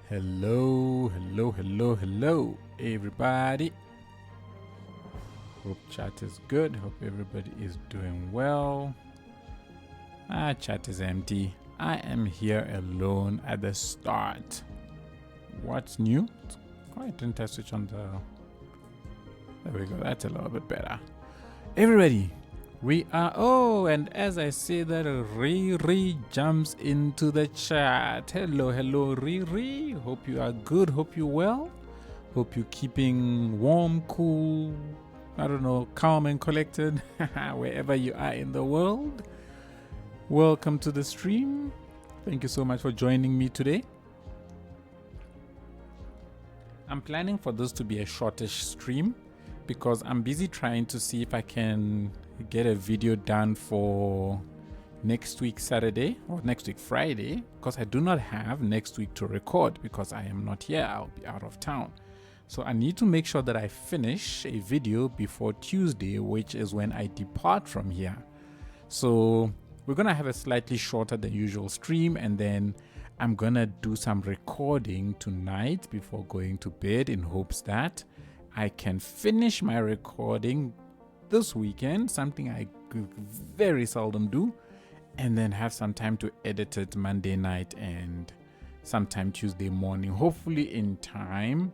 Hello, everybody. Hope chat is good. Hope everybody is doing well. Chat is empty. I am here alone at the start. What's new? I didn't have switch on the... There we go. That's a little bit better. Everybody, we are... Oh, and as I say that, Riri jumps into the chat. Hello, Riri. Hope you are good. Hope you're well. Hope you're keeping warm, cool, I don't know, calm and collected wherever you are in the world. Welcome to the stream. Thank you so much for joining me today. I'm planning for this to be a shortish stream because I'm busy trying to see if I can get a video done for next week Saturday or next week Friday, because I do not have next week to record because I am not here. I'll be out of town. So I need to make sure that I finish a video before Tuesday, which is when I depart from here. So we're going to have a slightly shorter than usual stream, and then I'm going to do some recording tonight before going to bed in hopes that I can finish my recording this weekend, something I very seldom do, and then have some time to edit it Monday night and sometime Tuesday morning, hopefully in time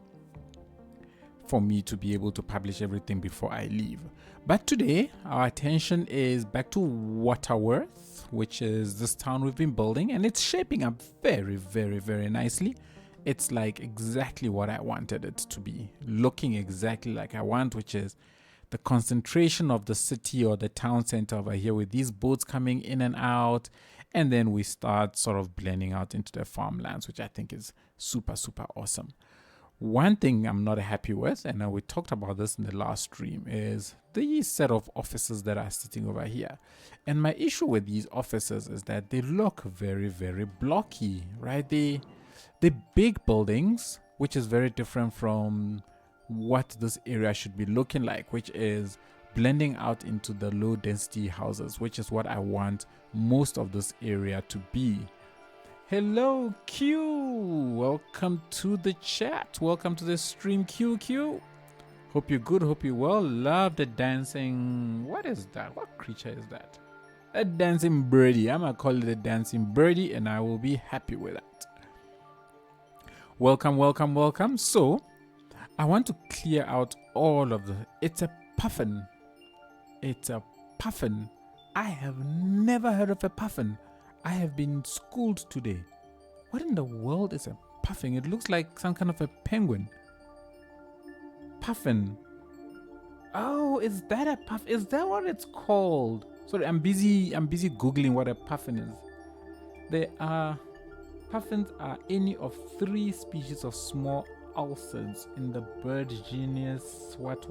for me to be able to publish everything before I leave. But today our attention is back to Wutterworth, which is this town we've been building, and it's shaping up very, very, very nicely. It's like exactly what I wanted it to be, looking exactly like I want, which is the concentration of the city or the town center over here with these boats coming in and out, and then we start sort of blending out into the farmlands, which I think is super, super awesome. One thing I'm not happy with, and we talked about this in the last stream, is the set of offices that are sitting over here. And my issue with these offices is that they look very, very blocky, right? They're big buildings, which is very different from what this area should be looking like, which is blending out into the low density houses, which is what I want most of this area to be. Hello Q, welcome to the chat, welcome to the stream. Q, hope you're good, hope you're well. Love the dancing, what is that, what creature is that? A dancing birdie. I'm gonna call it a dancing birdie, and I will be happy with that. Welcome. So I want to clear out all of the... It's a puffin. I have never heard of a puffin. I have been schooled today. What in the world is a puffin? It looks like some kind of a penguin. Puffin. Oh, is that a puff? Is that what it's called? Sorry, I'm busy Googling what a puffin is. Puffins are any of 3 species of small ulcers in the bird genus what.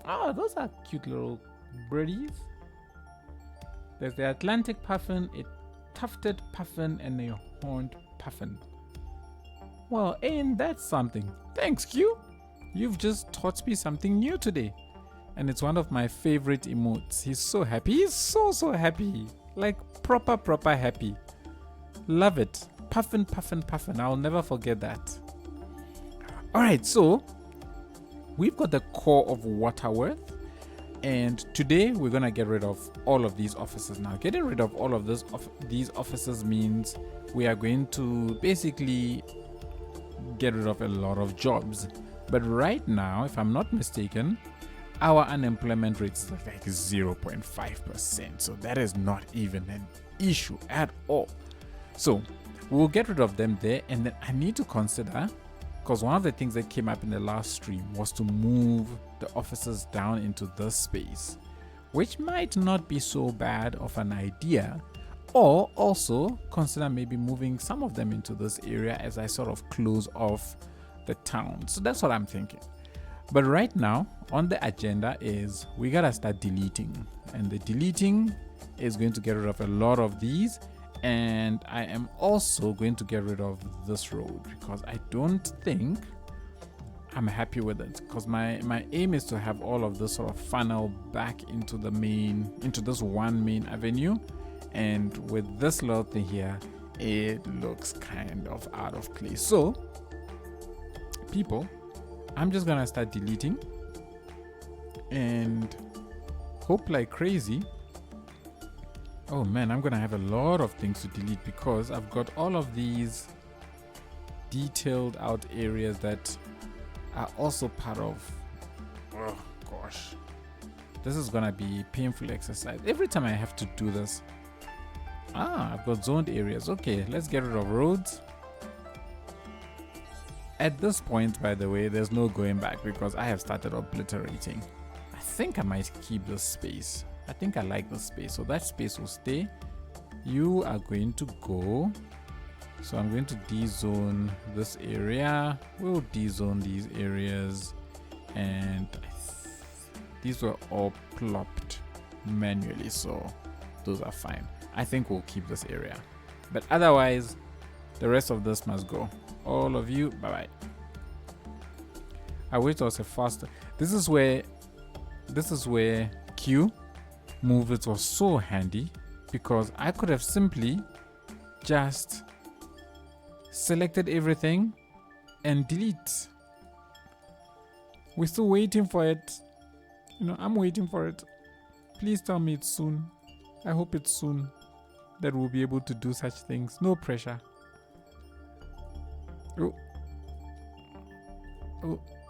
Oh, those are cute little birdies. There's the Atlantic puffin, a tufted puffin, and a horned puffin. Well, ain't that something? Thanks, Q. You've just taught me something new today. And it's one of my favorite emotes. He's so happy. He's so happy. Like proper happy. Love it. Puffin. I'll never forget that. Alright, so we've got the core of Wutterworth. And today we're going to get rid of all of these offices. Now, getting rid of all of these offices means we are going to basically get rid of a lot of jobs. But right now, if I'm not mistaken, our unemployment rate is like 0.5%. So that is not even an issue at all. So we'll get rid of them there. And then I need to consider, because one of the things that came up in the last stream was to move the offices down into this space, which might not be so bad of an idea, or also consider maybe moving some of them into this area as I sort of close off the town. So that's what I'm thinking. But right now on the agenda is we gotta start deleting, and the deleting is going to get rid of a lot of these. And I am also going to get rid of this road because I don't think I'm happy with it, because my aim is to have all of this sort of funnel back into this one main avenue, and with this little thing here it looks kind of out of place. So people, I'm just gonna start deleting and hope like crazy. Oh man, I'm gonna have a lot of things to delete because I've got all of these detailed out areas that are also part of, oh gosh, this is gonna be painful exercise every time I have to do this. I've got zoned areas. Okay, let's get rid of roads. At this point, by the way, there's no going back because I have started obliterating. I think I might keep this space. I think I like this space, so that space will stay. You are going to go. So I'm going to dezone this area. We'll dezone these areas, and these were all plopped manually, so those are fine. I think we'll keep this area, but otherwise the rest of this must go. All of you, bye bye. I wish there was a faster. This is where Q move it was so handy, because I could have simply just selected everything and delete. We're still waiting for it. You know, I'm waiting for it. Please tell me it's soon. I hope it's soon that we'll be able to do such things. No pressure. Oh,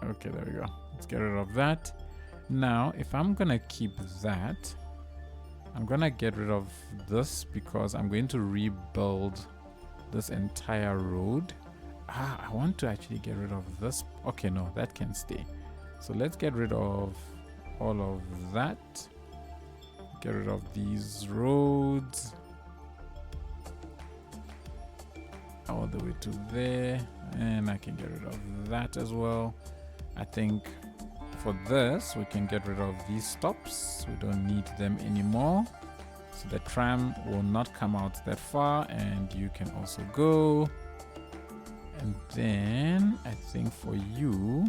okay, there we go. Let's get rid of that. Now, if I'm gonna keep that, I'm gonna get rid of this because I'm going to rebuild this entire road. I want to actually get rid of this. Okay, no, that can stay. So let's get rid of all of that. Get rid of these roads all the way to there, and I can get rid of that as well. I think for this we can get rid of these stops. We don't need them anymore, so the tram will not come out that far, and you can also go. And then I think for you,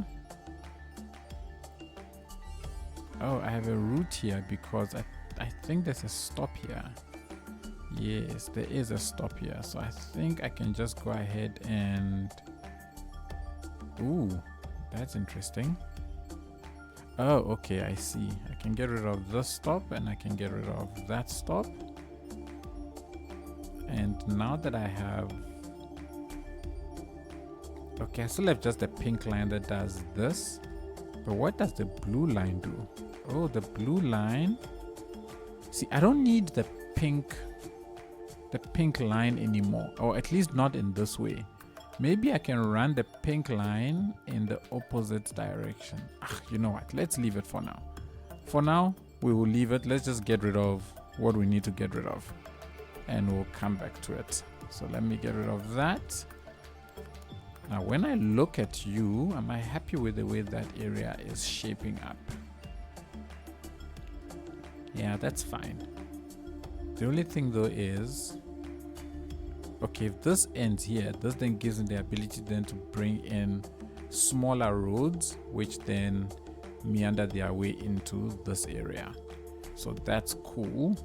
oh, I have a route here because I think there's a stop here. Yes, there is a stop here, so I think I can just go ahead and, ooh, that's interesting. Oh, okay, I see. I can get rid of this stop and I can get rid of that stop. And now that I have, okay, I still have just the pink line that does this, but what does the blue line do? Oh, the blue line, see, I don't need the pink line anymore, or at least not in this way. Maybe I can run the pink line in the opposite direction. You know what, let's leave it for now. For now we will leave it. Let's just get rid of what we need to get rid of and we'll come back to it. So let me get rid of that. Now when I look at you, am I happy with the way that area is shaping up? Yeah, that's fine. The only thing though is, okay, if this ends here, this then gives me the ability then to bring in smaller roads, which then meander their way into this area. So that's cool.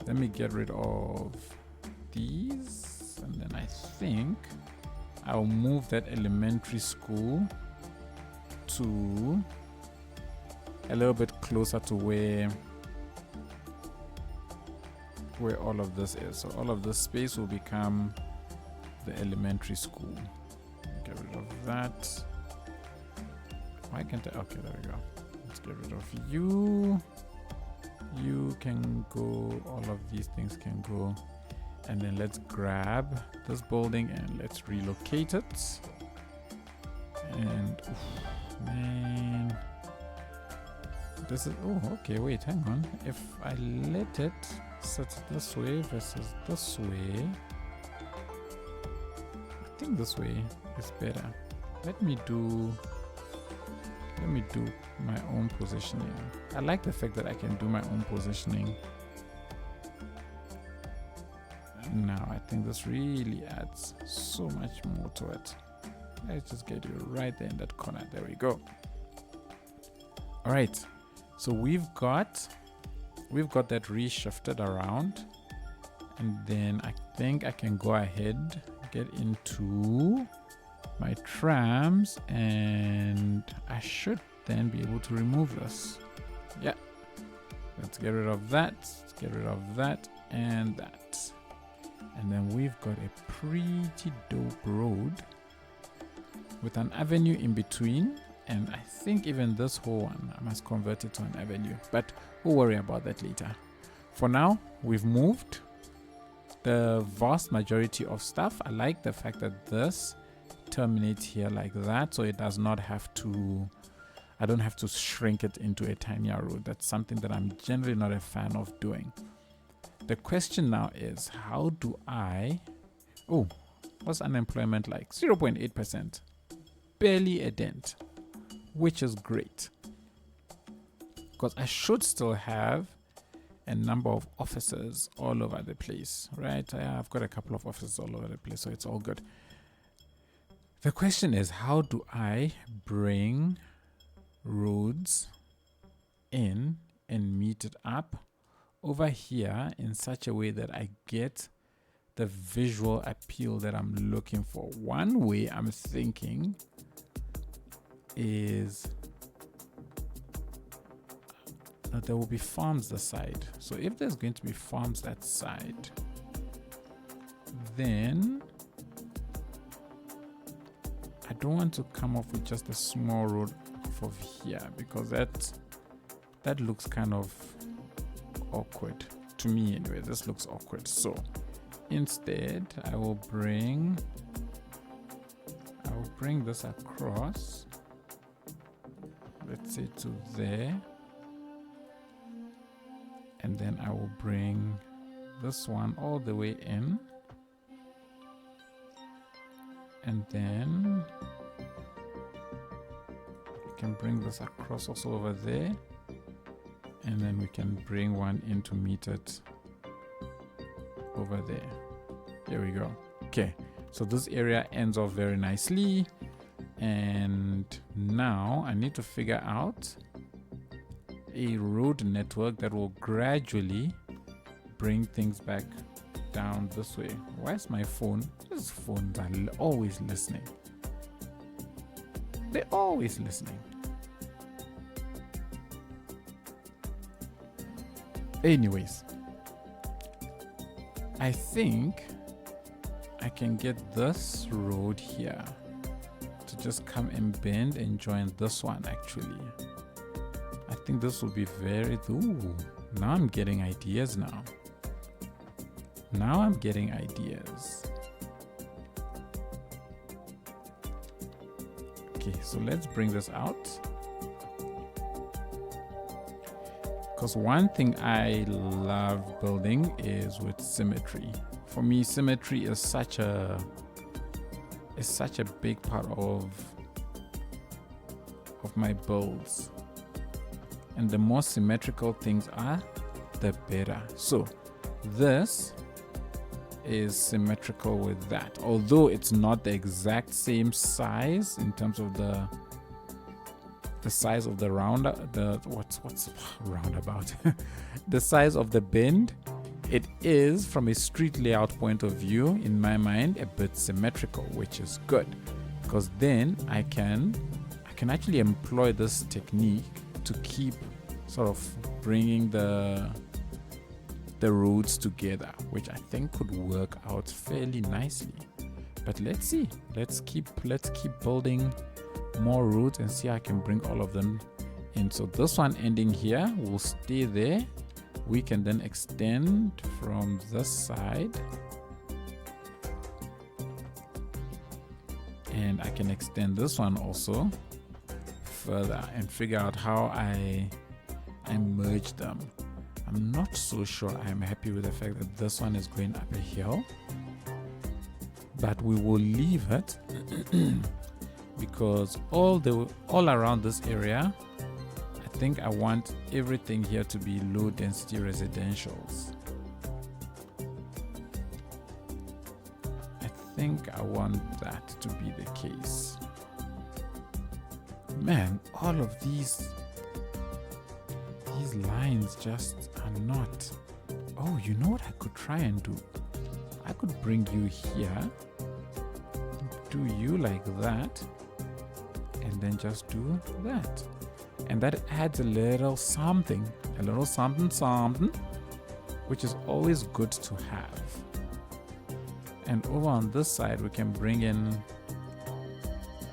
Let me get rid of these, and then I think I'll move that elementary school to a little bit closer to where all of this is. So all of this space will become the elementary school. Get rid of that. Why can't I? Okay, there we go. Let's get rid of you. You can go. All of these things can go. And then let's grab this building and let's relocate it. And oof, man, this is, oh, okay, wait, hang on. If I let it set this way versus this way, I think this way is better. Let me do my own positioning. I like the fact that I can do my own positioning. Now I think this really adds so much more to it. Let's just get you right there in that corner. There we go. All right, so we've got that reshifted around, and then I think I can go ahead, get into my trams, and I should then be able to remove this. Yeah, let's get rid of that, let's get rid of that and that, and then we've got a pretty dope road with an avenue in between. And I think even this whole one I must convert it to an avenue, but we'll worry about that later. For now, we've moved the vast majority of stuff. I like the fact that this terminates here like that, so it does not have to, I don't have to shrink it into a tinier road. That's something that I'm generally not a fan of doing. The question now is, how do I, oh, what's unemployment like? 0.8%, barely a dent, which is great, because I should still have a number of offices all over the place, right? I've got a couple of offices all over the place, so it's all good. The question is, how do I bring roads in and meet it up over here in such a way that I get the visual appeal that I'm looking for? One way I'm thinking is that there will be farms this side. So if there's going to be farms that side, then I don't want to come off with just a small road off of here, because that looks kind of awkward to me anyway. This looks awkward. So instead I will bring this across, let's say to there, and then I will bring this one all the way in, and then we can bring this across also over there, and then we can bring one in to meet it over there. There we go. Okay, so this area ends off very nicely, and now I need to figure out a road network that will gradually bring things back down this way. Why is my phone? These phones are always listening. They're always listening. Anyways, I think I can get this road here to just come and bend and join this one. Actually, I think this will be very, ooh, now I'm getting ideas now. Now I'm getting ideas. Okay, so let's bring this out. Because one thing I love building is with symmetry. For me, symmetry is such a big part of my builds. And the more symmetrical things are, the better. So this is symmetrical with that, although it's not the exact same size in terms of the size of the what's roundabout the size of the bend. It is, from a street layout point of view, in my mind, a bit symmetrical, which is good, because then I can actually employ this technique to keep sort of bringing the roads together, which I think could work out fairly nicely. But let's see. Let's keep building more roads and see how I can bring all of them in. So this one ending here will stay there. We can then extend from this side, and I can extend this one also further and figure out how I merge them. I'm not so sure I'm happy with the fact that this one is going up a hill, but we will leave it because all around this area, I think I want everything here to be low density residentials. I think I want that to be the case. Man, all of these lines just are not. Oh, you know what I could try and do? I could bring you here, do you like that, and then just do that. And that adds a little something, something, which is always good to have. And over on this side, we can bring in,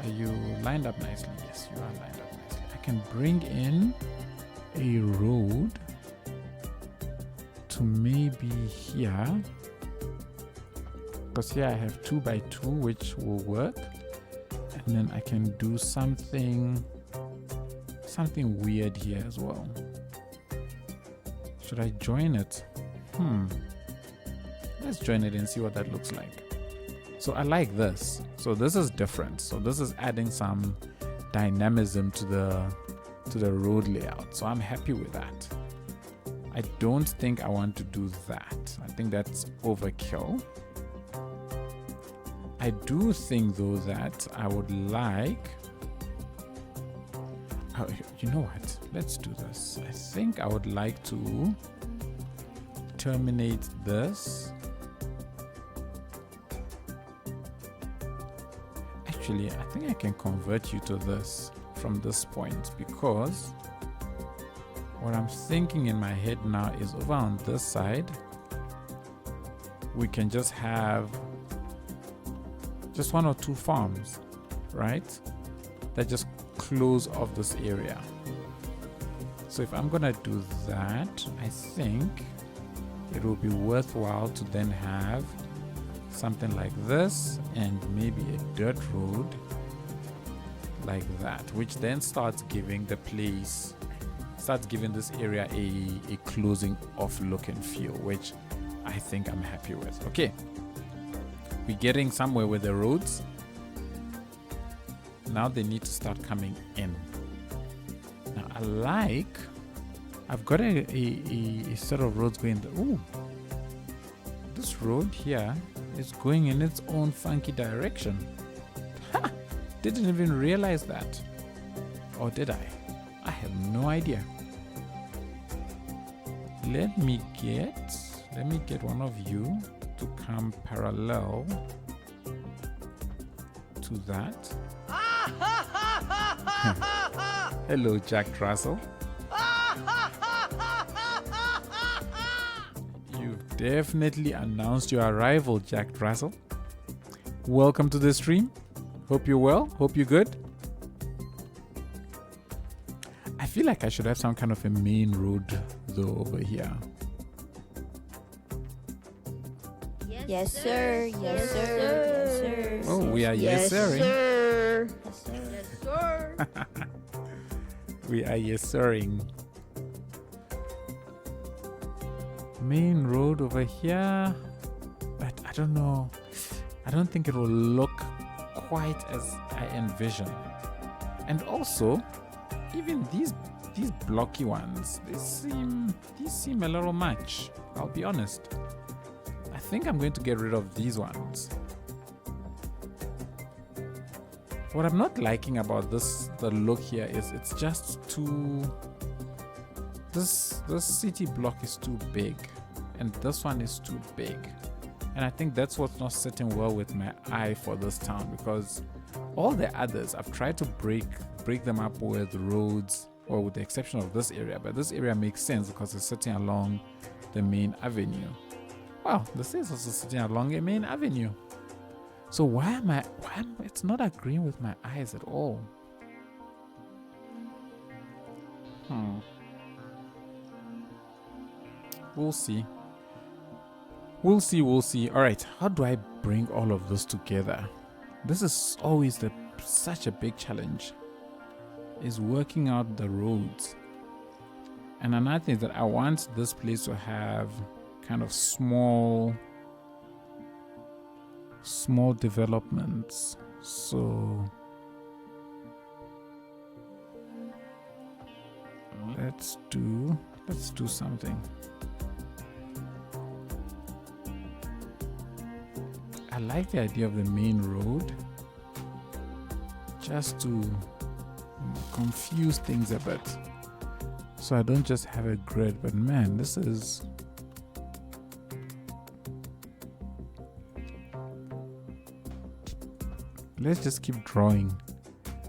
are you lined up nicely? Yes, you are lined up nicely. I can bring in a road to maybe here, because here I have 2 by 2, which will work. And then I can do something weird here as well. Should I join it? Let's join it and see what that looks like. So I like this. So this is different. So this is adding some dynamism to the road layout. So I'm happy with that. I don't think I want to do that. I think that's overkill. I do think though that I would like, you know what, let's do this. I think I would like to terminate this. Actually, I think I can convert you to this from this point, because what I'm thinking in my head now is over on this side, we can just have just 1 or 2 farms, right? That just close off this area. So if I'm gonna do that, I think it will be worthwhile to then have something like this and maybe a dirt road like that, which then starts giving the place, starts giving this area a closing off look and feel, which I think I'm happy with. Okay, we're getting somewhere with the roads. Now they need to start coming in. Now I've got a set of roads going. Ooh, this road here is going in its own funky direction. Ha! Didn't even realize that. Or did I? I have no idea. Let me get one of you to come parallel to that. Hello, Jack Russell. You've definitely announced your arrival, Jack Russell. Welcome to the stream. Hope you're well. Hope you're good. I feel like I should have some kind of a main road though over here. Yes, sir. Yes, sir. Yes, sir. Oh, we are yes, sirring. Sir. Yes, sir. Yes, sir. We are yes, sirring. Main road over here, but I don't know. I don't think it will look quite as I envision. And also, even these blocky ones, these seem a little much. I'll be honest. I think I'm going to get rid of these ones. What I'm not liking about the look here is it's just too. This city block is too big, and this one is too big, and I think that's what's not sitting well with my eye for this town, because all the others I've tried to break them up with roads, or with the exception of this area, but this area makes sense because it's sitting along the main avenue. Wow, this is also sitting along a main avenue. So why am it's not agreeing with my eyes at all? We'll see. We'll see. All right, how do I bring all of this together? This is always such a big challenge, is working out the roads. And another thing is that I want this place to have kind of small developments. So let's do something. I like the idea of the main road, just to confuse things a bit, so I don't just have a grid. But man, this is Let's just keep drawing.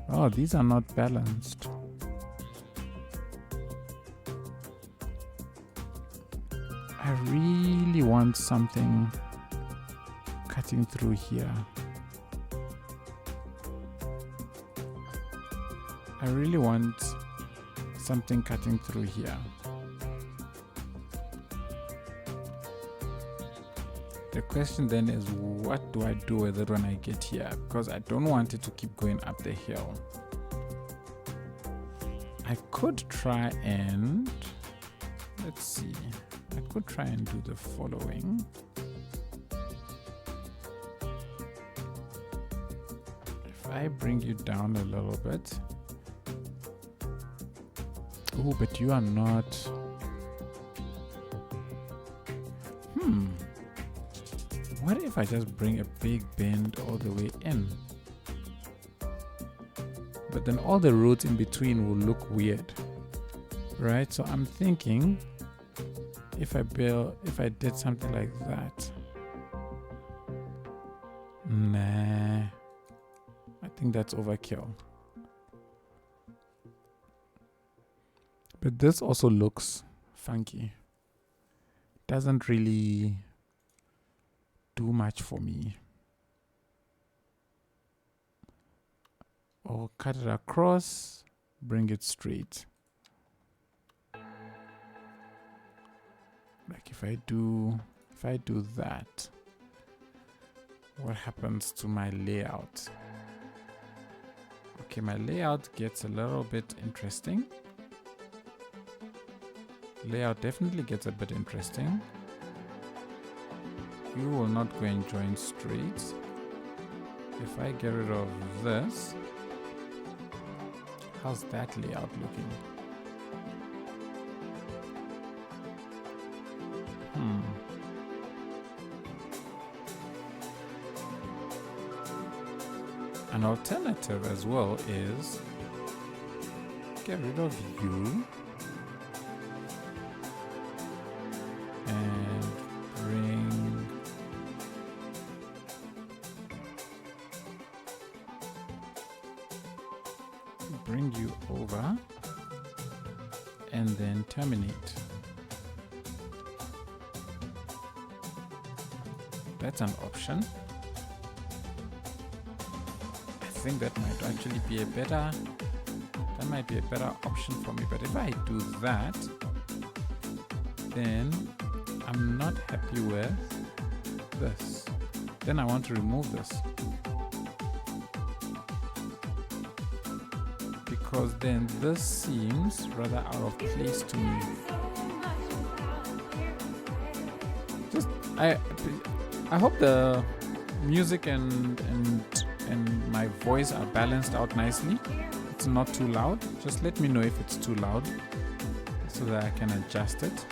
Oh, these are not balanced. I really want something cutting through here. I really want something cutting through here. The question then is, what do I do with it when I get here? Because I don't want it to keep going up the hill. I could try and, let's see, I could try and do the following. If I bring you down a little bit. Oh, but you are not. What if I just bring a big bend all the way in? But then all the roads in between will look weird, right? So I'm thinking if I did something like that. Nah, I think that's overkill. But this also looks funky. Doesn't really do much for me. Or cut it across, bring it straight. Like if I do that, what happens to my layout? Okay, my layout gets a little bit interesting. Layout definitely gets a bit interesting. You will not go and join straight. If I get rid of this, how's that layout looking? An alternative as well is get rid of you and bring you over and then terminate. That's an option. I think that might actually be a better option for me. But if I do that, then I'm not happy with this. Then I want to remove this. Because then this seems rather out of place to me. Just I hope the music and my voice are balanced out nicely. It's not too loud. Just let me know if it's too loud so that I can adjust it.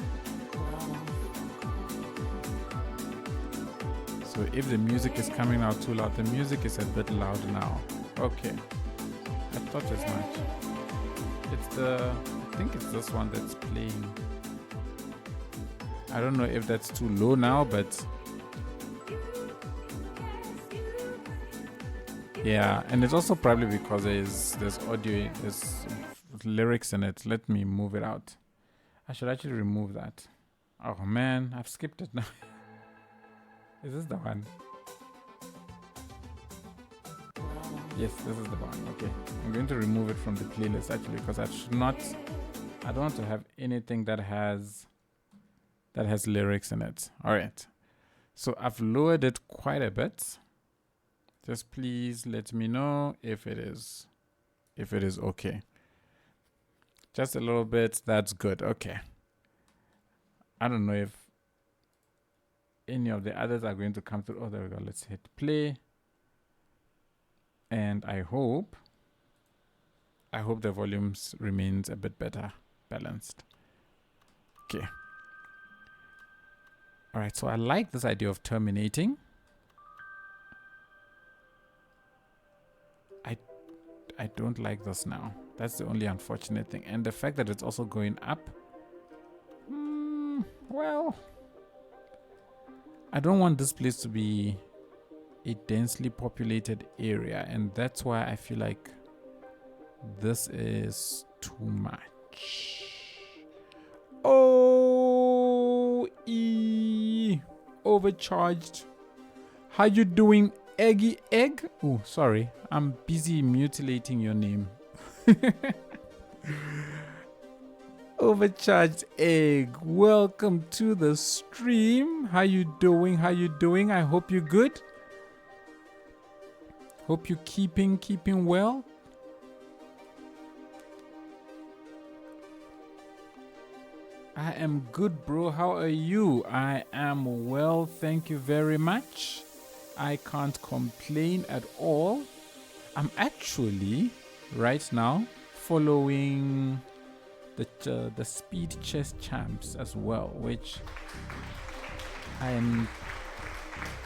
So if the music is coming out too loud, the music is a bit loud now. Okay. I thought as much. I think it's this one that's playing. I don't know if that's too low now, but yeah, and it's also probably because there's audio, there's lyrics in it. Let me move it out. I should actually remove that. Oh man, I've skipped it now. Is this the one? Yes, this is the one. Okay, I'm going to remove it from the playlist actually because I don't want to have anything that has lyrics in it. All right, so I've lowered it quite a bit. Just please let me know if it is okay. Just a little bit. That's good. Okay. I don't know if any of the others are going to come through. Oh, there we go. Let's hit play. And I hope the volumes remains a bit better balanced. Okay. All right. So I like this idea of terminating. I don't like this now. That's the only unfortunate thing. And the fact that it's also going up. Well, I don't want this place to be a densely populated area, and that's why I feel like this is too much. Oh, overcharged. How you doing, Eggy Egg? Oh, sorry, I'm busy mutilating your name. Overcharged Egg, welcome to the stream. How you doing? How you doing? I hope you're good. Hope you're keeping well. I am good, bro. How are you? I am well, thank you very much. I can't complain at all. I'm actually right now following the speed chess champs as well, which I am.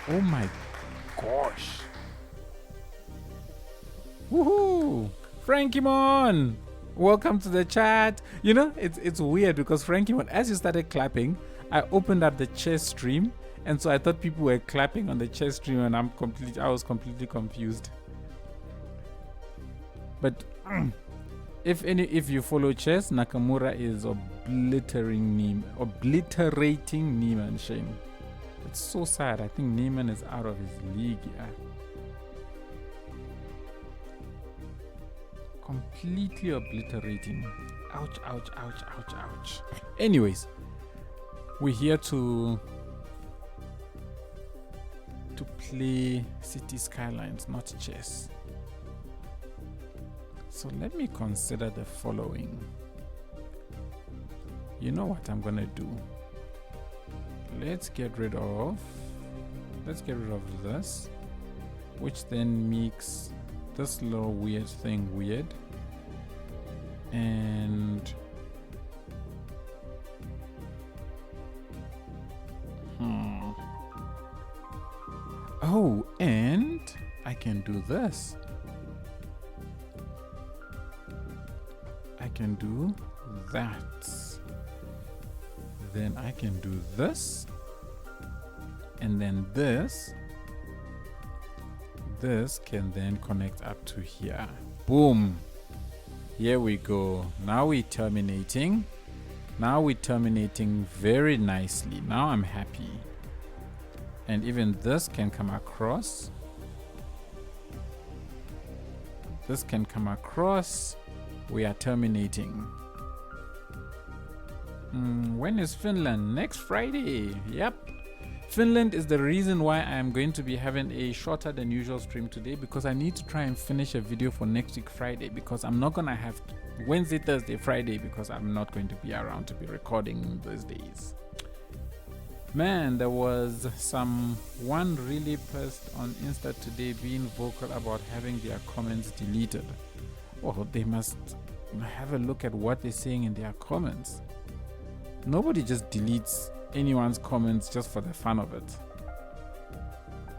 Oh my gosh! Woohoo! Frankymon, welcome to the chat. You know, it's weird because Frankymon, as you started clapping, I opened up the chess stream, and so I thought people were clapping on the chess stream, and I was completely confused. But if you follow chess, Nakamura is obliterating Neiman Shane. It's so sad. I think Neiman is out of his league. Yeah. Completely obliterating. Ouch, ouch, ouch, ouch, ouch. Anyways, we're here to play City Skylines, not chess. So let me consider the following. You know what I'm gonna do? Let's get rid of this, which then makes this little weird thing weird. And oh, and I can do this. I can do that. Then I can do this. And then this can then connect up to here. Boom. Here we go. Now we're terminating. Now we're terminating very nicely. Now I'm happy. And even this can come across. This can come across. We are terminating. When is Finland? Next Friday. Yep. Finland is the reason why I am going to be having a shorter than usual stream today, because I need to try and finish a video for next week Friday, because I'm not gonna have Wednesday, Thursday, Friday, because I'm not going to be around to be recording those days. Man, there was one really pissed on Insta today being vocal about having their comments deleted. Well, they must have a look at what they're saying in their comments. Nobody just deletes anyone's comments just for the fun of it.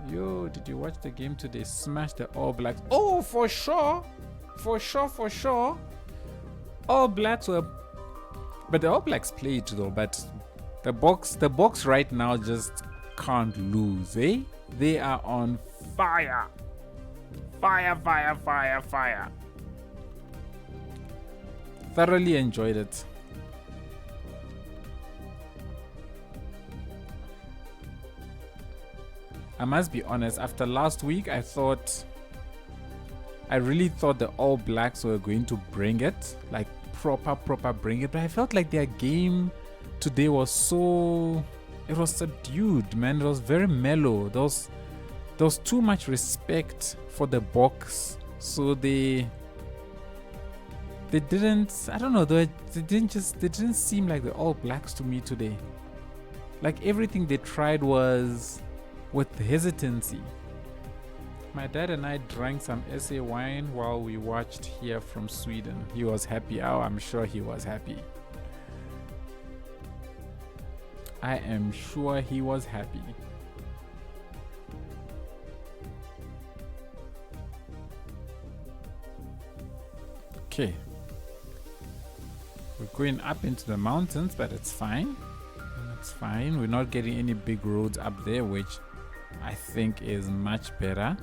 Yo, did you watch the game today? Smash the All Blacks. Oh, for sure. For sure. All Blacks were... But the All Blacks played though, but the box right now just can't lose, eh? They are on fire. Fire. Thoroughly enjoyed it. I must be honest, after last week, I really thought the All Blacks were going to bring it, like proper bring it, but I felt like their game today was subdued, man. It was very mellow. There was too much respect for the box, so they didn't, I don't know, they didn't seem like the All Blacks to me today. Like everything they tried was with hesitancy. My dad and I drank some SA wine while we watched here from Sweden. He was happy. Oh, I'm sure he was happy. I am sure he was happy. Okay. We're going up into the mountains, but it's fine. It's fine. We're not getting any big roads up there, which I think is much better.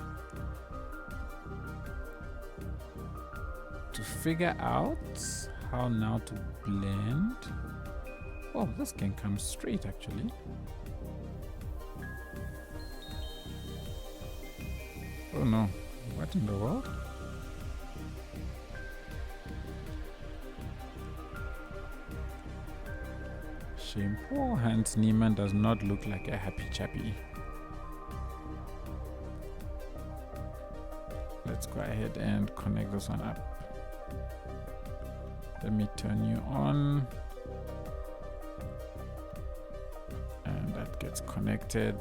To figure out how now to blend. Oh, this can come straight actually. Oh no, what in the world? Shame. Poor Hans Niemann does not look like a happy chappy. Let's go ahead and connect this one up. Let me turn you on. And that gets connected.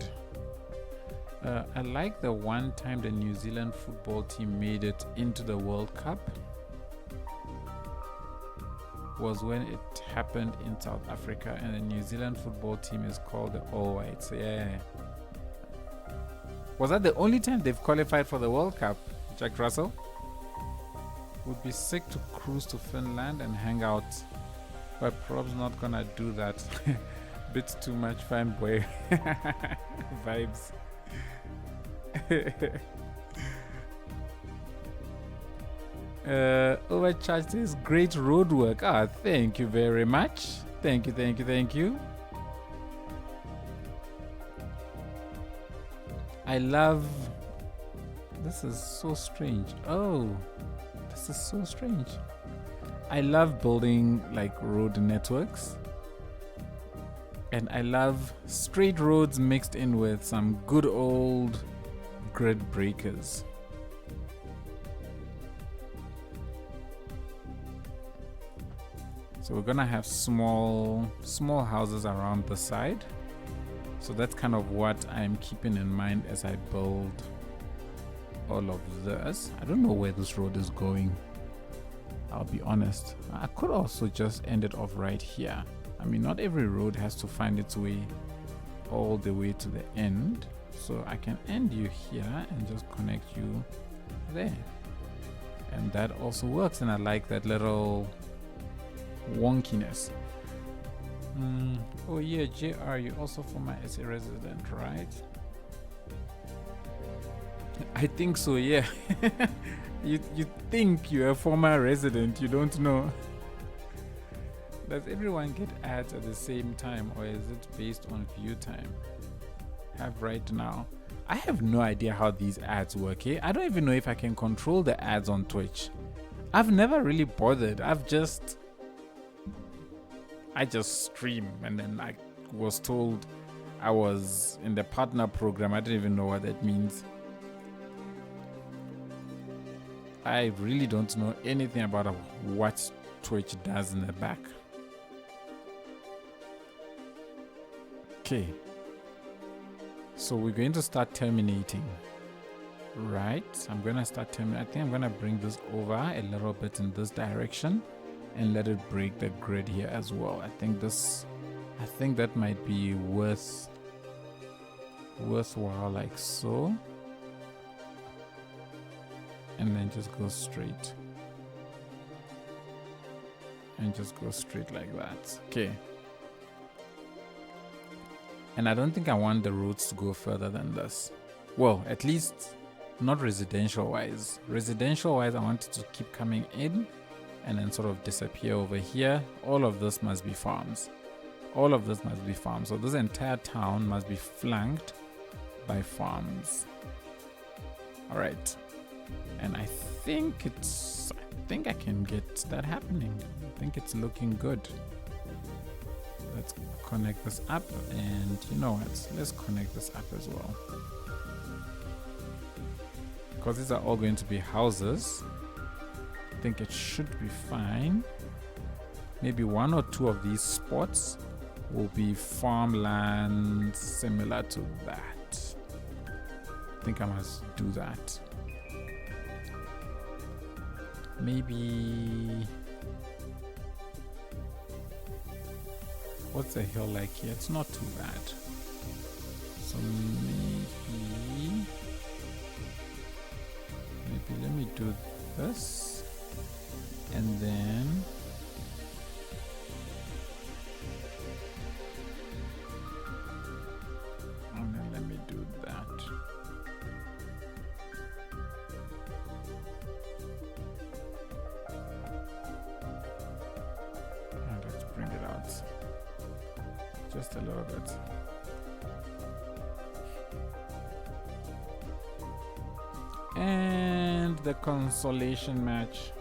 I like the one time the New Zealand football team made it into the World Cup was when it happened in South Africa, and the New Zealand football team is called the All Whites. Yeah. Was that the only time they've qualified for the World Cup, Jack Russell? Would be sick to cruise to Finland and hang out, but probably not gonna do that. Bit too much fanboy vibes. Overcharged is great road work. Thank you very much. Thank you. I love. This is so strange. Oh, this is so strange. I love building like road networks. And I love straight roads mixed in with some good old grid breakers. So we're gonna have small houses around the side. So that's kind of what I'm keeping in mind as I build all of this. I don't know where this road is going, I'll be honest. I could also just end it off right here. I mean, not every road has to find its way all the way to the end. So I can end you here and just connect you there. And that also works, and I like that little wonkiness. Oh yeah, JR, you also former SA resident, right? I think so, yeah. you think you're a former resident, you don't know. Does everyone get ads at the same time, or is it based on view time? Have right now. I have no idea how these ads work. I don't even know if I can control the ads on Twitch. I've never really bothered. I just stream, and then I was told I was in the partner program. I didn't even know what that means. I really don't know anything about what Twitch does in the back. Okay, so we're going to start terminating, right? I'm gonna start terminating. I think I'm gonna bring this over a little bit in this direction and let it break the grid here as well. I think that might be worthwhile, like so, and then just go straight, and just go straight like that. Okay. And I don't think I want the roads to go further than this. Well, at least not residential wise. Residential wise, I want it to keep coming in and then sort of disappear over here. All of this must be farms. All of this must be farms. So this entire town must be flanked by farms. All right. And I think I can get that happening. I think it's looking good. Let's connect this up, and you know what, let's connect this up as well, because these are all going to be houses. I think it should be fine. Maybe one or two of these spots will be farmland similar to that. I think I must do that. Maybe. What's the hill like here? It's not too bad. So maybe let me do this, and then let me do that. Just a little bit. And the consolation match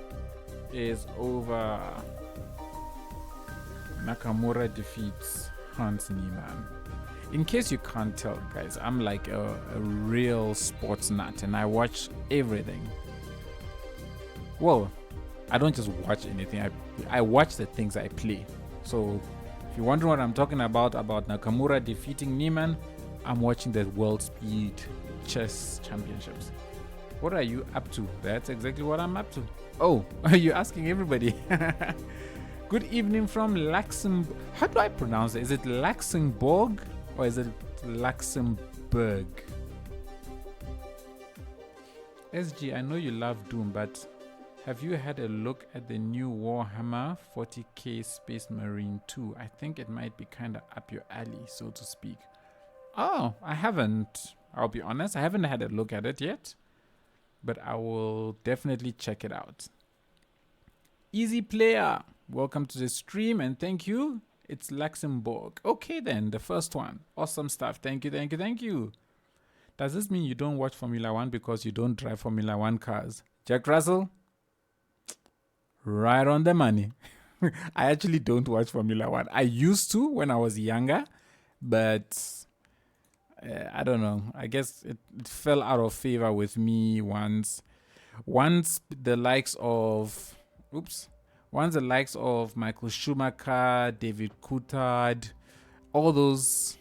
is over. Nakamura defeats Hans Niemann. In case you can't tell, guys, I'm like a real sports nut and I watch everything. Well, I don't just watch anything, I watch the things I play. So if you're wondering what I'm talking about Nakamura defeating Niemann, I'm watching the World Speed Chess Championships. What are you up to? That's exactly what I'm up to. Oh, are you asking everybody? Good evening from Luxembourg. How do I pronounce it? Is it Luxembourg or is it Luxembourg? SG, I know you love Doom, but have you had a look at the new Warhammer 40k Space Marine 2? I think it might be kind of up your alley, so to speak. Oh, I haven't. I'll be honest, I haven't had a look at it yet, but I will definitely check it out. Easy Player, welcome to the stream and thank you. It's Luxembourg. Okay then, the first one. Awesome stuff. Thank you, thank you, thank you. Does this mean you don't watch Formula 1 because you don't drive Formula 1 cars? Jack Russell? Right on the money. I actually don't watch Formula 1. I used to when I was younger, but I don't know. I guess it fell out of favor with me once the likes of Michael Schumacher, David Coulthard, all those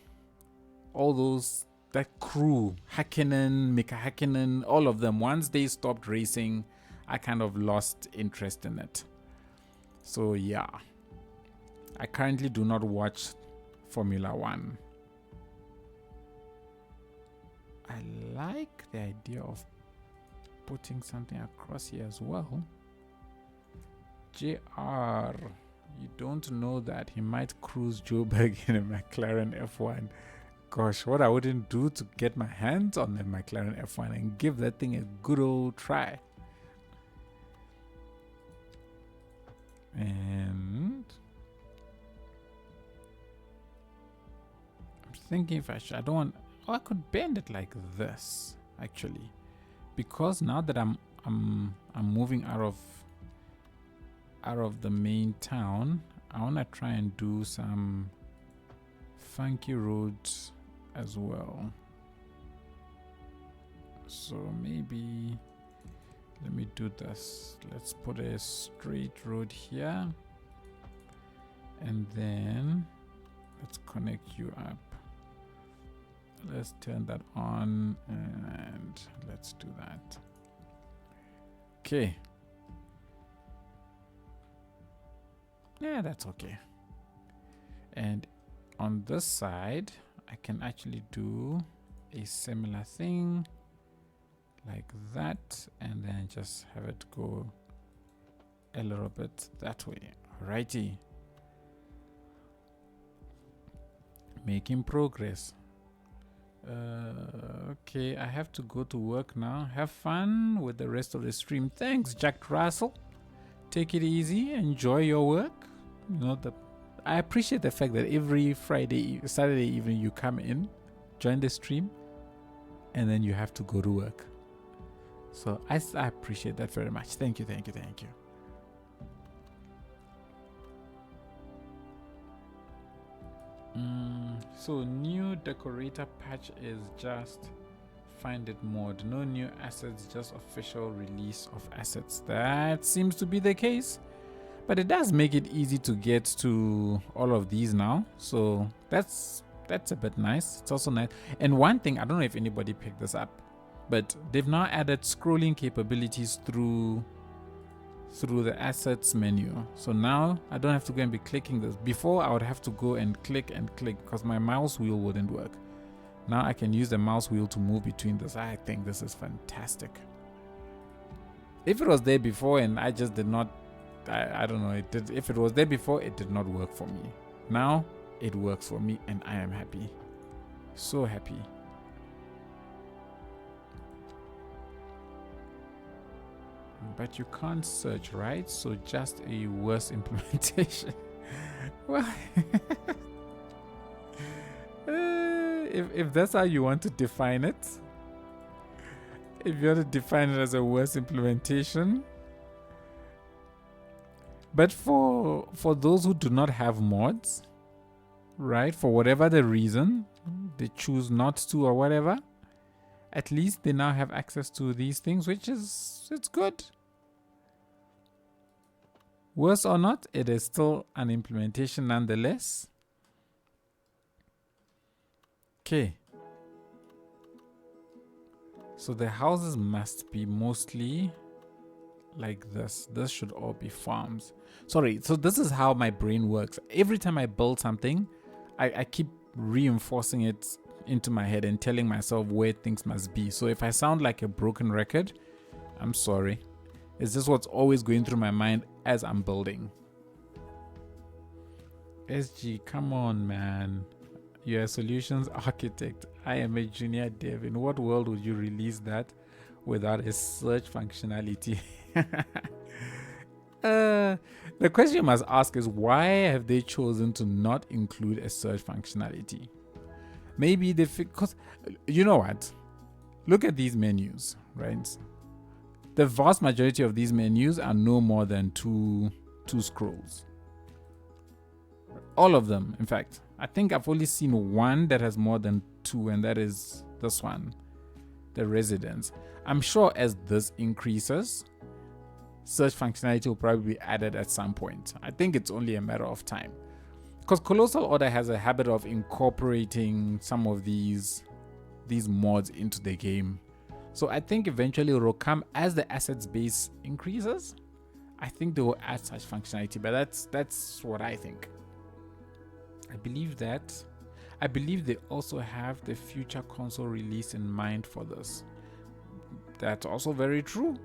that crew, Hakkinen, Mika Hakkinen, all of them, once they stopped racing, I kind of lost interest in it. So yeah, I currently do not watch Formula 1. I like the idea of putting something across here as well. JR, you don't know that he might cruise Joburg in a McLaren F1. Gosh, what I wouldn't do to get my hands on a McLaren F1 and give that thing a good old try. And I'm thinking if I should, I could bend it like this actually, because now that I'm moving out of the main town, I want to try and do some funky roads as well. So maybe let me do this. Let's put a straight road here and then let's connect you up. Let's turn that on and let's do that. Okay. Yeah, that's okay. And on this side, I can actually do a similar thing like that and then just have it go a little bit that way. Alrighty. Making progress. Okay, I have to go to work now. Have fun with the rest of the stream. Thanks, Jack Russell. Take it easy. Enjoy your work. You know, I appreciate the fact that every Saturday evening you come in, join the stream, and then you have to go to work. So I appreciate that very much. Thank you, thank you, thank you. So new decorator patch is just find it mod. No new assets, just official release of assets. That seems to be the case. But it does make it easy to get to all of these now. So that's a bit nice. It's also nice. And one thing, I don't know if anybody picked this up, but they've now added scrolling capabilities through the assets menu. So now I don't have to go and be clicking this. Before I would have to go and click because my mouse wheel wouldn't work. Now I can use the mouse wheel to move between this. I think this is fantastic. If it was there before and I just did not, I don't know, if it was there before, it did not work for me. Now it works for me and I am happy. So happy. But you can't search, right? So just a worse implementation. Well, if that's how you want to define it, if you want to define it as a worse implementation. But for those who do not have mods, right, for whatever the reason, they choose not to or whatever, at least they now have access to these things, which is, it's good. Worse or not, it is still an implementation nonetheless. Okay. So the houses must be mostly like this. This should all be farms. Sorry, so this is how my brain works. Every time I build something, I keep reinforcing it into my head and telling myself where things must be. So if I sound like a broken record, I'm sorry. It's just what's always going through my mind as I'm building. SG, come on, man. You're a solutions architect. I am a junior dev. In what world would you release that without a search functionality? The question you must ask is, why have they chosen to not include a search functionality? Maybe they because you know what? Look at these menus, right? The vast majority of these menus are no more than two scrolls. All of them, in fact. I think I've only seen one that has more than two, and that is this one, the residence. I'm sure as this increases, search functionality will probably be added at some point. I think it's only a matter of time. Because Colossal Order has a habit of incorporating some of these mods into the game. So I think eventually it will come as the assets base increases. I think they will add such functionality, but that's what I think. I believe they also have the future console release in mind for this. That's also very true.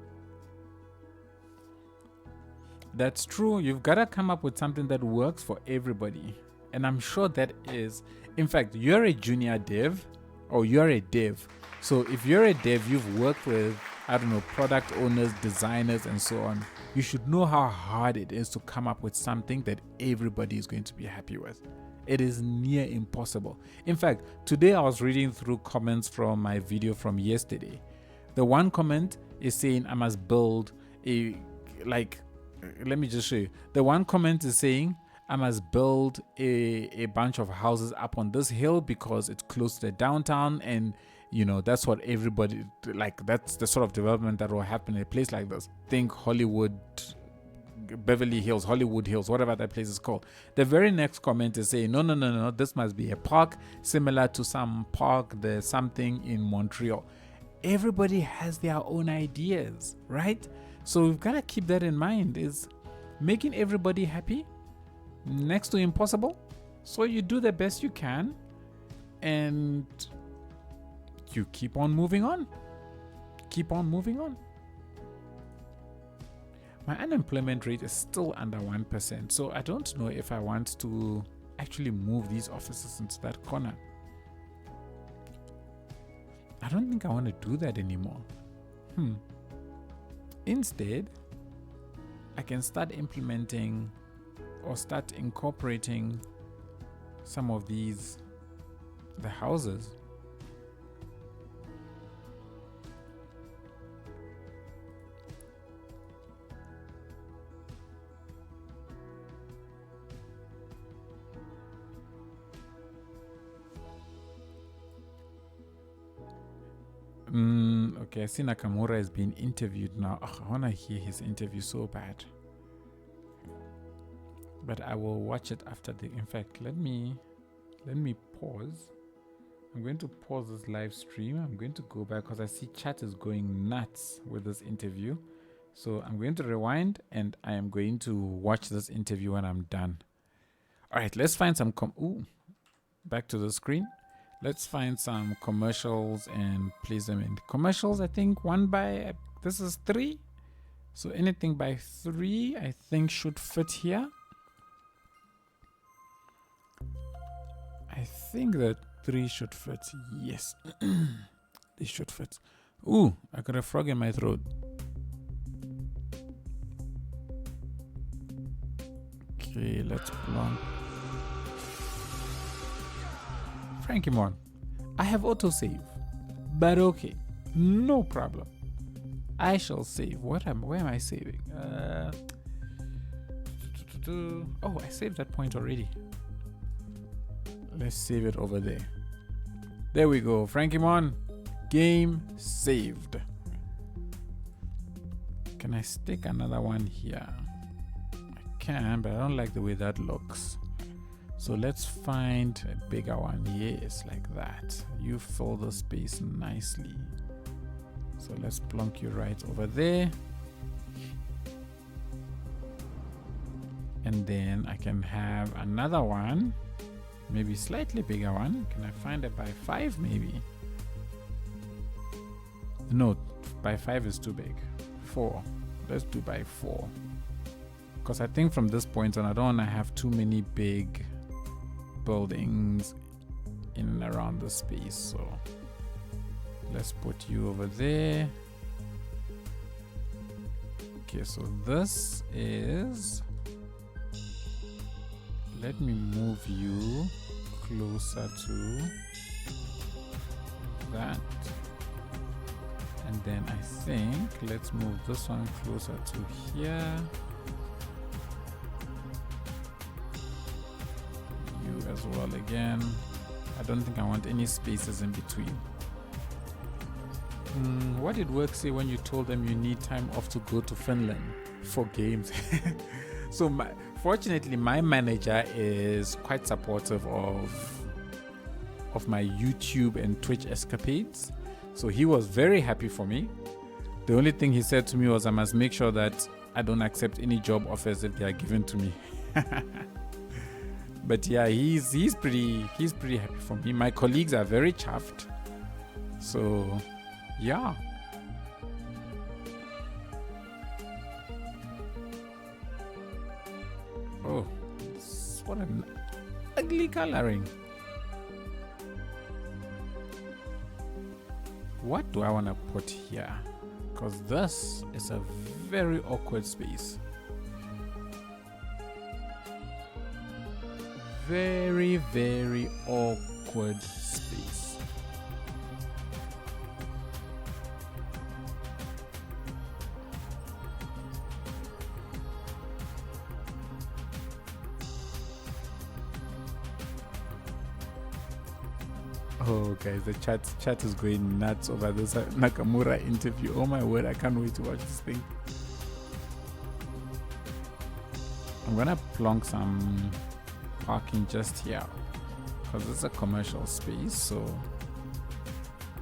That's true. You've got to come up with something that works for everybody. And I'm sure that is, in fact, you're a junior dev or you're a dev. So if you're a dev, you've worked with, I don't know, product owners, designers, and so on. You should know how hard it is to come up with something that everybody is going to be happy with. It is near impossible. In fact, today I was reading through comments from my video from yesterday. The one comment is saying I must build a, let me just show you. The one comment is saying I must build a bunch of houses up on this hill because it's close to the downtown, and you know that's what everybody that's the sort of development that will happen in a place like this. Think Hollywood, Beverly Hills, Hollywood Hills, whatever that place is called. The very next comment is saying no, this must be a park similar to some park, there's something in Montreal. Everybody has their own ideas, right? So we've got to keep that in mind. Is making everybody happy next to impossible. So you do the best you can and you keep on moving on. Keep on moving on. My unemployment rate is still under 1%. So I don't know if I want to actually move these offices into that corner. I don't think I want to do that anymore. Instead, I can start implementing or start incorporating some of the houses. Okay, I see Nakamura is being interviewed now. I want to hear his interview so bad. But I will watch it after in fact, let me pause. I'm going to pause this live stream. I'm going to go back because I see chat is going nuts with this interview. So I'm going to rewind and I am going to watch this interview when I'm done. All right, let's find some back to the screen. Let's find some commercials and place them in. Commercials, I think this is 3. So anything by 3, I think should fit here. I think that 3 should fit. Yes, they should fit. Ooh, I got a frog in my throat. Okay, let's plonk. Frankie Mon. I have autosave, but okay, no problem. I shall save. Where am I saving? Oh, I saved that point already. Let's save it over there. There we go. Frankimon, game saved. Can I stick another one here? I can, but I don't like the way that looks. So let's find a bigger one. Yes, like that. You fill the space nicely. So let's plonk you right over there. And then I can have another one, maybe slightly bigger one. Can I find a by 5 maybe? No, by 5 is too big. 4. Let's do by 4. Because I think from this point on, I don't want to have too many big buildings in and around the space. So let's put you over there. Okay, so this is, let me move you closer to that. And then I think let's move this one closer to here. You as well again. I don't think I want any spaces in between. What did work say when you told them you need time off to go to Finland for games? So fortunately, my manager is quite supportive of my YouTube and Twitch escapades. So he was very happy for me. The only thing he said to me was I must make sure that I don't accept any job offers if they are given to me. But yeah, he's pretty happy for me. My colleagues are very chuffed. So yeah. Oh, what an ugly coloring. What do I want to put here? Because this is a very awkward space. Very, very awkward space. Oh guys, the chat is going nuts over this Nakamura interview. Oh my word, I can't wait to watch this thing. I'm gonna plonk some parking just here because it's a commercial space, so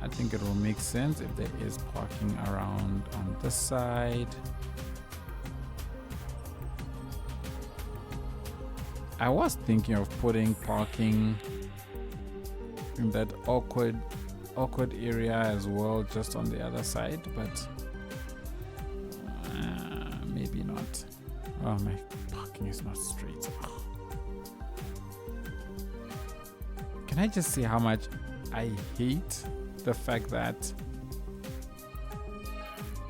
I think it will make sense if there is parking around on this side. I was thinking of putting parking in that awkward area as well, just on the other side, but maybe not. Oh, my parking is not straight. Can I just say how much I hate the fact that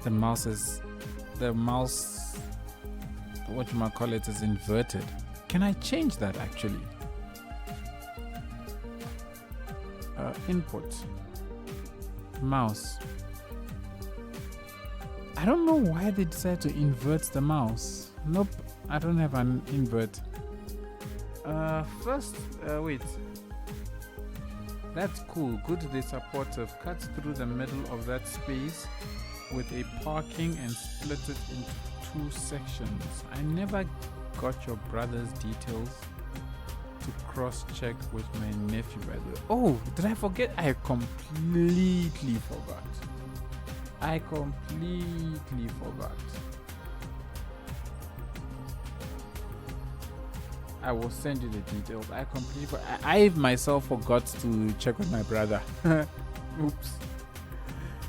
the mouse, what you might call it, is inverted? Can I change that actually? Input mouse. I don't know why they decided to invert the mouse. Nope, I don't have an invert. First, wait. That's cool. Good, they supportive. Cuts through the middle of that space with a parking and split it into 2 sections. I never got your brother's details to cross-check with my nephew, by the way. Oh, did I forget? I completely forgot. I will send you the details. I myself forgot to check with my brother. Oops.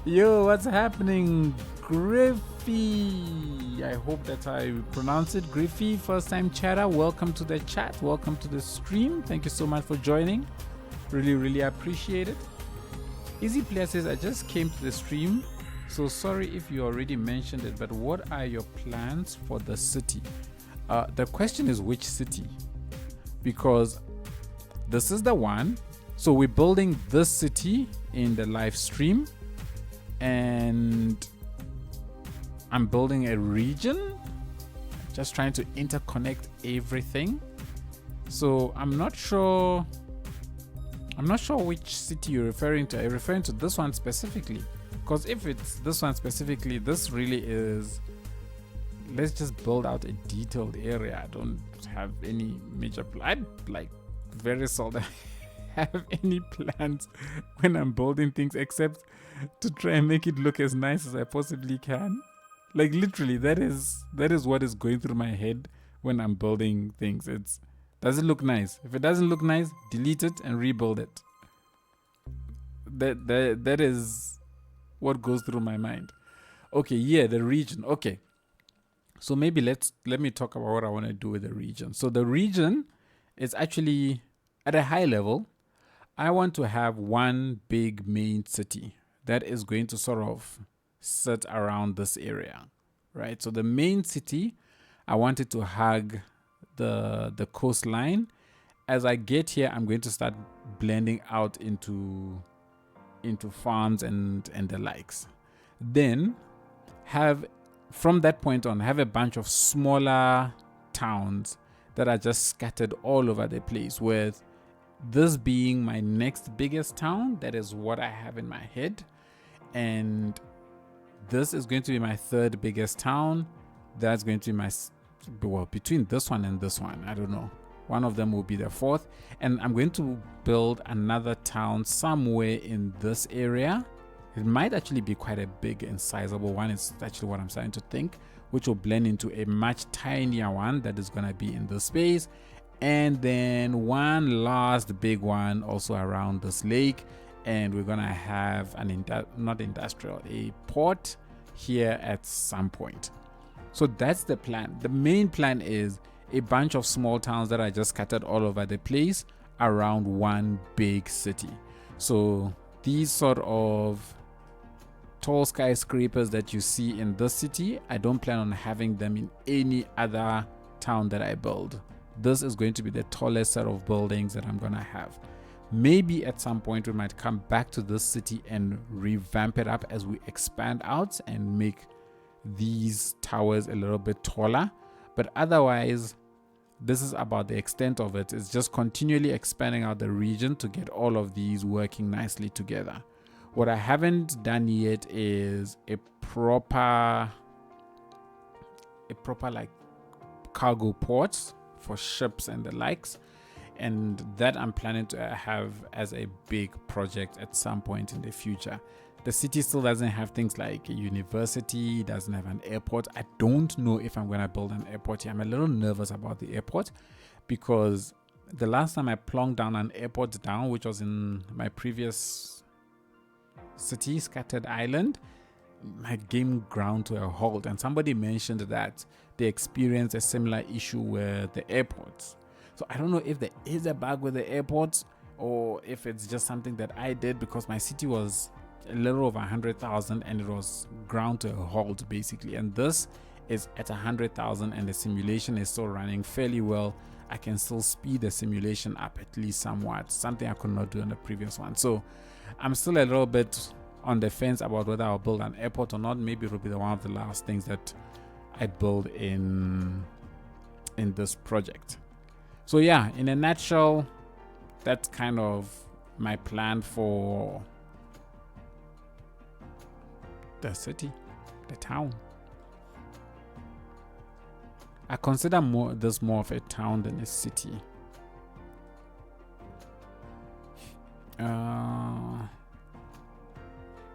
Yo, what's happening? Griffy. I hope that's how I pronounce it. Griffy, first time chatter. Welcome to the chat. Welcome to the stream. Thank you so much for joining. Really, really appreciate it. Easy Player says, I just came to the stream, so sorry if you already mentioned it, but what are your plans for the city? The question is which city? Because this is the one So we're building this city in the live stream, and I'm building a region, just trying to interconnect everything. So I'm not sure which city you're referring to. Are you referring to this one specifically? Because if it's this one specifically, this really is, let's just build out a detailed area. I don't have any major plan. Like, very seldom have any plans when I'm building things, except to try and make it look as nice as I possibly can. Like, literally, that is what is going through my head when I'm building things. It's, does it look nice? If it doesn't look nice, delete it and rebuild it. That is what goes through my mind. Okay, yeah, the region. Okay, so maybe let me talk about what I want to do with the region. So the region is actually at a high level. I want to have one big main city that is going to sort of sit around this area, right? So the main city, I want it to hug the coastline. As I get here, I'm going to start blending out into farms and the likes. Then from that point on, have a bunch of smaller towns that are just scattered all over the place, with this being my next biggest town. That is what I have in my head. And this is going to be my third biggest town. That's going to be between this one and this one, I don't know. One of them will be the fourth. And I'm going to build another town somewhere in this area. It might actually be quite a big and sizable one. It's actually what I'm starting to think, which will blend into a much tinier one that is going to be in this space. And then one last big one also around this lake. And we're going to have a port here at some point. So that's the plan. The main plan is a bunch of small towns that are just scattered all over the place around one big city. So these sort of tall skyscrapers that you see in this city, I don't plan on having them in any other town that I build. This is going to be the tallest set of buildings that I'm going to have. Maybe at some point we might come back to this city and revamp it up as we expand out and make these towers a little bit taller. But otherwise, this is about the extent of it. It's just continually expanding out the region to get all of these working nicely together. What I haven't done yet is a proper like cargo ports for ships and the likes. And that I'm planning to have as a big project at some point in the future. The city still doesn't have things like a university, doesn't have an airport. I don't know if I'm going to build an airport here. I'm a little nervous about the airport because the last time I plonked down an airport down, which was in my previous city, Scattered Island, my game ground to a halt. And somebody mentioned that they experienced a similar issue with the airports. So I don't know if there is a bug with the airports or if it's just something that I did, because my city was a little over 100,000 and it was ground to a halt basically. And this is at 100,000 and the simulation is still running fairly well. I can still speed the simulation up at least somewhat, something I could not do on the previous one. So I'm still a little bit on the fence about whether I'll build an airport or not. Maybe it'll be one of the last things that I build in this project. So yeah, in a nutshell, that's kind of my plan for the city, the town. I consider this more of a town than a city.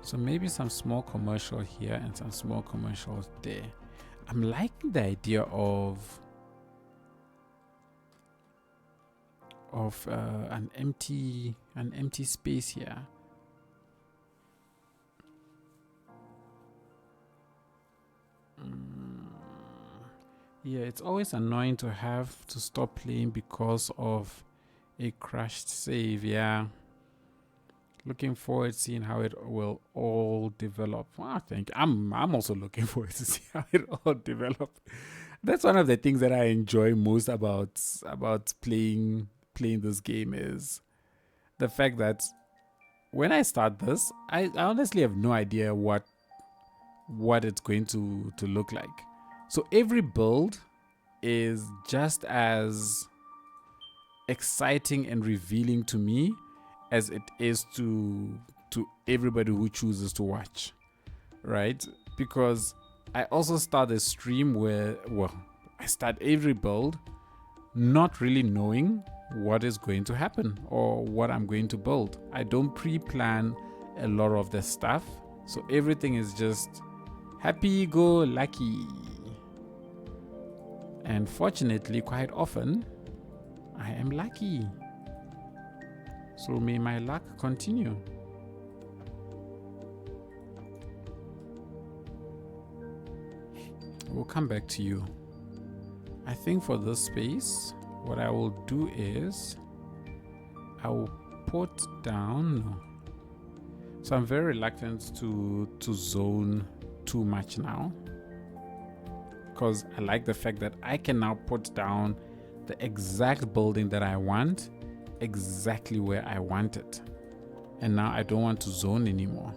So maybe some small commercial here and some small commercials there. I'm liking the idea of an empty space here. Yeah, it's always annoying to have to stop playing because of a crashed save. Yeah, looking forward to seeing how it will all develop. I think I'm also looking forward to see how it all develops. That's one of the things that I enjoy most about playing this game is the fact that when I start this, I honestly have no idea what it's going to look like. So every build is just as exciting and revealing to me as it is to everybody who chooses to watch, right? Because I also start a stream where, I start every build not really knowing what is going to happen or what I'm going to build. I don't pre-plan a lot of the stuff, so everything is just happy-go-lucky. And fortunately, quite often, I am lucky. So may my luck continue. We'll come back to you. I think for this space, what I will do is I will put down. No. So I'm very reluctant to zone too much now, because I like the fact that I can now put down the exact building that I want exactly where I want it, and now I don't want to zone anymore.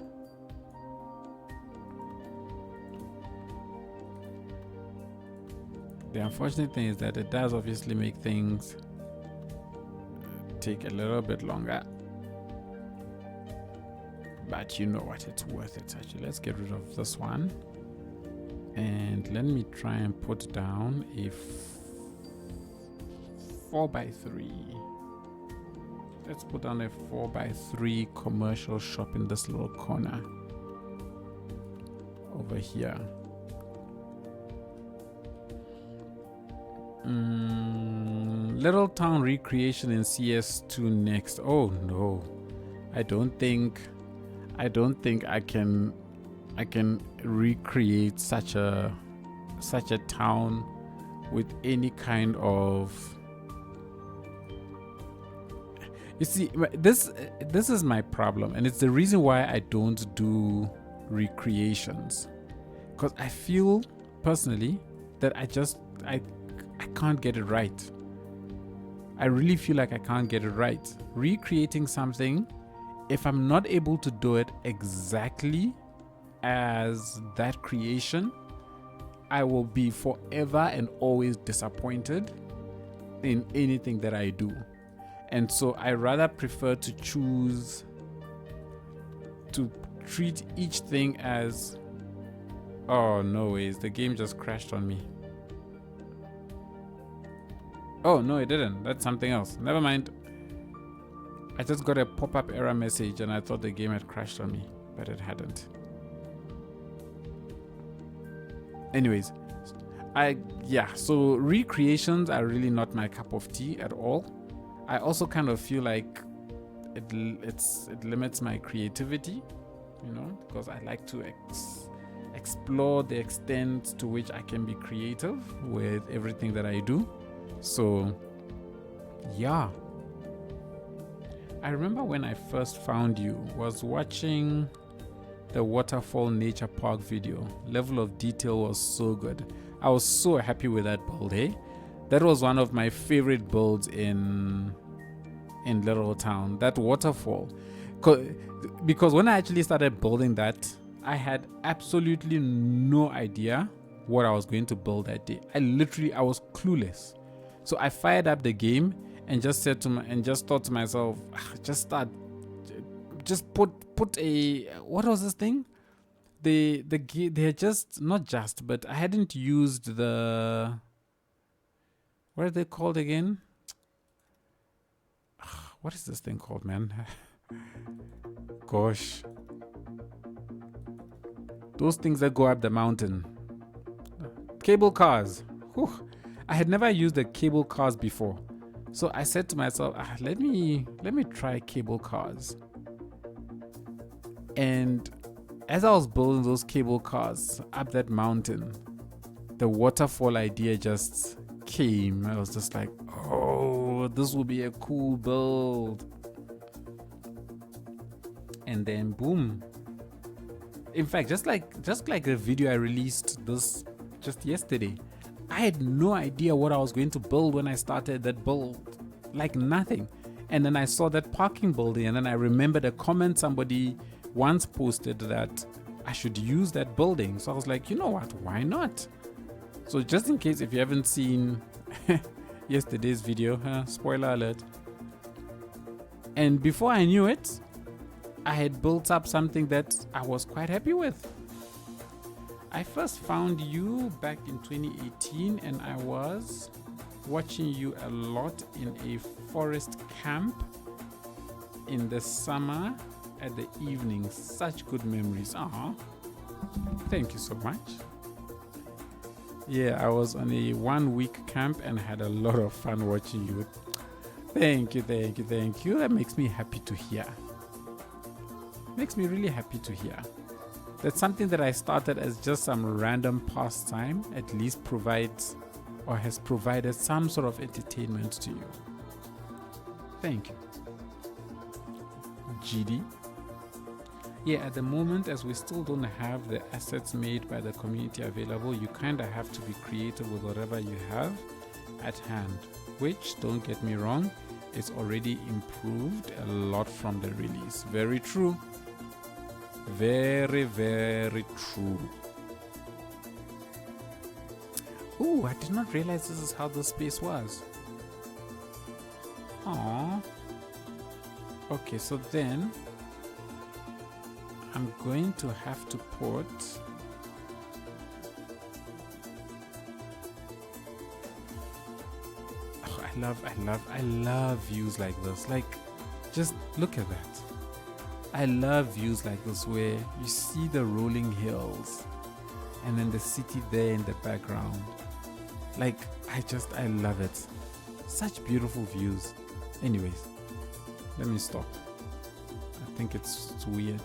The unfortunate thing is that it does obviously make things take a little bit longer, but you know what, it's worth it. Actually, let's get rid of this one and let me try and put down a 4x3. Let's put down a 4x3 commercial shop in this little corner over here. Little town recreation in CS2 next. Oh no, I don't think I can recreate such a town with any kind of. You see, this is my problem, and it's the reason why I don't do recreations, because I feel personally that I can't get it right. I really feel like I can't get it right. Recreating something, if I'm not able to do it exactly as that creation, I will be forever and always disappointed in anything that I do. And so I rather prefer to choose to treat each thing as, oh no ways, the game just crashed on me. Oh no, it didn't. That's something else. Never mind. I just got a pop-up error message and I thought the game had crashed on me, but it hadn't. Anyways, so recreations are really not my cup of tea at all. I also kind of feel like it limits my creativity, you know, because I like to explore the extent to which I can be creative with everything that I do. So yeah, I remember when I first found you was watching the Waterfall Nature Park video. Level of detail was so good. I was so happy with that build, eh? That was one of my favorite builds in Little Town, that waterfall. Because when I actually started building that, I had absolutely no idea what I was going to build that day. I was clueless. So I fired up the game and just thought to myself, just put a, what was this thing? They're just not just, but I hadn't used the, what are they called again? What is this thing called, man? Gosh, those things that go up the mountain, cable cars. Whew. I had never used the cable cars before, so I said to myself, let me try cable cars. And as I was building those cable cars up that mountain, the waterfall idea just came. I was just like, oh, this will be a cool build. And then boom. In fact, just like the video I released this just yesterday, I had no idea what I was going to build when I started that build. Like nothing. And then I saw that parking building, and then I remembered a comment somebody once posted that I should use that building. So I was like, you know what, why not? So just in case if you haven't seen yesterday's video, spoiler alert. And before I knew it, I had built up something that I was quite happy with. I first found you back in 2018, and I was watching you a lot in a forest camp in the summer at the evening. Such good memories. Thank you so much. Yeah, I was on a 1-week camp and had a lot of fun watching you. Thank you. That makes me happy to hear. Makes me really happy to hear. That's something that I started as just some random pastime, at least provides or has provided some sort of entertainment to you. Thank you. GD. Yeah, at the moment, as we still don't have the assets made by the community available, you kind of have to be creative with whatever you have at hand, which, don't get me wrong, is already improved a lot from the release. Very true. Very, very true. Oh, I did not realize this is how the space was. Aww. Okay, so then I'm going to have to put I love views like this. Like, just look at that. I love views like this where you see the rolling hills and then the city there in the background. Like, I love it. Such beautiful views. Anyways, let me stop. I think it's weird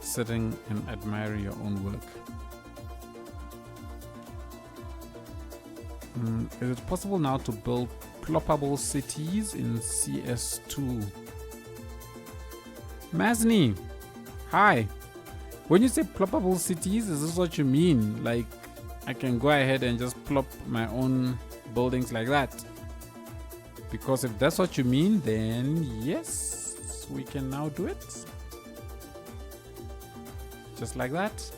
sitting and admiring your own work. Is it possible now to build ploppable cities in CS2? Masni, hi. When you say ploppable cities, is this what you mean? Like, I can go ahead and just plop my own buildings like that? Because if that's what you mean, then yes, we can now do it. Just like that.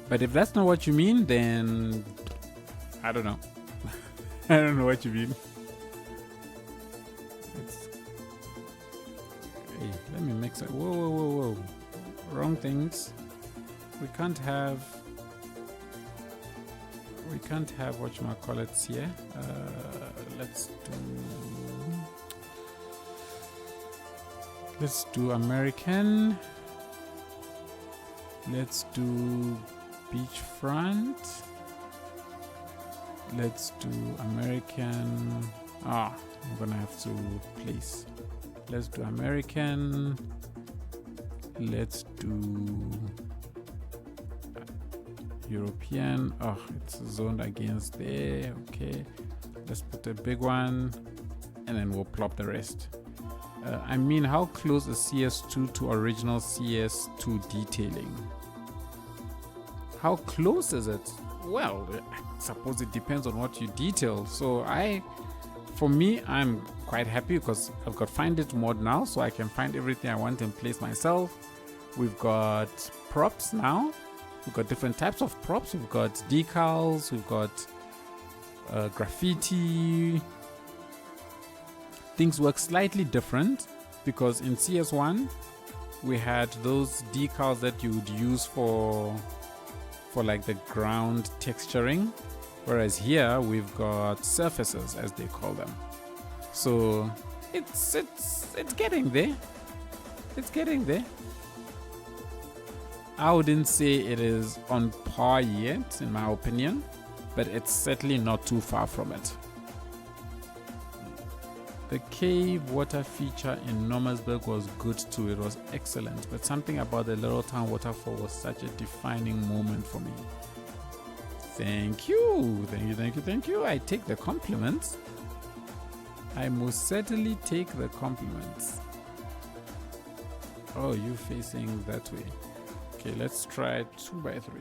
But if that's not what you mean, then I don't know. I don't know what you mean. Hey, let me mix it. Whoa. Wrong things. We can't have whatchamacallits here. Let's do American. Let's do beachfront. Let's do American. I'm gonna have to place. Let's do American. Let's do European. It's zoned against there. Okay, let's put a big one and then we'll plop the rest. I mean, how close is CS2 to original CS2 detailing? How close is it? Well, I suppose it depends on what you detail. So for me, I'm quite happy because I've got Find It mode now, so I can find everything I want in place myself. We've got props now. We've got different types of props. We've got decals. We've got graffiti. Things work slightly different because in CS1 we had those decals that you would use for like the ground texturing, whereas here we've got surfaces, as they call them. So it's getting there. It's getting there. I wouldn't say it is on par yet, in my opinion, but it's certainly not too far from it. The cave water feature in Normansburg was good too. It was excellent, but something about the little town waterfall was such a defining moment for me. Thank you. I take the compliments. I most certainly take the compliments. Oh, you facing that way. Okay, let's try 2x3.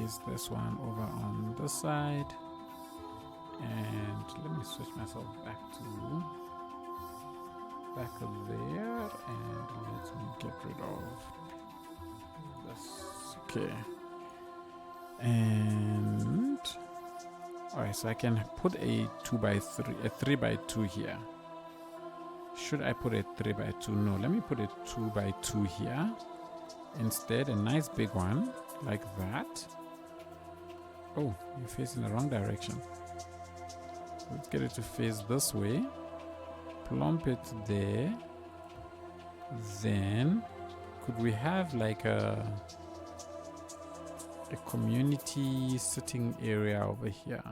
place this one over on this side. And let me switch myself back there, and let me get rid of this. Okay. And alright, so I can put a 2x3, a 3x2 here. Should I put a 3x2? No, let me put a 2x2 here. Instead, a nice big one like that. Oh, you're facing the wrong direction. Let's get it to face this way. Plump it there. Then, could we have like a community sitting area over here?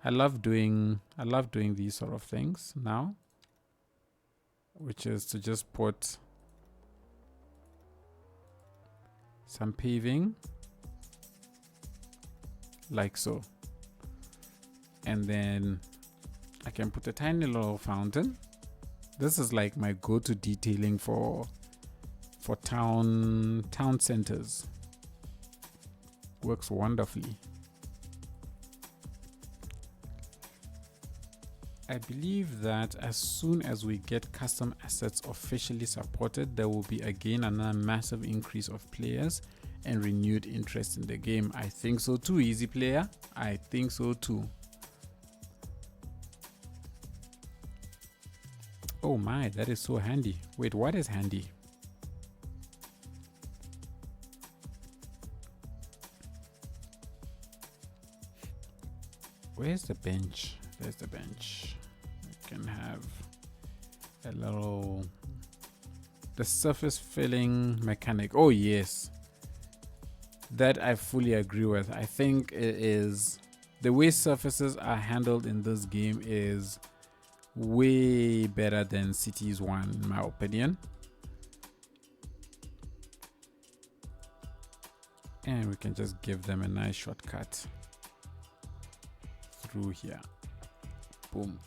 I love doing these sort of things now, which is to just put some paving like so, and then I can put a tiny little fountain. This is like my go-to detailing for town centers. Works wonderfully. I believe that as soon as we get custom assets officially supported, there will be again another massive increase of players and renewed interest in the game. I think so too, Easy Player. I think so too. Oh my, that is so handy. Wait, what is handy? Where's the bench? There's the bench. We can have a little, the surface filling mechanic. Oh yes, that I fully agree with. I think it is, the way surfaces are handled in this game is way better than Cities 1 in my opinion. And we can just give them a nice shortcut through here. Boom.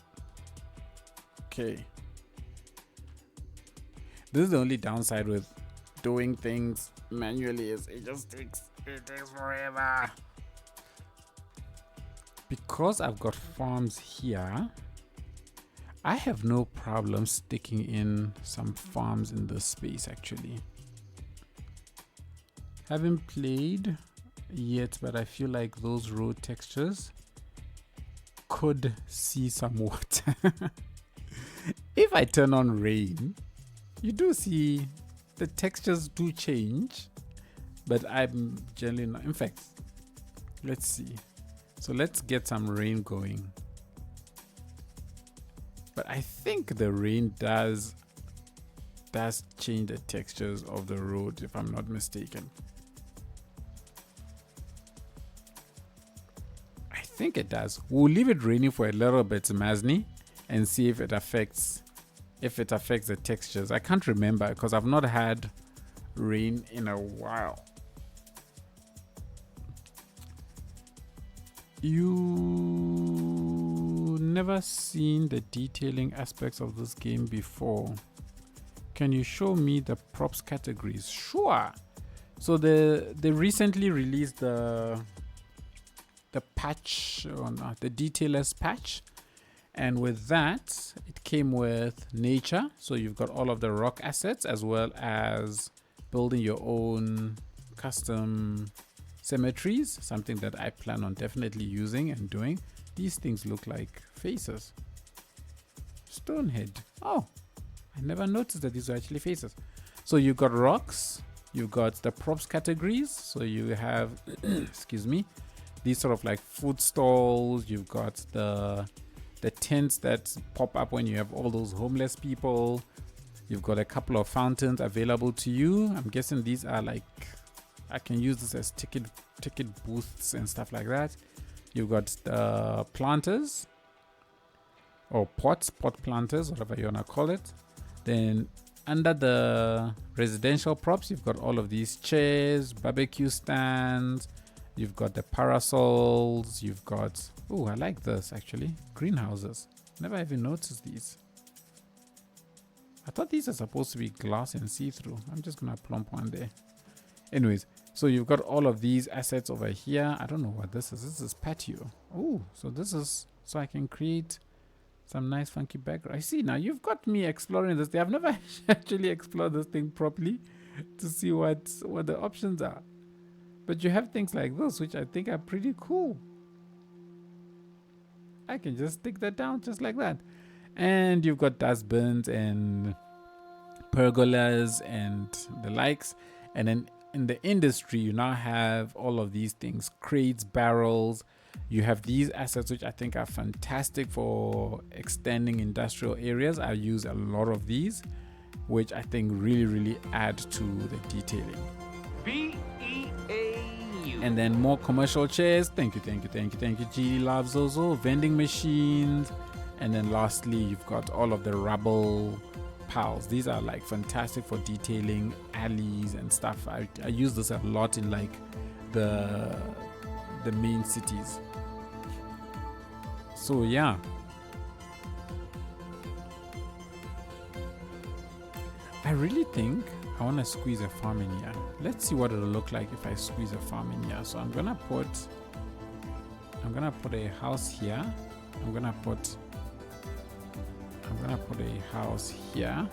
Okay. This is the only downside with doing things manually, is it takes forever. Because I've got farms here, I have no problem sticking in some farms in this space actually. Haven't played yet, but I feel like those road textures could see some water. If I turn on rain, you do see the textures do change, but I'm generally not. In fact, let's see. So let's get some rain going. But I think the rain does change the textures of the road, if I'm not mistaken. I think it does. We'll leave it raining for a little bit, Mazni, and see if it affects the textures. I can't remember because I've not had rain in a while. You never seen the detailing aspects of this game before. Can you show me the props categories? Sure. So they recently released the patch, or not, the detailers patch, and with that it came with nature. So you've got all of the rock assets as well as building your own custom cemeteries, something that I plan on definitely using and doing. These things look like faces. Stonehead. Oh, I never noticed that these were actually faces. So you've got rocks, you've got the props categories. So you have, excuse me, these sort of like food stalls. You've got the tents that pop up when you have all those homeless people. You've got a couple of fountains available to you. I'm guessing these are like, I can use this as ticket booths and stuff like that. You've got the planters or pot planters, whatever you wanna call it. Then under the residential props, you've got all of these chairs, barbecue stands. You've got the parasols. You've got, oh, I like this actually, greenhouses. Never even noticed these. I thought these are supposed to be glass and see-through. I'm just gonna plump one there. Anyways, So you've got all of these assets over here. I don't know what this is. This is patio. Oh, so this is so I can create some nice funky background. I see now you've got me exploring this thing. I've never actually explored this thing properly to see what the options are. But you have things like this, which I think are pretty cool. I can just stick that down just like that. And you've got dustbins and pergolas and the likes. And then in the industry, you now have all of these things, crates, barrels. You have these assets, which I think are fantastic for extending industrial areas. I use a lot of these, which I think really add to the detailing. B-E-A-U. And then more commercial chairs. Thank you. G loves those. Vending machines. And then lastly, you've got all of the rubble piles. These are like fantastic for detailing alleys and stuff. I use this a lot in like the main cities. So yeah, I really think I want to squeeze a farm in here. Let's see what it'll look like if I squeeze a farm in here. So I'm gonna put a house here. I'm gonna put a house here.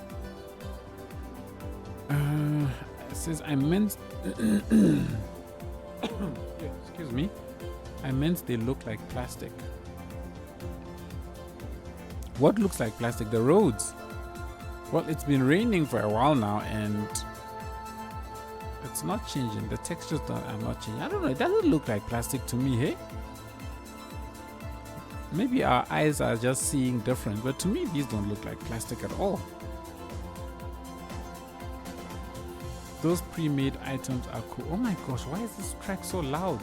It says I meant excuse me, I meant they look like plastic. What looks like plastic? The roads. Well, it's been raining for a while now and it's not changing. The textures are not changing. I don't know, it doesn't look like plastic to me, hey? Maybe our eyes are just seeing different, but to me these don't look like plastic at all. Those pre-made items are cool. Oh my gosh, why is this track so loud?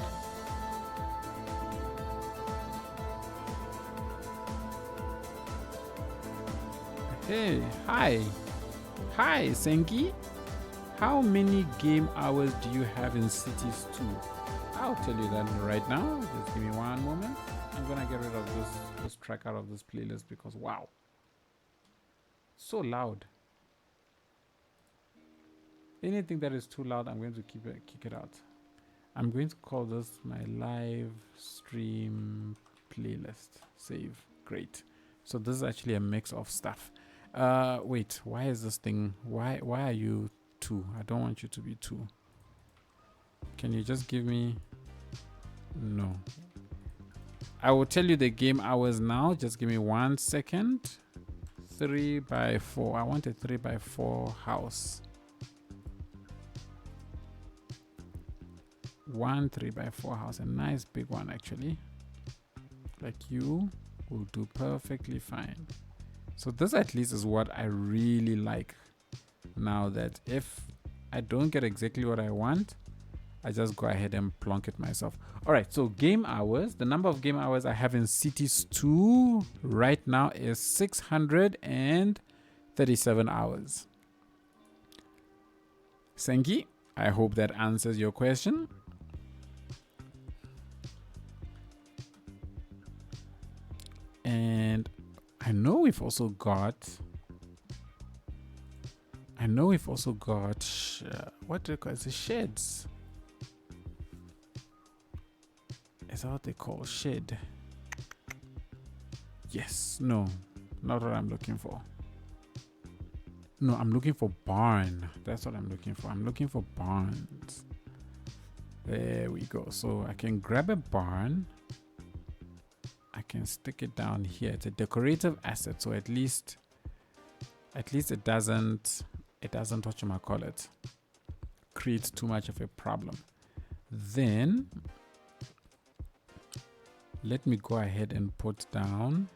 Hey, hi Senki. How many game hours do you have in Cities 2? I'll tell you that right now. Just give me one moment. I'm gonna get rid of this track out of this playlist because wow, so loud. Anything that is too loud, I'm going to kick it out. I'm going to call this my live stream playlist. Save. Great. So this is actually a mix of stuff. Wait, why is this thing? Why are you 2? I don't want you to be 2. Can you just give me? No. I will tell you the game hours now. Just give me 1 second. 3x4. I want a 3x4 house. 1 3x4 house. A nice big one actually. Like you will do perfectly fine. So this at least is what I really like. Now that if I don't get exactly what I want, I just go ahead and plonk it myself. All right, so game hours. The number of game hours I have in Cities 2 right now is 637 hours. Senki, I hope that answers your question. And I know we've also got what do they call it? Sheds. Is that what they call shed? Yes. No, not what I'm looking for. No, I'm looking for barn. That's what I'm looking for. I'm looking for barns. There we go. So I can grab a barn. I can stick it down here. It's a decorative asset, so at least it doesn't what create too much of a problem. Then let me go ahead and put down.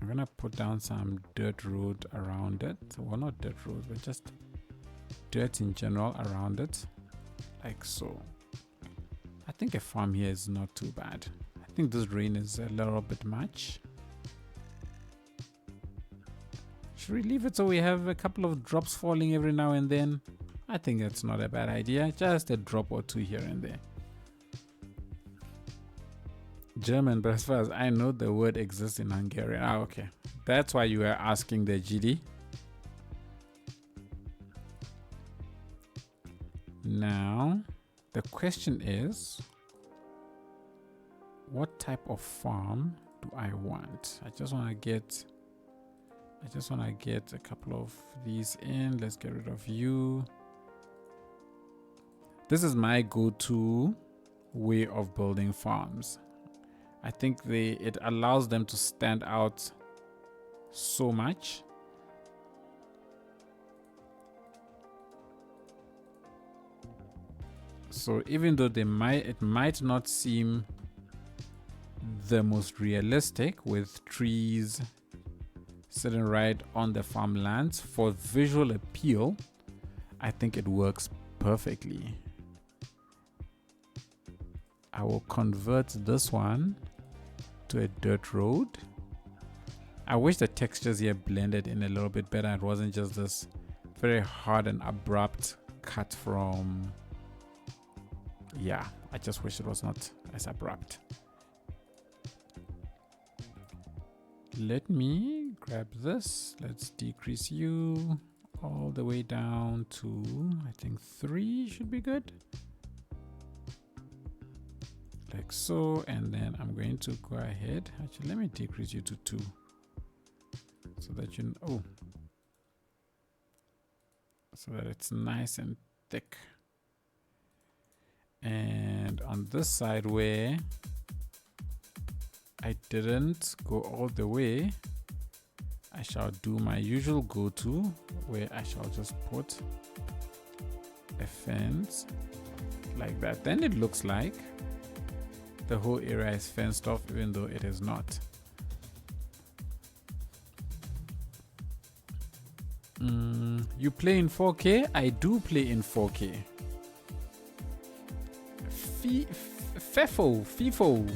I'm gonna put down some dirt road around it. Well, not dirt road, but just dirt in general around it, like so. I think a farm here is not too bad. I think this rain is a little bit much. Should we leave it so we have a couple of drops falling every now and then? I think that's not a bad idea. Just a drop or two here and there. German, but as far as I know, the word exists in Hungarian. Ah, okay. That's why you were asking the GD. Now, the question is, what type of farm do I want? I just want to get a couple of these in. Let's get rid of you. This is my go-to way of building farms. I think it allows them to stand out so much. So even though it might not seem the most realistic with trees sitting right on the farmlands, for visual appeal, I think it works perfectly. I will convert this one to a dirt road. I wish the textures here blended in a little bit better. It wasn't just this very hard and abrupt cut from... Yeah, I just wish it was not as abrupt. Let me grab this. Let's decrease you all the way down to, I think 3 should be good. Like so, and then I'm going to go ahead. Actually, let me decrease you to 2 so that you know, so that it's nice and thick. And on this side where I didn't go all the way, I shall do my usual go-to, where I shall just put a fence like that. Then it looks like the whole area is fenced off, even though it is not. You play in 4K? I do play in 4K. FIFO.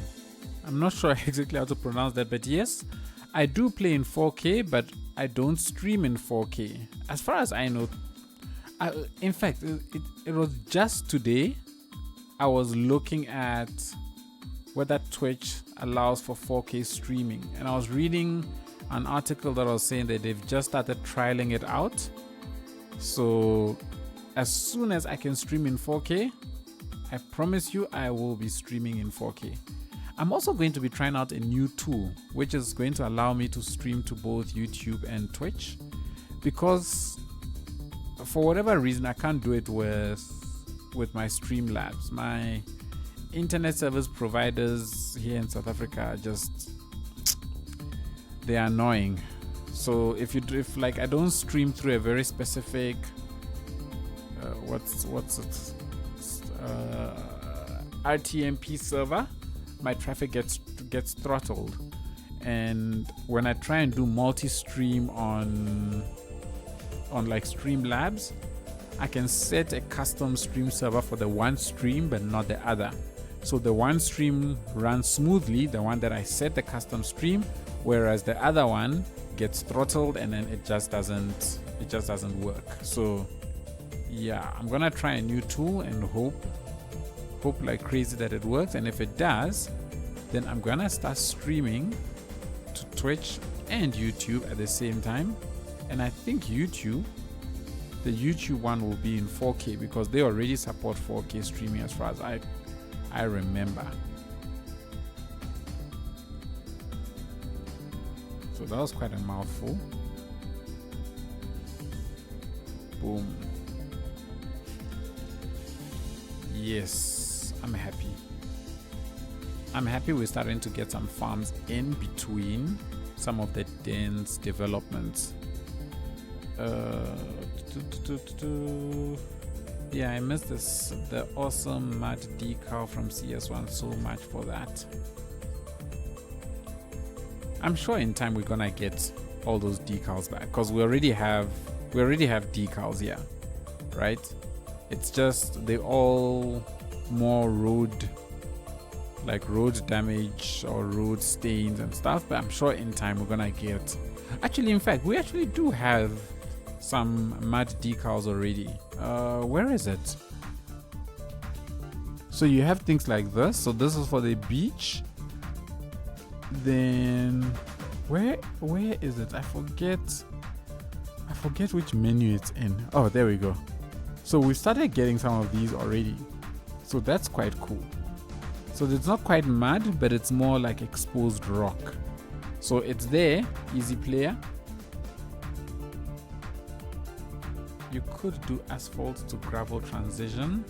I'm not sure exactly how to pronounce that, but yes, I do play in 4K, but I don't stream in 4K. As far as I know, in fact, it was just today I was looking at whether Twitch allows for 4K streaming, and I was reading an article that was saying that they've just started trialing it out. So as soon as I can stream in 4K, I promise you I will be streaming in 4K. I'm also going to be trying out a new tool which is going to allow me to stream to both YouTube and Twitch, because for whatever reason I can't do it with my Streamlabs. My internet service providers here in South Africa are just, they're annoying. So if like I don't stream through a very specific what's it, RTMP server, my traffic gets throttled. And when I try and do multi-stream on like Streamlabs, I can set a custom stream server for the one stream but not the other. So the one stream runs smoothly, the one that I set the custom stream, whereas the other one gets throttled and then it just doesn't work. So yeah, I'm gonna try a new tool and hope like crazy that it works, and if it does, then I'm gonna start streaming to Twitch and YouTube at the same time. And I think the YouTube one will be in 4K because they already support 4K streaming as far as I remember. So that was quite a mouthful. Boom. Yes, I'm happy. I'm happy we're starting to get some farms in between some of the dense developments. Yeah, I missed the awesome matte decal from CS1 so much for that. I'm sure in time we're gonna get all those decals back because we already have decals here, right? It's just they all more road damage or road stains and stuff, but I'm sure in time we're gonna get, actually in fact we actually do have some matte decals already. Where is it? So you have things like this. So this is for the beach. Then where is it? I forget which menu it's in. Oh, there we go. So we started getting some of these already. So that's quite cool. So it's not quite mud, but it's more like exposed rock. So it's there, easy player. You could do asphalt to gravel transition.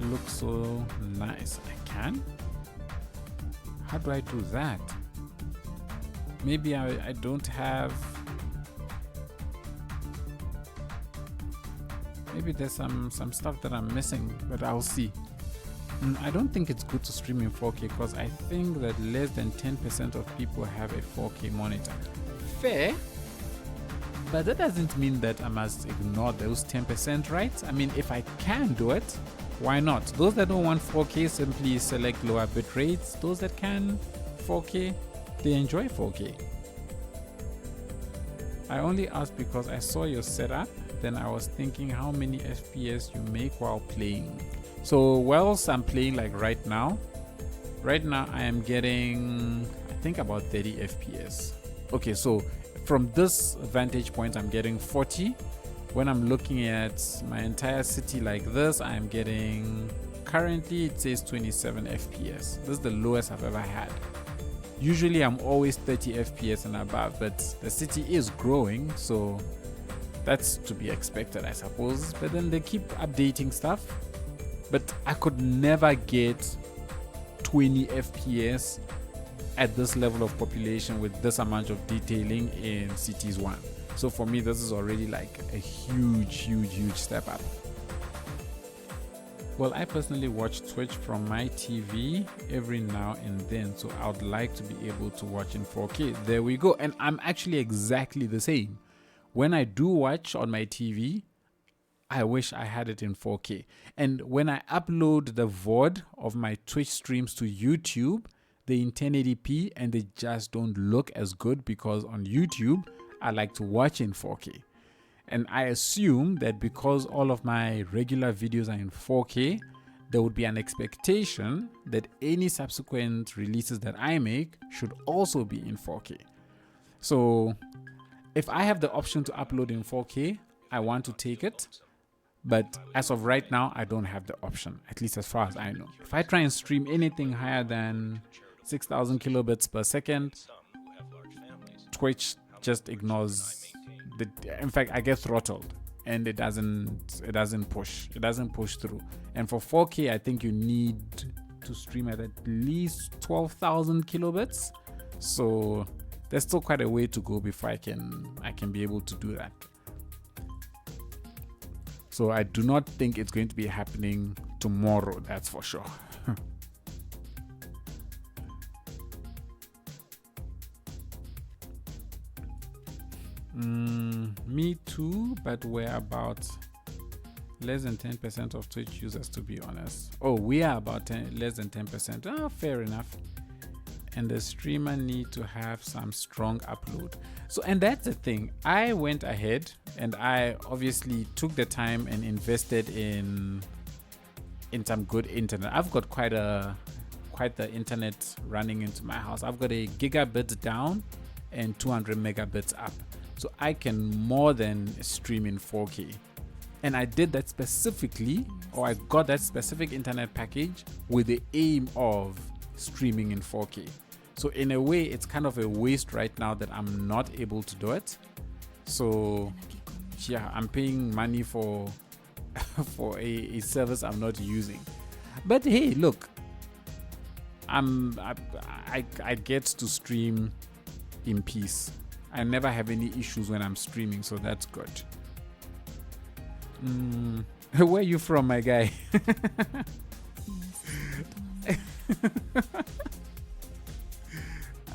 Looks so nice. I can? How do I do that? Maybe I don't have... Maybe there's some stuff that I'm missing, but I'll see. I don't think it's good to stream in 4K because I think that less than 10% of people have a 4K monitor. Fair, but that doesn't mean that I must ignore those 10%, right? I mean, if I can do it, why not? Those that don't want 4K simply select lower bit rates. Those that can 4K, they enjoy 4K. I only asked because I saw your setup, then I was thinking how many FPS you make while playing. So whilst I'm playing, like right now I am getting, I think, about 30 FPS. Okay, so from this vantage point I'm getting 40. When I'm looking at my entire city like this, I'm getting, currently it says 27 FPS. This is the lowest I've ever had. Usually I'm always 30 FPS and above, but the city is growing, so that's to be expected, I suppose. But then they keep updating stuff. But I could never get 20 FPS at this level of population with this amount of detailing in Cities 1. So for me, this is already like a huge step up. Well, I personally watch Twitch from my TV every now and then, so I would like to be able to watch in 4K. There we go. And I'm actually exactly the same. When I do watch on my TV, I wish I had it in 4K. And when I upload the VOD of my Twitch streams to YouTube, they're in 1080p and they just don't look as good because on YouTube, I like to watch in 4K. And I assume that because all of my regular videos are in 4K, there would be an expectation that any subsequent releases that I make should also be in 4K. So if I have the option to upload in 4K, I want to take it. But as of right now, I don't have the option, at least as far as I know. If I try and stream anything higher than 6,000 kilobits per second, Twitch just ignores the, in fact, I get throttled and it doesn't push through. And for 4K, I think you need to stream at least 12,000 kilobits. So there's still quite a way to go before I can be able to do that. So I do not think it's going to be happening tomorrow, that's for sure. Me too, but we're about less than 10% of Twitch users, to be honest. Oh, we are about less than 10%. Oh, fair enough. And the streamer need to have some strong upload. So, and that's the thing. I went ahead and I obviously took the time and invested in some good internet. I've got quite the internet running into my house. I've got a gigabit down and 200 megabits up. So I can more than stream in 4K. And I did that specifically, or I got that specific internet package with the aim of streaming in 4K. So in a way, it's kind of a waste right now that I'm not able to do it. So yeah, I'm paying money for a service I'm not using. But hey, look, I get to stream in peace. I never have any issues when I'm streaming, so that's good. Where are you from, my guy?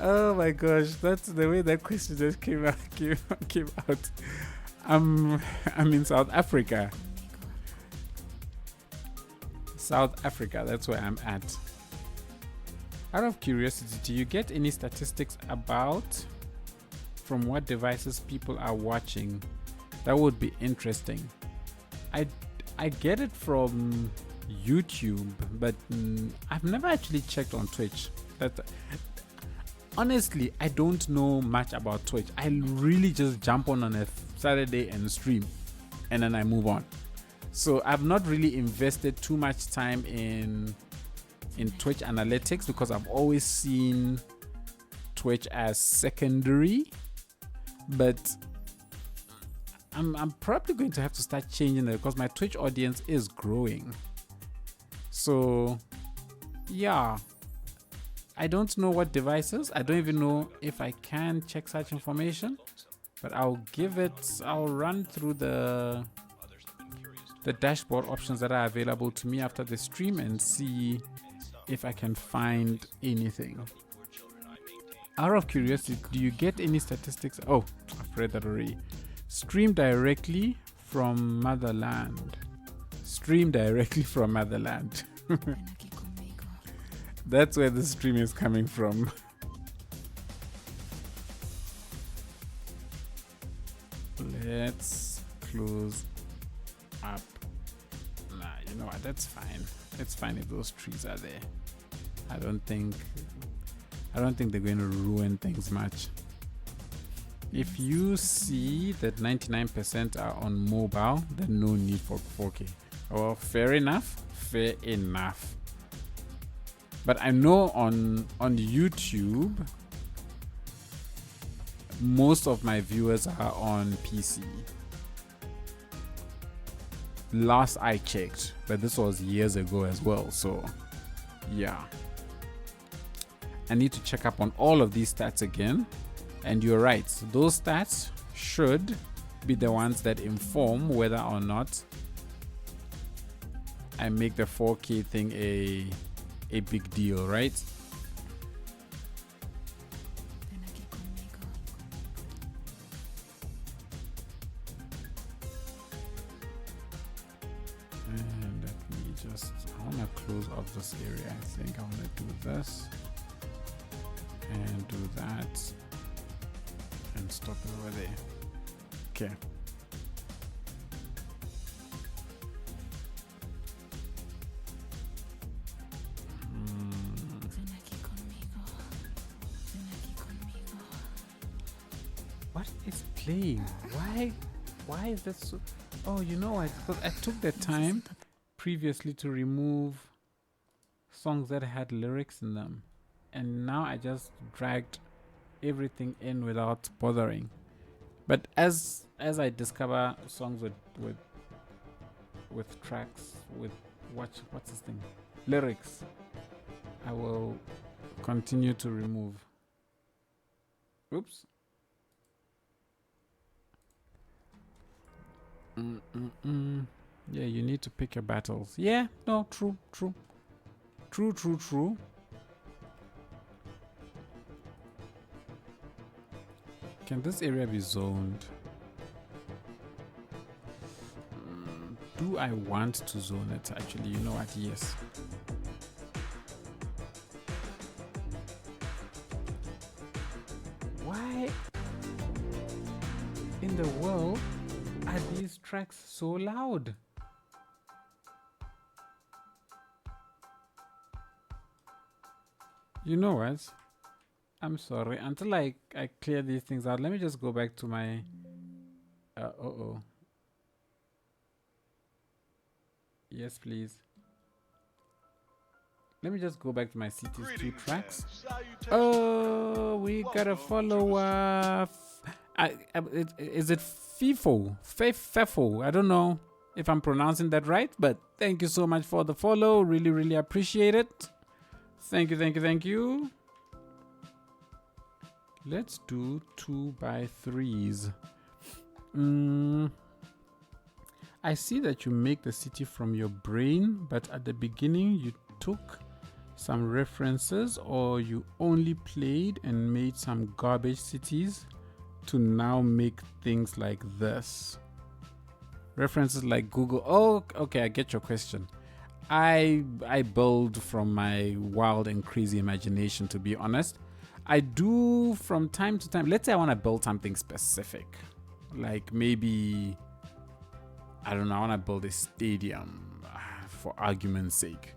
Oh my gosh, that's the way that question just came out. I'm in South Africa. South Africa, that's where I'm at. Out of curiosity, do you get any statistics about from what devices people are watching? That would be interesting. I get it from YouTube, but I've never actually checked on Twitch. Honestly, I don't know much about Twitch. I really just jump on a Saturday and stream, and then I move on. So I've not really invested too much time in Twitch analytics because I've always seen Twitch as secondary, but I'm probably going to have to start changing it because my Twitch audience is growing. So yeah, I don't know what devices. I don't even know if I can check such information, but I'll run through the dashboard options that are available to me after the stream and see if I can find anything. Out of curiosity, do you get any statistics? Oh, I've read that already. Stream directly from motherland. Stream directly from motherland. That's where the stream is coming from. Let's close up. Nah, you know what? That's fine. It's fine if those trees are there. I don't think they're going to ruin things much. If you see that 99% are on mobile, then no need for 4K. Oh, fair enough. Fair enough. But I know on YouTube, most of my viewers are on PC. Last I checked, but this was years ago as well. So, yeah. I need to check up on all of these stats again. And you're right. So those stats should be the ones that inform whether or not I make the 4K thing a big deal, right? And let me just, I want to close off this area. I think I want to do this and do that and stop it over there. Okay. What is playing? Why is that so? Oh, you know what? Because I took the time previously to remove songs that had lyrics in them, and now I just dragged everything in without bothering. But as I discover songs with tracks with what's this thing, lyrics, I will continue to remove. Oops. Yeah, you need to pick your battles. Yeah, no, true. Can this area be zoned? Do I want to zone it? Actually, you know what? Yes. Why in the world are these tracks so loud? You know what? I'm sorry. Until I clear these things out, let me just go back to my... Yes, please. Let me just go back to my Cities 2 tracks. Oh, we got a follower. Is it FIFO? FEFO? I don't know if I'm pronouncing that right, but thank you so much for the follow. Really, really appreciate it. Thank you. Let's do 2x3s. I see that you make the city from your brain, but at the beginning you took some references, or you only played and made some garbage cities to now make things like this. References like Google. Oh, okay, I get your question. I build from my wild and crazy imagination, to be honest. I do from time to time. Let's say I want to build something specific, like maybe, I don't know, I want to build a stadium for argument's sake.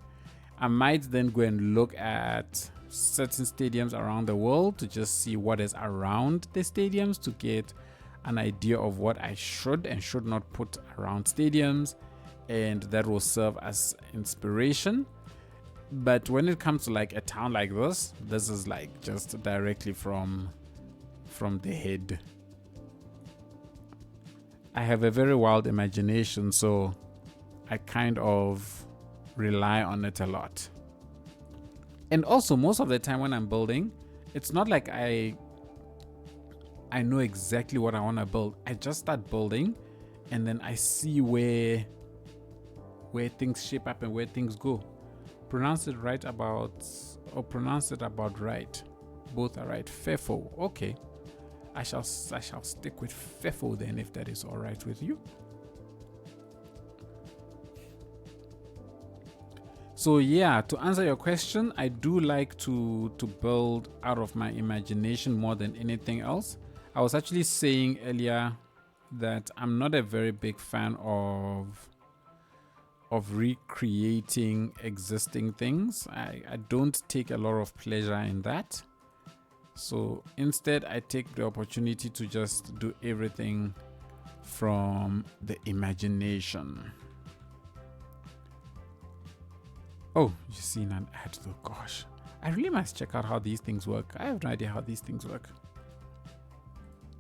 I might then go and look at certain stadiums around the world to just see what is around the stadiums to get an idea of what I should and should not put around stadiums. and that will serve as inspiration. But when it comes to like a town like this is like just directly from the head. I have a very wild imagination, so I kind of rely on it a lot. And also, most of the time when I'm building, it's not like I know exactly what I want to build. I just start building, and then I see where things shape up and where things go. Pronounce it right about, or pronounce it about right. Both are right. Fefo. Okay. I shall stick with Fefo then, if that is all right with you. So yeah, to answer your question, I do like to build out of my imagination more than anything else. I was actually saying earlier that I'm not a very big fan of recreating existing things. I don't take a lot of pleasure in that. So instead, I take the opportunity to just do everything from the imagination. Oh, you seen an ad though? Gosh, I really must check out how these things work. I have no idea how these things work.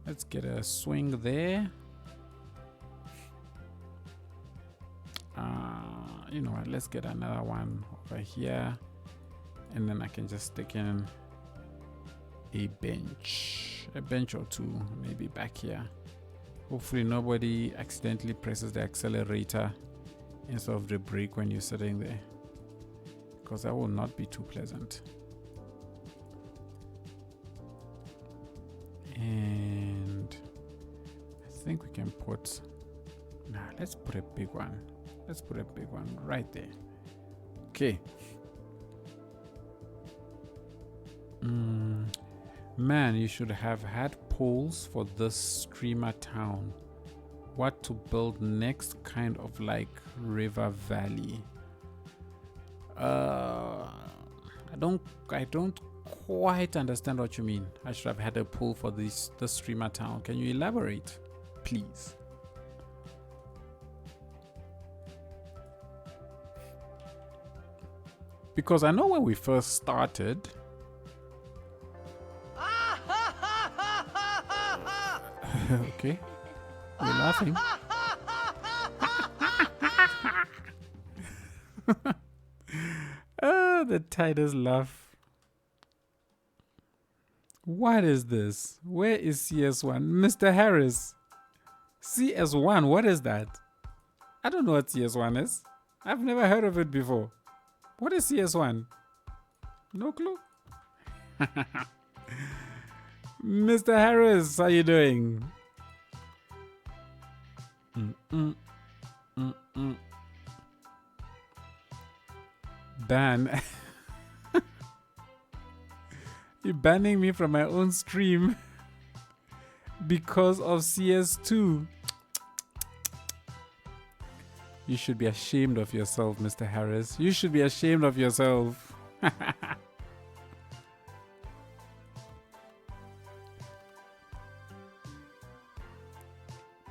Let's get a swing there. You know what? Let's get another one over here, and then I can just stick in a bench or two, maybe back here. Hopefully nobody accidentally presses the accelerator instead of the brake when you're sitting there, because that will not be too pleasant. And I think we can put, let's put a big one. Let's put a big one right there. Okay. Man, you should have had polls for this streamer town. What to build next, kind of like River Valley. I don't quite understand what you mean. I should have had a poll for this streamer town. Can you elaborate, please? Because I know when we first started, okay, we're laughing. The tightest laugh. What is this? Where is CS1? Mr. Harris. CS1, what is that? I don't know what CS1 is. I've never heard of it before. What is CS1? No clue. Mr. Harris, how you doing? Ban. You're banning me from my own stream because of CS2. You should be ashamed of yourself, Mr. Harris. You should be ashamed of yourself.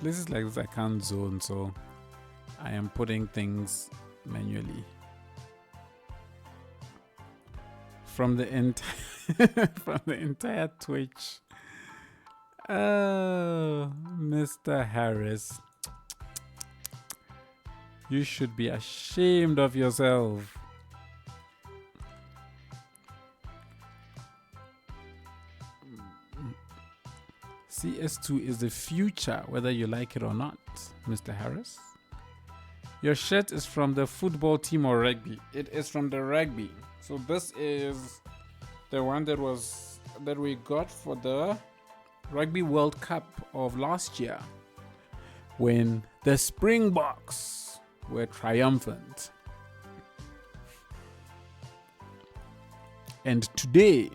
Places like this I can't zone, so I am putting things manually. From the entire Twitch. Oh, Mr. Harris. You should be ashamed of yourself. CS2 is the future, whether you like it or not, Mr. Harris. Your shirt is from the football team or rugby? It is from the rugby. So this is the one that we got for the Rugby World Cup of last year, when the Springboks were triumphant. And today,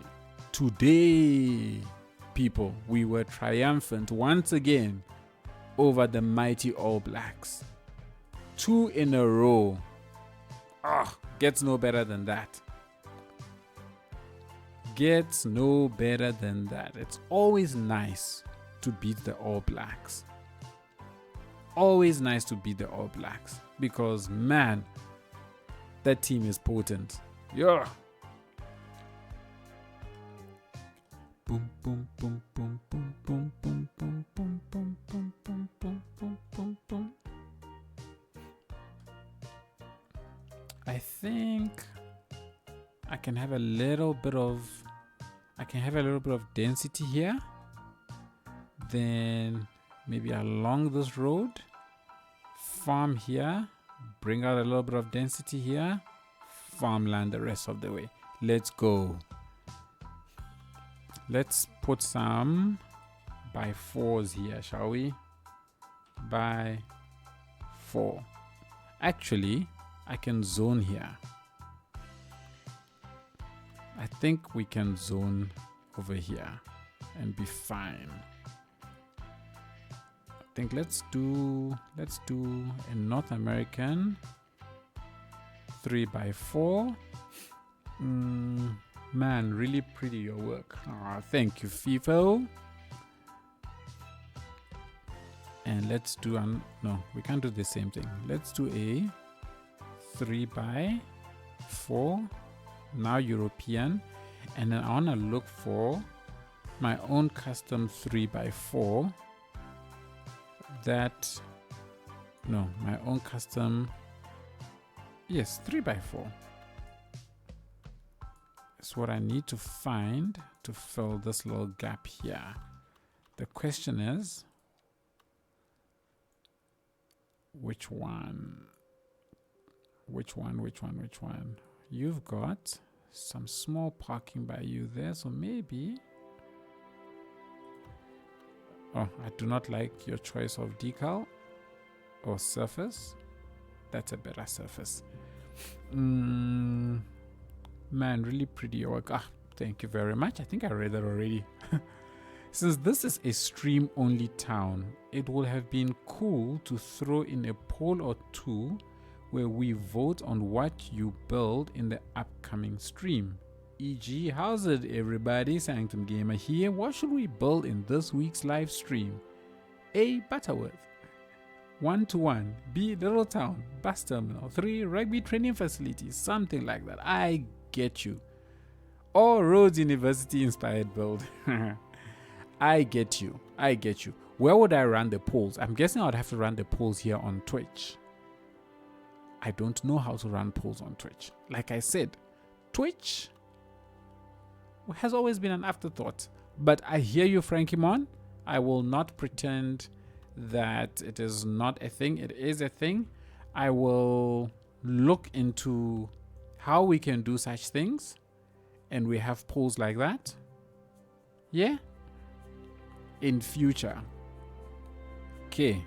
people, we were triumphant once again over the mighty All Blacks. 2 in a row. Gets no better than that. Gets no better than that. It's always nice to beat the All Blacks. always nice to beat the All Blacks because, man, that team is potent. Yeah. Boom, boom, boom, boom, boom, boom, boom, boom, boom, boom, boom, boom, boom, boom, boom, boom. I think I can have a little bit of density here. Then maybe along this road, farm here, bring out a little bit of density here, farmland the rest of the way. Let's go. Let's put some by 4s here, shall we? By 4. Actually, I can zone here. I think we can zone over here and be fine. I think let's do a North American 3x4. Man, really pretty your work. Thank you, FIFO. And let's do no, we can't do the same thing. Let's do a 3x4. Now European, and then I want to look for my own custom 3x4. My own custom, yes, 3x4. That's what I need to find to fill this little gap here. The question is, which one? You've got some small parking by you there, so maybe. Oh, I do not like your choice of decal or surface. That's a better surface. Man, really pretty work. Thank you very much. I think I read that already. Since this is a stream only town, it would have been cool to throw in a poll or two where we vote on what you build in the upcoming stream. E.g., how's it everybody? Sanctum Gamer here. What should we build in this week's live stream? A. Butterworth. 1-1. B. Little Town. Bus Terminal. 3. Rugby training facilities. Something like that. I get you. Or Rhodes University inspired build. I get you. Where would I run the polls? I'm guessing I would have to run the polls here on Twitch. I don't know how to run polls on Twitch. Like I said, Twitch has always been an afterthought. But I hear you, Frankie Mon. I will not pretend that it is not a thing. It is a thing. I will look into how we can do such things. And we have polls like that. Yeah. In future. Okay.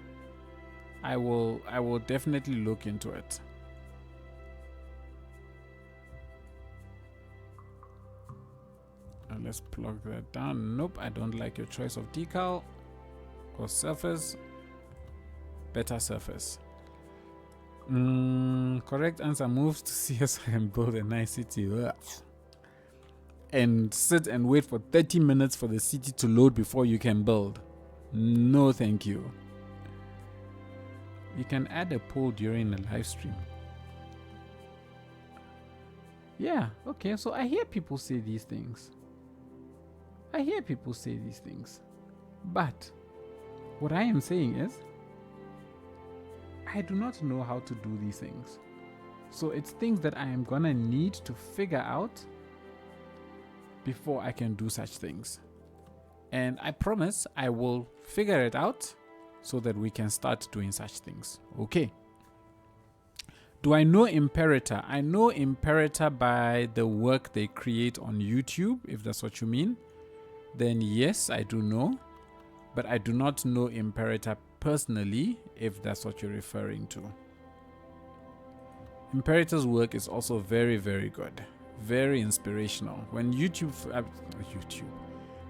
I will definitely look into it. Now let's plug that down. Nope, I don't like your choice of decal or surface. Better surface. Correct answer, moves to CSI and build a nice city. Ugh. And sit and wait for 30 minutes for the city to load before you can build. No, thank you. You can add a poll during the live stream. Yeah, okay, so I hear people say these things. But what I am saying is, I do not know how to do these things. So it's things that I am gonna need to figure out before I can do such things. And I promise I will figure it out so that we can start doing such things. Okay. Do I know Imperator? I know Imperator by the work they create on YouTube, if that's what you mean. Then yes, I do know. But I do not know Imperator personally, if that's what you're referring to. Imperator's work is also very, very good. Very inspirational. When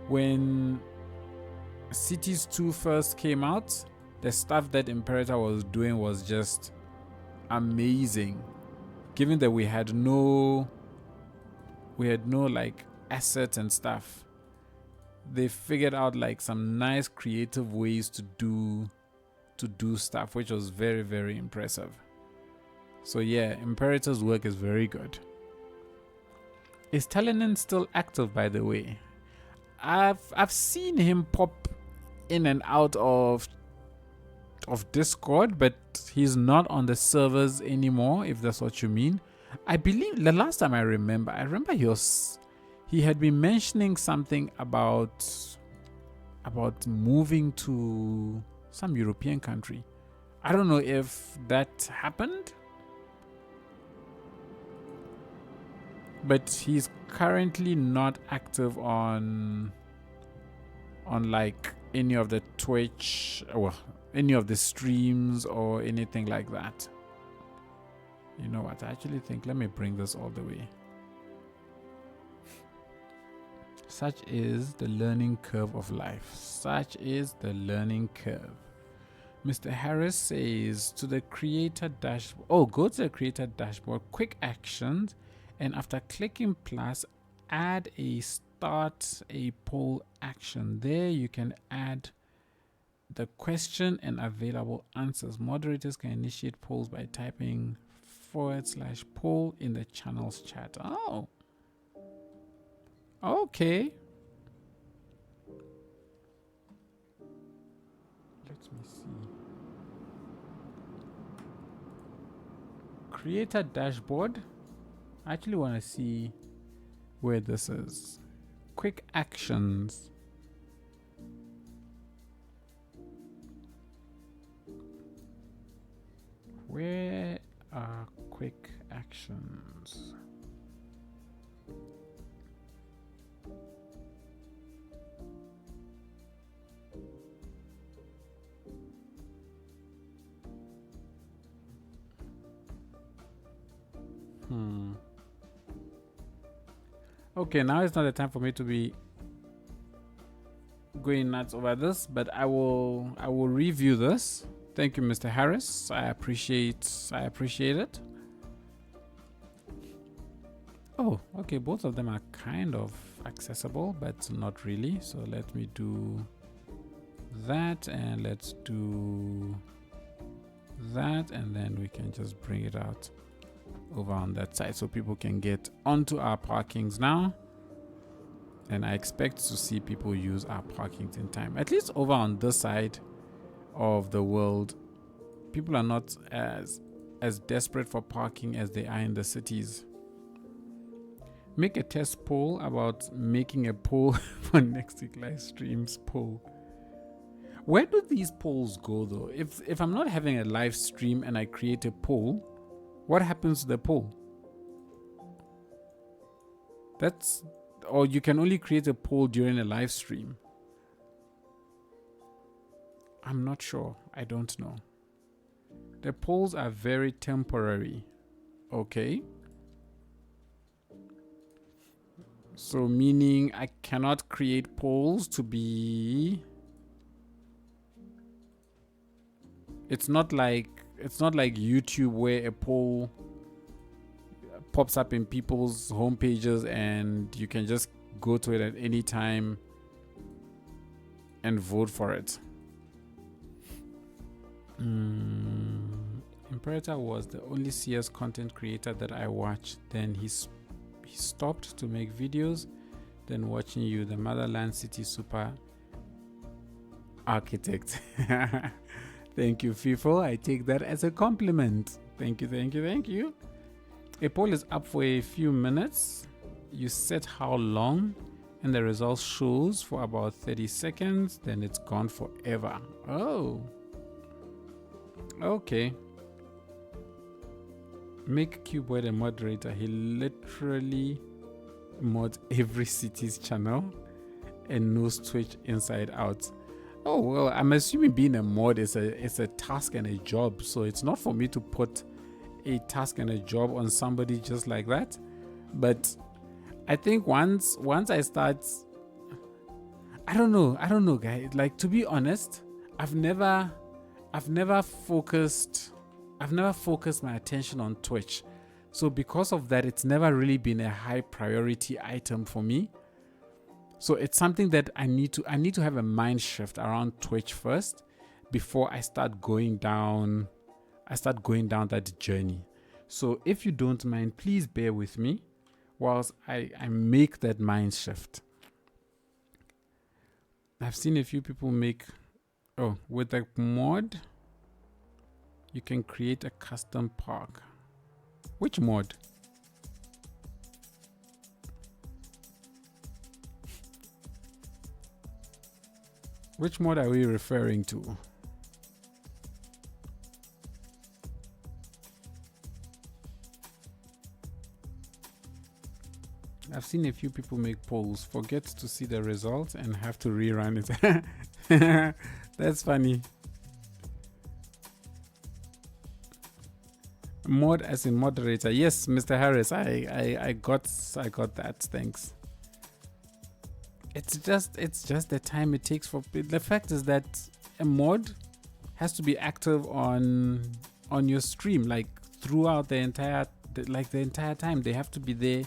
when Cities 2 first came out, the stuff that Imperator was doing was just amazing. Given that we had no like assets and stuff, they figured out like some nice creative ways to to do stuff, which was very, very impressive. So yeah, Imperator's work is very good. Is Telenin still active, by the way? I've seen him pop in and out of Discord, but he's not on the servers anymore, if that's what you mean. I believe the last time I remember he had been mentioning something about moving to some European country. I don't know if that happened, but he's currently not active on like any of the Twitch or any of the streams or anything like that. You know what? I actually think, let me bring this all the way. Such is the learning curve of life. Such is the learning curve. Mr. Harris says to the creator dashboard. Oh, go to the creator dashboard, quick actions, and after clicking plus, add a start a poll action. There you can add the question and available answers. Moderators can initiate polls by typing /poll in the channel's chat. Oh. Okay. Let me see. Creator dashboard. I actually want to see where this is. Quick actions. Where are quick actions? Okay, now it's not the time for me to be going nuts over this, but I will review this. Thank you, Mr. Harris. I appreciate it. Oh, okay, both of them are kind of accessible, but not really. So let me do that, and let's do that, and then we can just bring it out over on that side so people can get onto our parkings now. And I expect to see people use our parkings in time. At least over on this side of the world, people are not as desperate for parking as they are in the cities. Make a test poll about making a poll for next week live streams poll. Where do these polls go though? If I'm not having a live stream and I create a poll, what happens to the poll? Or you can only create a poll during a live stream. I'm not sure. I don't know. The polls are very temporary. Okay. So meaning I cannot create polls to be... It's not like YouTube where a poll pops up in people's home pages and you can just go to it at any time and vote for it. Imperator was the only CS content creator that I watched. Then he stopped to make videos. Then watching you, the Motherland City Super Architect. Thank you, FIFO. I take that as a compliment. Thank you. A poll is up for a few minutes. You set how long, and the result shows for about 30 seconds. Then it's gone forever. Oh. Okay. Make Cuboid a moderator. He literally mods every city's channel and knows Twitch inside out. Oh well, I'm assuming being a mod is a task and a job, so it's not for me to put a task and a job on somebody just like that. But I think once I start, I don't know guys, like, to be honest, I've never focused my attention on Twitch. So because of that, it's never really been a high priority item for me. So it's something that I need to have a mind shift around Twitch first, before I start going down that journey. So if you don't mind, please bear with me whilst I make that mind shift. I've seen a few people make, with a mod, you can create a custom park. Which mod? Which mod are we referring to? I've seen a few people make polls, forget to see the results and have to rerun it. That's funny. Mod as in moderator. Yes, Mr. Harris, I got that. Thanks. It's just the time it takes for the fact is that a mod has to be active on your stream, like throughout the entire time. They have to be there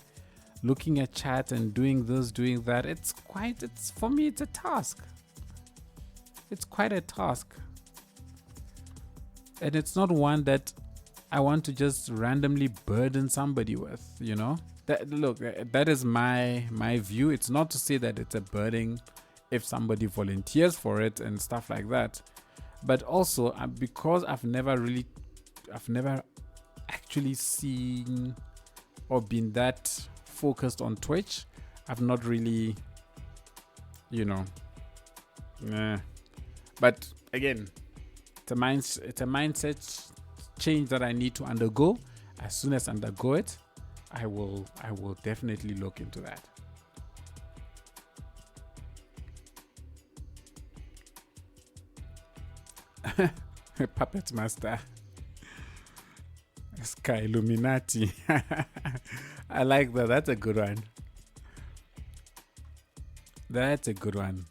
looking at chat and doing this, doing that. For me, it's a task. It's quite a task. And it's not one that I want to just randomly burden somebody with, you know? That is my view. It's not to say that it's a burden if somebody volunteers for it and stuff like that. But also, because I've never actually seen or been that focused on Twitch, I've not really, But again, it's a mindset change that I need to undergo. As soon as I undergo it, I will definitely look into that. Puppet Master. Sky Illuminati. I like that. That's a good one. That's a good one.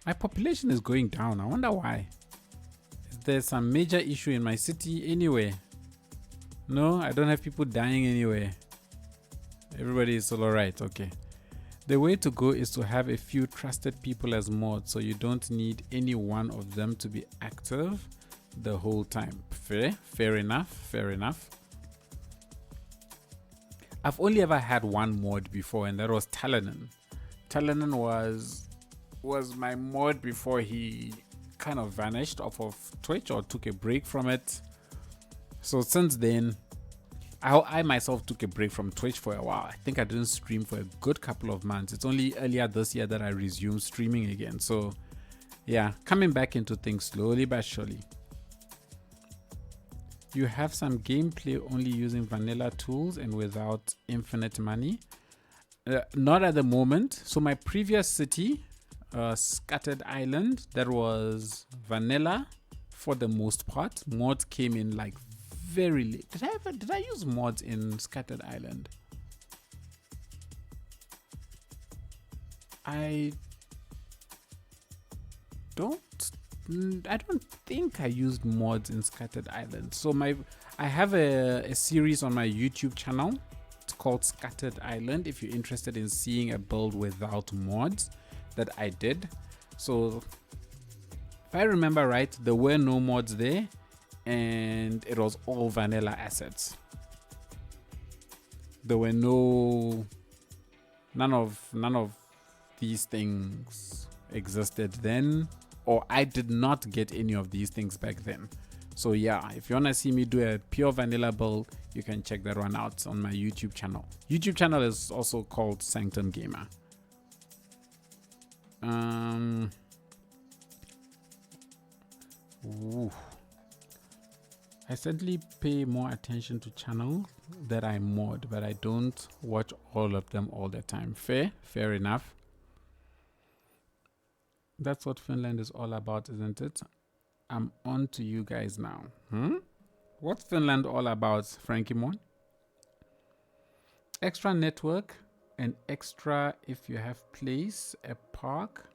My population is going down. I wonder why. Is there some major issue in my city anyway? No, I don't have people dying anywhere. Everybody is all alright. Okay. The way to go is to have a few trusted people as mods, so you don't need any one of them to be active the whole time. Fair enough. I've only ever had one mod before, and that was Talanan. Talanan was my mod before he kind of vanished off of Twitch or took a break from it. So since then, I myself took a break from Twitch for a while. I think I didn't stream for a good couple of months. It's only earlier this year that I resumed streaming again. So yeah, coming back into things slowly but surely. You have some gameplay only using vanilla tools and without infinite money. Not at the moment. So my previous city, Scattered Island, that was vanilla for the most part. Mods came in like very late. Did I use mods in Scattered Island? I don't think I used mods in Scattered Island. So I have a series on my YouTube channel. It's called Scattered Island. If you're interested in seeing a build without mods that I did. So if I remember right, there were no mods there, and it was all vanilla assets. There were none of these things existed then, or I did not get any of these things back then. So yeah, if you want to see me do a pure vanilla build, you can check that one out on my YouTube channel. YouTube channel is also called Sanctum Gamer. I certainly pay more attention to channels that I mod, but I don't watch all of them all the time. Fair enough. That's what Finland is all about, isn't it? I'm on to you guys now. What's Finland all about, Frankie Mon? Extra network and extra if you have place, a park.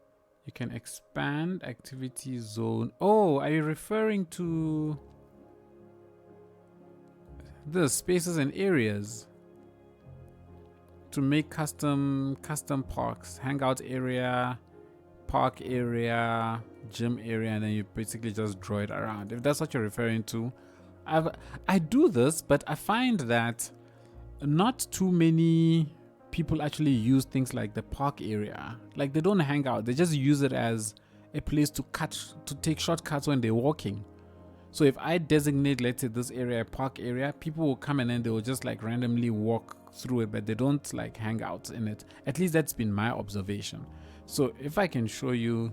You can expand activity zone. Oh, are you referring to the spaces and areas to make custom parks, hangout area, park area, gym area, and then you basically just draw it around. If that's what you're referring to, I do this, but I find that not too many people actually use things like the park area. Like, they don't hang out, they just use it as a place to take shortcuts when they're walking. So if I designate, let's say, this area a park area, people will come and then they will just like randomly walk through it, but they don't like hang out in it. At least that's been my observation. So if I can show you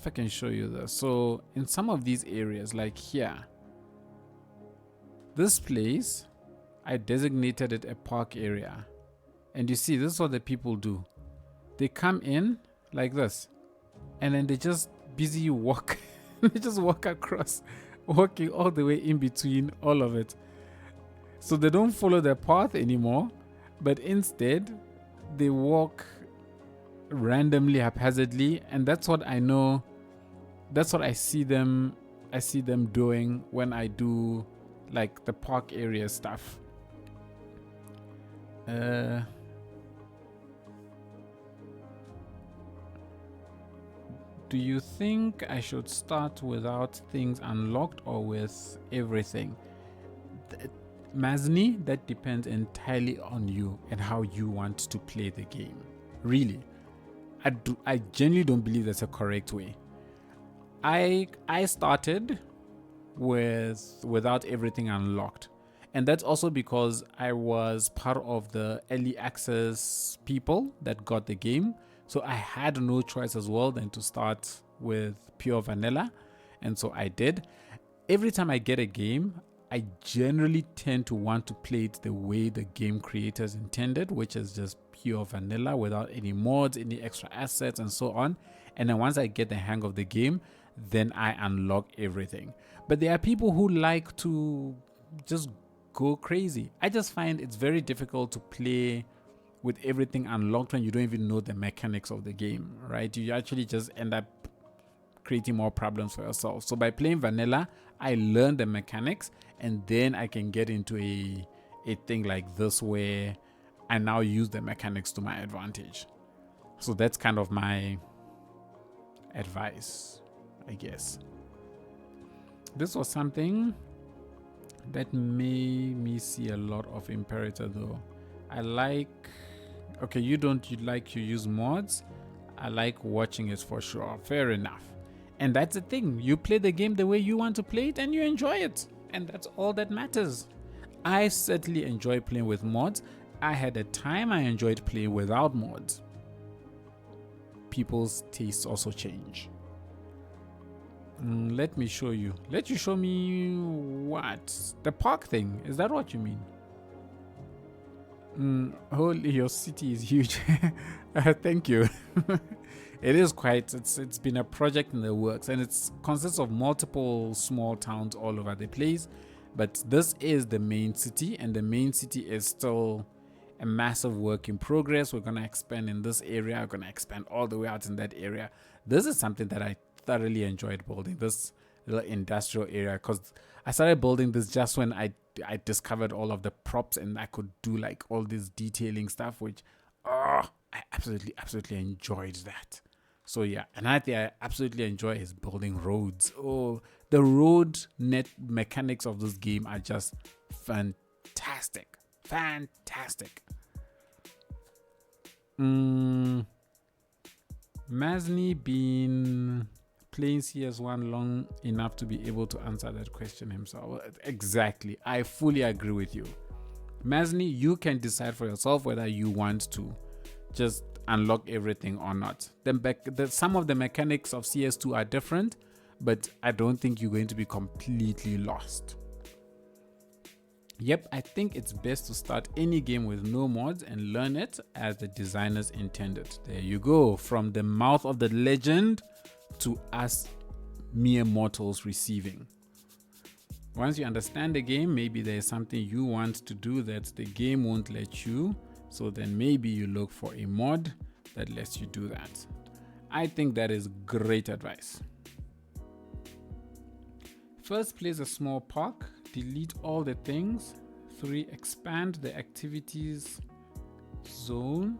this. So in some of these areas, like here, this place, I designated it a park area. And you see, this is what the people do. They come in like this, and then they just busy walk. They just walk across, walking all the way in between all of it. So they don't follow their path anymore, but instead they walk randomly, haphazardly, and that's what I know. That's what I see them doing when I do like the park area stuff. Do you think I should start without things unlocked or with everything? Mazni, that depends entirely on you and how you want to play the game. Really, I genuinely don't believe that's a correct way. I started without everything unlocked, and that's also because I was part of the early access people that got the game. So I had no choice as well than to start with pure vanilla. And so I did. Every time I get a game, I generally tend to want to play it the way the game creators intended, which is just pure vanilla without any mods, any extra assets, and so on. And then once I get the hang of the game, then I unlock everything. But there are people who like to just go crazy. I just find it's very difficult to play with everything unlocked when you don't even know the mechanics of the game, right? You actually just end up creating more problems for yourself. So by playing vanilla, I learn the mechanics, and then I can get into a thing like this where I now use the mechanics to my advantage. So that's kind of my advice, I guess. This was something that made me see a lot of Imperator though. I like, okay, you use mods. I like watching it for sure. Fair enough. And that's the thing. You play the game the way you want to play it and you enjoy it. And that's all that matters. I certainly enjoy playing with mods. I had a time I enjoyed playing without mods. People's tastes also change. Let me show you. Let you show me what? The park thing. Is that what you mean? Holy, your city is huge. Thank you. It is quite, it's been a project in the works, and it consists of multiple small towns all over the place. But this is the main city, and the main city is still a massive work in progress. We're going to expand in this area. We're going to expand all the way out in that area. This is something that I thoroughly enjoyed building, this little industrial area, because I started building this just when I discovered all of the props, and I could do like all this detailing stuff, which I absolutely enjoyed that. So yeah, another thing I absolutely enjoy is building roads. Oh, the road net mechanics of this game are just fantastic. Mazni been playing CS1 long enough to be able to answer that question himself. Exactly. I fully agree with you. Mazni, you can decide for yourself whether you want to just unlock everything or not. Some of the mechanics of CS2 are different, but I don't think you're going to be completely lost. Yep, I think it's best to start any game with no mods and learn it as the designers intended. There you go, from the mouth of the legend to us mere mortals receiving. Once you understand the game, maybe there's something you want to do that the game won't let you, so then maybe you look for a mod that lets you do that. I think that is great advice. First, place a small park, delete all the things. 3, expand the activities zone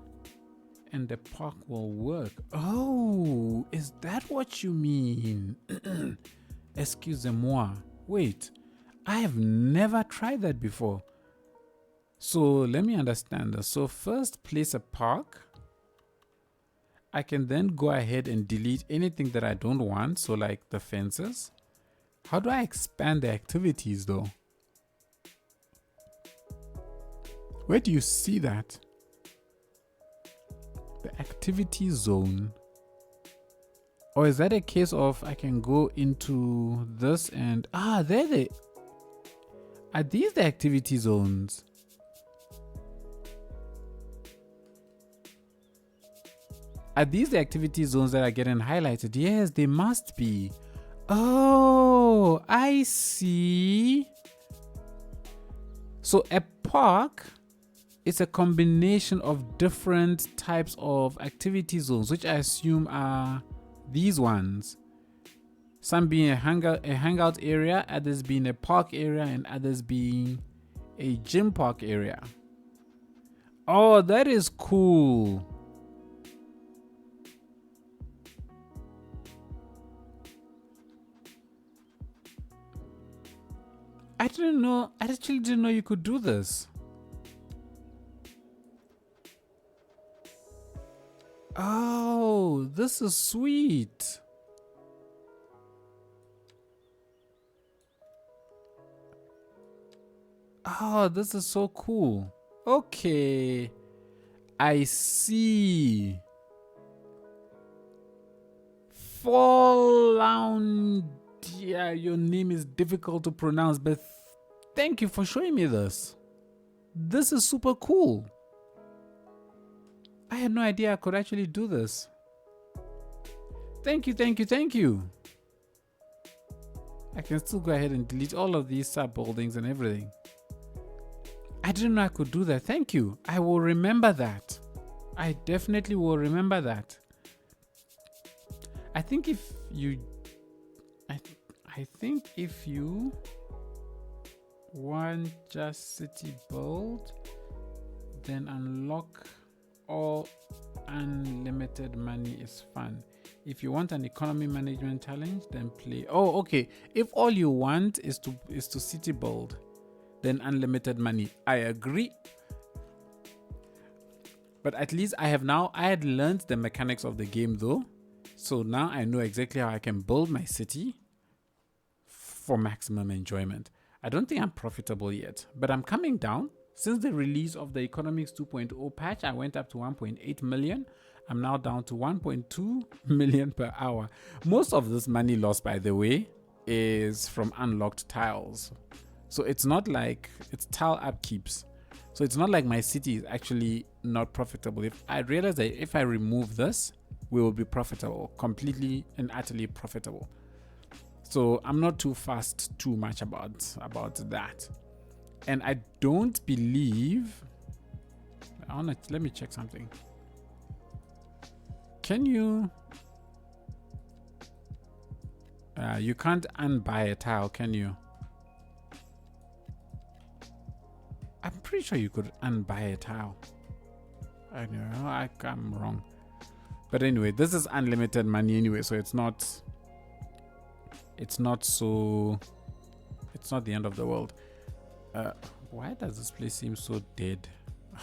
and the park will work. Oh, is that what you mean? Excusez-moi. Wait, I have never tried that before. So let me understand this. So first place a park. I can then go ahead and delete anything that I don't want. So like the fences. How do I expand the activities though? Where do you see that? The activity zone. Or is that a case of I can go into this and there they are. These the activity zones? Are these the activity zones that are getting highlighted? Yes, they must be. Oh, I see. So a park is a combination of different types of activity zones, which I assume are these ones. Some being a hangout area, others being a park area, and others being a gym park area. Oh, that is cool. I didn't know. I actually didn't know you could do this. Oh, this is sweet. Oh, this is so cool. Okay. I see. Fallound. Yeah, your name is difficult to pronounce, but thank you for showing me this. This is super cool. I had no idea I could actually do this. Thank you, thank you, thank you. I can still go ahead and delete all of these sub buildings and everything. I didn't know I could do that. Thank you. I will remember that. I definitely will remember that. I think if you want just city build, then unlock all unlimited money is fun. If you want an economy management challenge, then play. Oh, okay. If all you want is to city build, then unlimited money. I agree. But at least I had learned the mechanics of the game though. So now I know exactly how I can build my city for maximum enjoyment. I don't think I'm profitable yet, but I'm coming down. Since the release of the Economics 2.0 patch, I went up to 1.8 million. I'm now down to 1.2 million per hour. Most of this money lost, by the way, is from unlocked tiles. So it's not like it's tile upkeeps. So it's not like my city is actually not profitable. If I realize that if I remove this, we will be profitable, completely and utterly profitable. So I'm not too fussed too much about that. And I don't believe, let me check something. Can you, you can't unbuy a tile, can you? I'm pretty sure you could unbuy a tile. I know, I'm wrong. But anyway, this is unlimited money anyway, so it's not the end of the world. Why does this place seem so dead?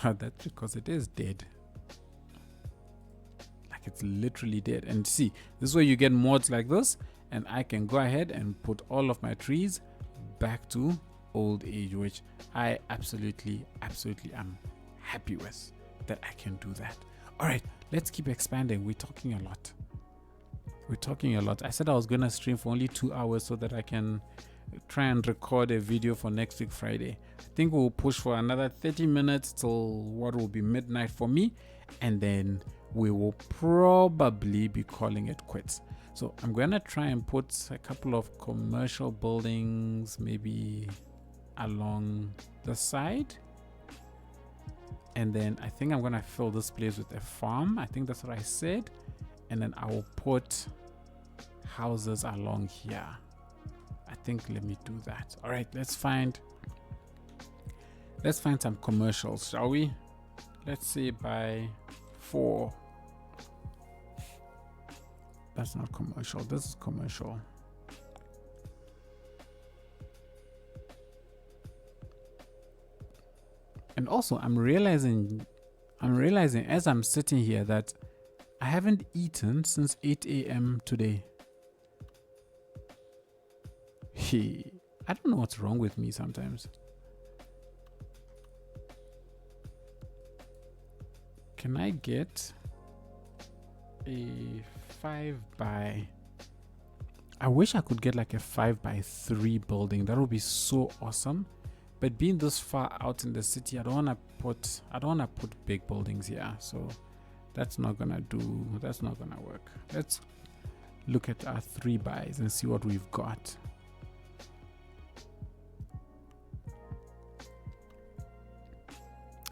That's because it is dead. Like it's literally dead. And see, this is where you get mods like this, and I can go ahead and put all of my trees back to old age, which I absolutely am happy with that I can do that. All right, let's keep expanding. We're talking a lot. I said I was gonna stream for only 2 hours so that I can try and record a video for next week Friday. I think we'll push for another 30 minutes till what will be midnight for me, and then we will probably be calling it quits. So I'm gonna try and put a couple of commercial buildings maybe along the side, and then I think I'm gonna fill this place with a farm. I think that's what I said, and then I will put houses along here. I think let me do that. All right, let's find some commercials, shall we? Let's say by 4 That's not commercial. This is commercial. And also I'm realizing as I'm sitting here that I haven't eaten since 8 a.m. today. I don't know what's wrong with me sometimes. Can I get a 5x? I wish I could get like a 5x3 building. That would be so awesome. But being this far out in the city, I don't wanna put big buildings here. So that's not gonna work. Let's look at our 3x and see what we've got.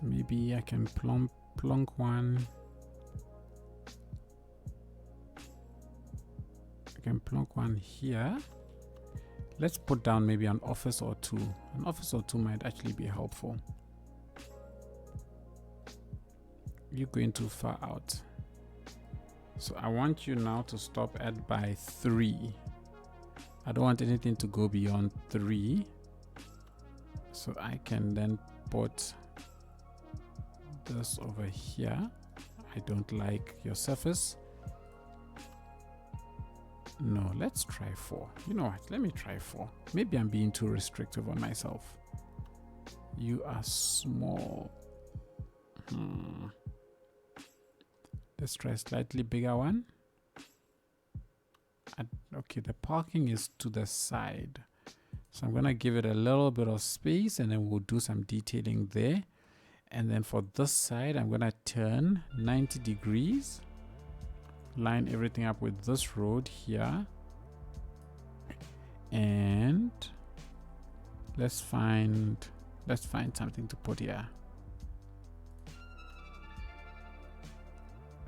Maybe I can plonk one. I can plonk one here. Let's put down maybe an office or two. An office or two might actually be helpful. You're going too far out. So I want you now to stop at by 3. I don't want anything to go beyond 3. So I can then put this over here. I don't like your surface. No, let's try 4. You know what? Let me try 4. Maybe I'm being too restrictive on myself. You are small. Let's try a slightly bigger one. Okay, the parking is to the side. So I'm going to give it a little bit of space and then we'll do some detailing there. And then for this side, I'm going to turn 90 degrees. Line everything up with this road here. And let's find something to put here.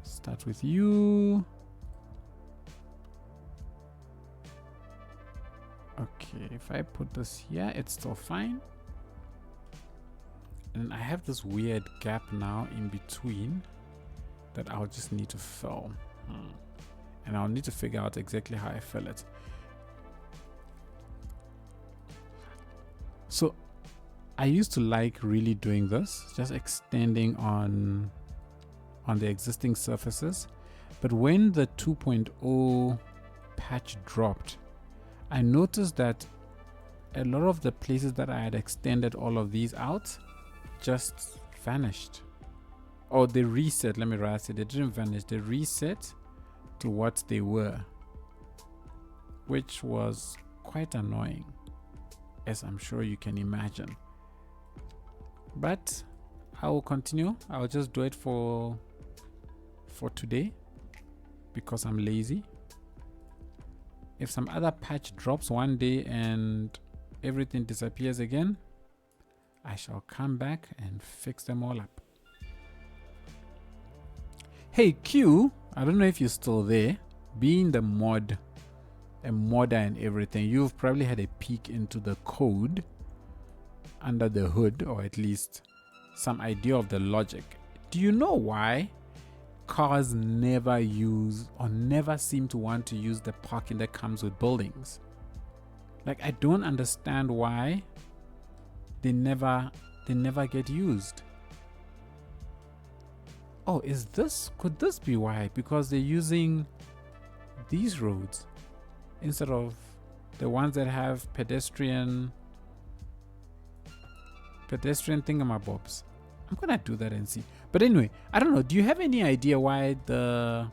Start with you. Okay, if I put this here, it's still fine. And I have this weird gap now in between that I'll just need to fill. And I'll need to figure out exactly how I fill it. So I used to like really doing this, just extending on the existing surfaces. But when the 2.0 patch dropped, I noticed that a lot of the places that I had extended all of these out just vanished. Or they reset, let me rather say, they didn't vanish, they reset to what they were, which was quite annoying, as I'm sure you can imagine. But I will continue. I'll just do it for today because I'm lazy. If some other patch drops one day and everything disappears again, I shall come back and fix them all up. Hey Q, I don't know if you're still there. Being the modder and everything, you've probably had a peek into the code under the hood, or at least some idea of the logic. Do you know why cars never use or never seem to want to use the parking that comes with buildings? Like, I don't understand why they never get used. Oh, could this be why? Because they're using these roads instead of the ones that have pedestrian thingamabobs. I'm gonna do that and see. But anyway, I don't know. Do you have any idea why the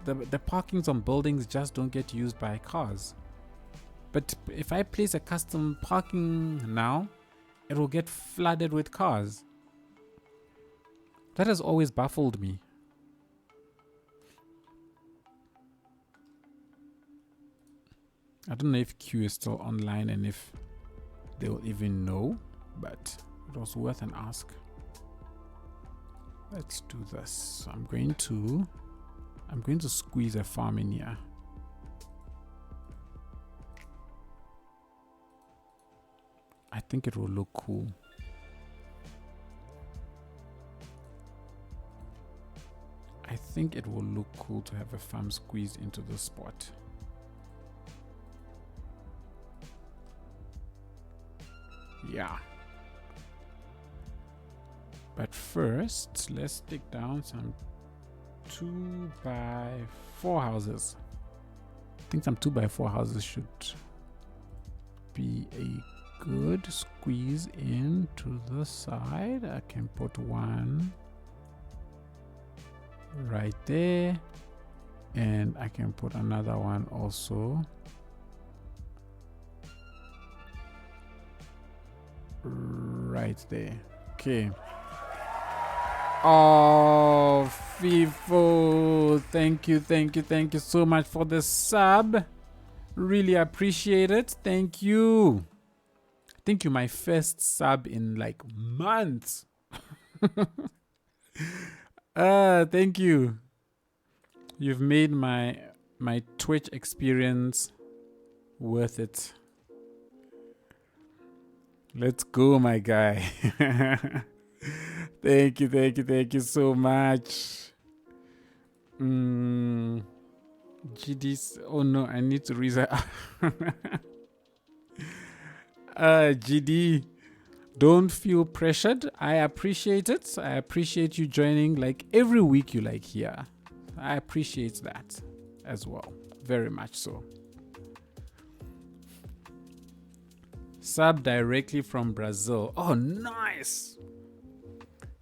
parkings on buildings just don't get used by cars? But if I place a custom parking now, it will get flooded with cars. That has always baffled me. I don't know if Q is still online and if they will even know, but it was worth an ask. Let's do this. I'm going to squeeze a farm in here. I think it will look cool. I I think it will look cool to have a farm squeezed into the spot. Yeah. But first, let's take down some 2x4 houses. I think some 2x4 houses should be a good squeeze into the side. I can put one right there, and I can put another one also right there. Okay. Oh, FIFO, thank you so much for the sub. Really appreciate it. Thank you. I think you're my first sub in like months. Thank you. You've made my Twitch experience worth it. Let's go, my guy. Thank you so much. GD's, oh no, I need to reset. GD, don't feel pressured. I appreciate it. I appreciate you joining like every week you like here. I appreciate that as well. Very much so. Sub directly from Brazil. Oh, nice.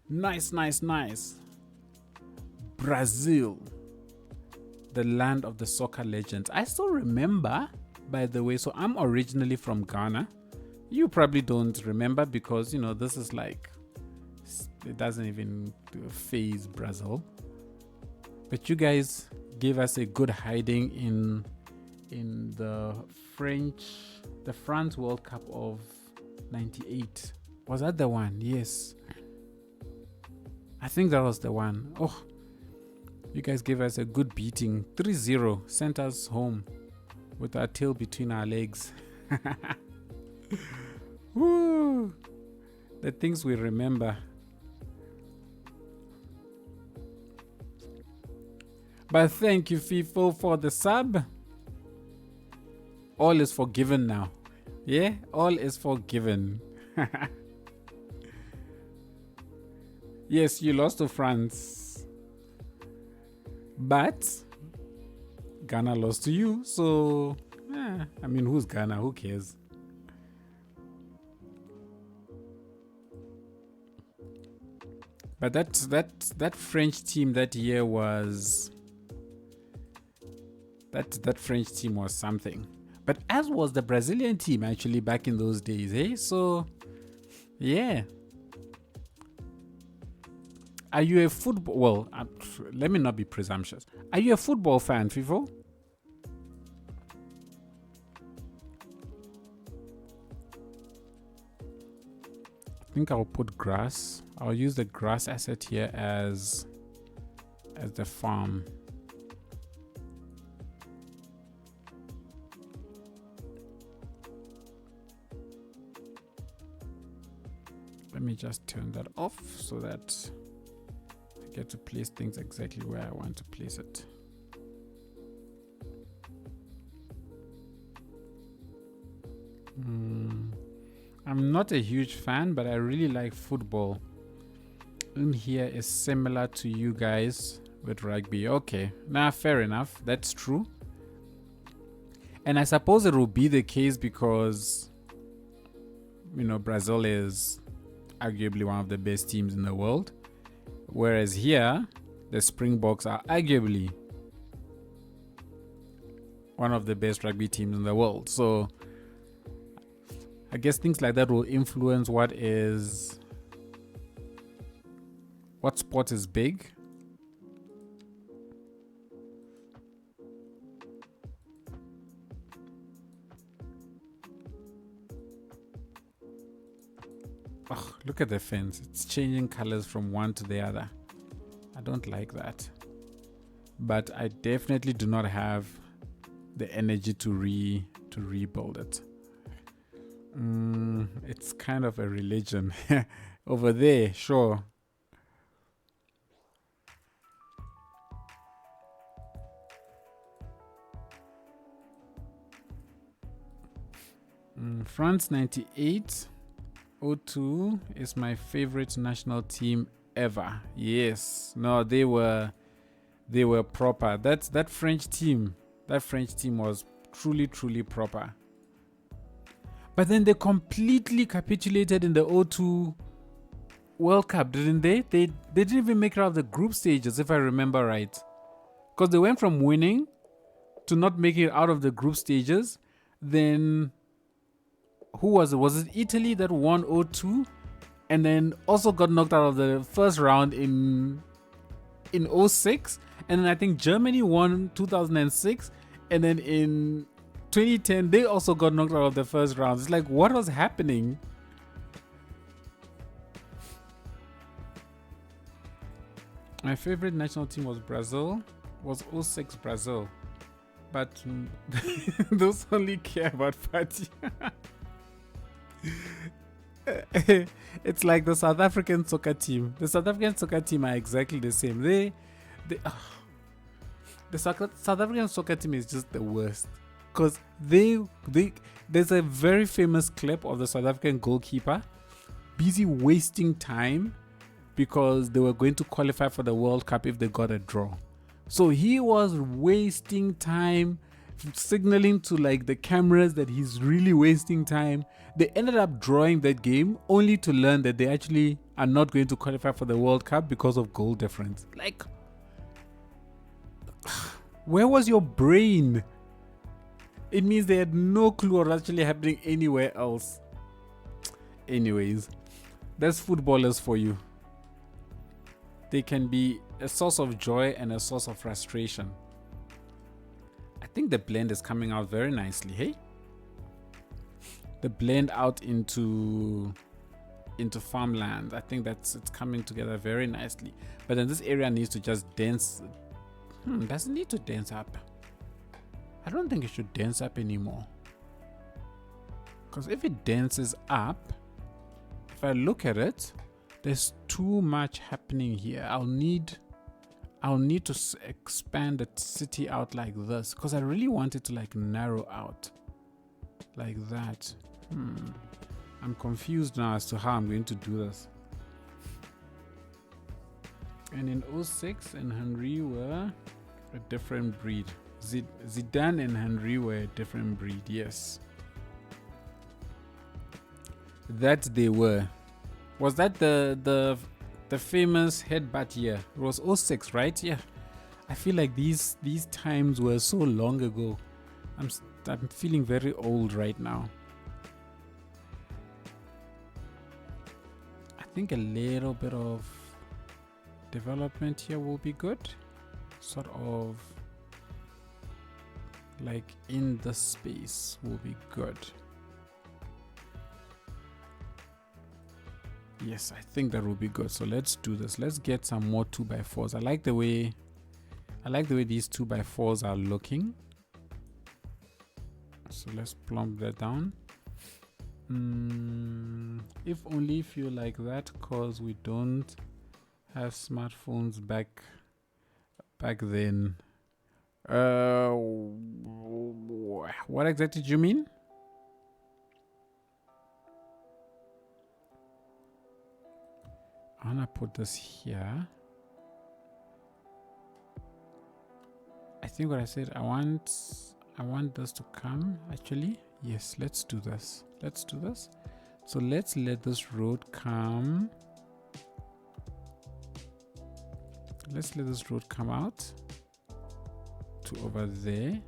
Nice. Brazil, the land of the soccer legends. I still remember, by the way, so I'm originally from Ghana. You probably don't remember because, you know, this is like, it doesn't even phase Brazil. But you guys gave us a good hiding in the France World Cup of 98. Was that the one? Yes. I think that was the one. Oh, you guys gave us a good beating. 3-0. Sent us home with our tail between our legs. Woo! The things we remember. But thank you, FIFO, for the sub. All is forgiven now. Yeah? All is forgiven. Yes, you lost to France. But Ghana lost to you. So, I mean, who's Ghana? Who cares? But that French team that year was... That French team was something. But as was the Brazilian team actually back in those days, eh? So, yeah. Are you a football... Well, let me not be presumptuous. Are you a football fan, FIFO? I think I'll put grass. I'll use the grass asset here as the farm. Let me just turn that off so that I get to place things exactly where I want to place it. I'm not a huge fan, but I really like football. In here is similar to you guys with rugby. Okay, now fair enough. That's true. And I suppose it will be the case because, you know, Brazil is arguably one of the best teams in the world. Whereas here, the Springboks are arguably one of the best rugby teams in the world. So I guess things like that will influence what sport is big. Oh, look at the fence. It's changing colors from one to the other. I don't like that. But I definitely do not have the energy to rebuild it. It's kind of a religion. Over there, sure. France 98. O2 is my favorite national team ever. Yes. No, they were proper. That French team was truly proper. But then they completely capitulated in the O2 World Cup, didn't they? They didn't even make it out of the group stages, if I remember right. Because they went from winning to not making it out of the group stages. Then who was it? Was it Italy that won 0-2 and then also got knocked out of the first round in 06? And then I think Germany won 2006, and then in 2010 they also got knocked out of the first round. It's like, what was happening? My favorite national team was Brazil. Was 06 Brazil, but those only care about party. It's like the South African soccer team. The South African soccer team are exactly the same. The South African soccer team is just the worst, because there's a very famous clip of the South African goalkeeper busy wasting time because they were going to qualify for the World Cup if they got a draw. So he was wasting time, signaling to like the cameras that he's really wasting time. They ended up drawing that game only to learn that they actually are not going to qualify for the World Cup because of goal difference. Like, where was your brain? It means they had no clue what was actually happening anywhere else. Anyways, that's footballers for you. They can be a source of joy and a source of frustration. I think the blend is coming out very nicely, hey? The blend out into farmland. I think it's coming together very nicely. But then this area needs to just dense. Does it need to dense up? I don't think it should dense up anymore. Because if it denses up, if I look at it, there's too much happening here. I'll need to expand the city out like this, because I really want it to like narrow out like that. I'm confused now as to how I'm going to do this. And in 06 and Henry were a different breed. Zidane and Henry were a different breed, yes. That they were. Was that the famous headbutt year? It was 06, right? Yeah. I feel like these times were so long ago. I'm feeling very old right now. I think a little bit of development here will be good. Sort of like in the space will be good. Yes, I think that will be good. So let's do this. Let's get some more 2x4s. I like the way these 2x4s are looking. So let's plump that down. If only if you like that, cause we don't have smartphones back then. What exactly do you mean? I'm gonna put this here. I think what I said, I want this to come actually. Yes, let's do this. So let's let this road come. Let's let this road come out to over there.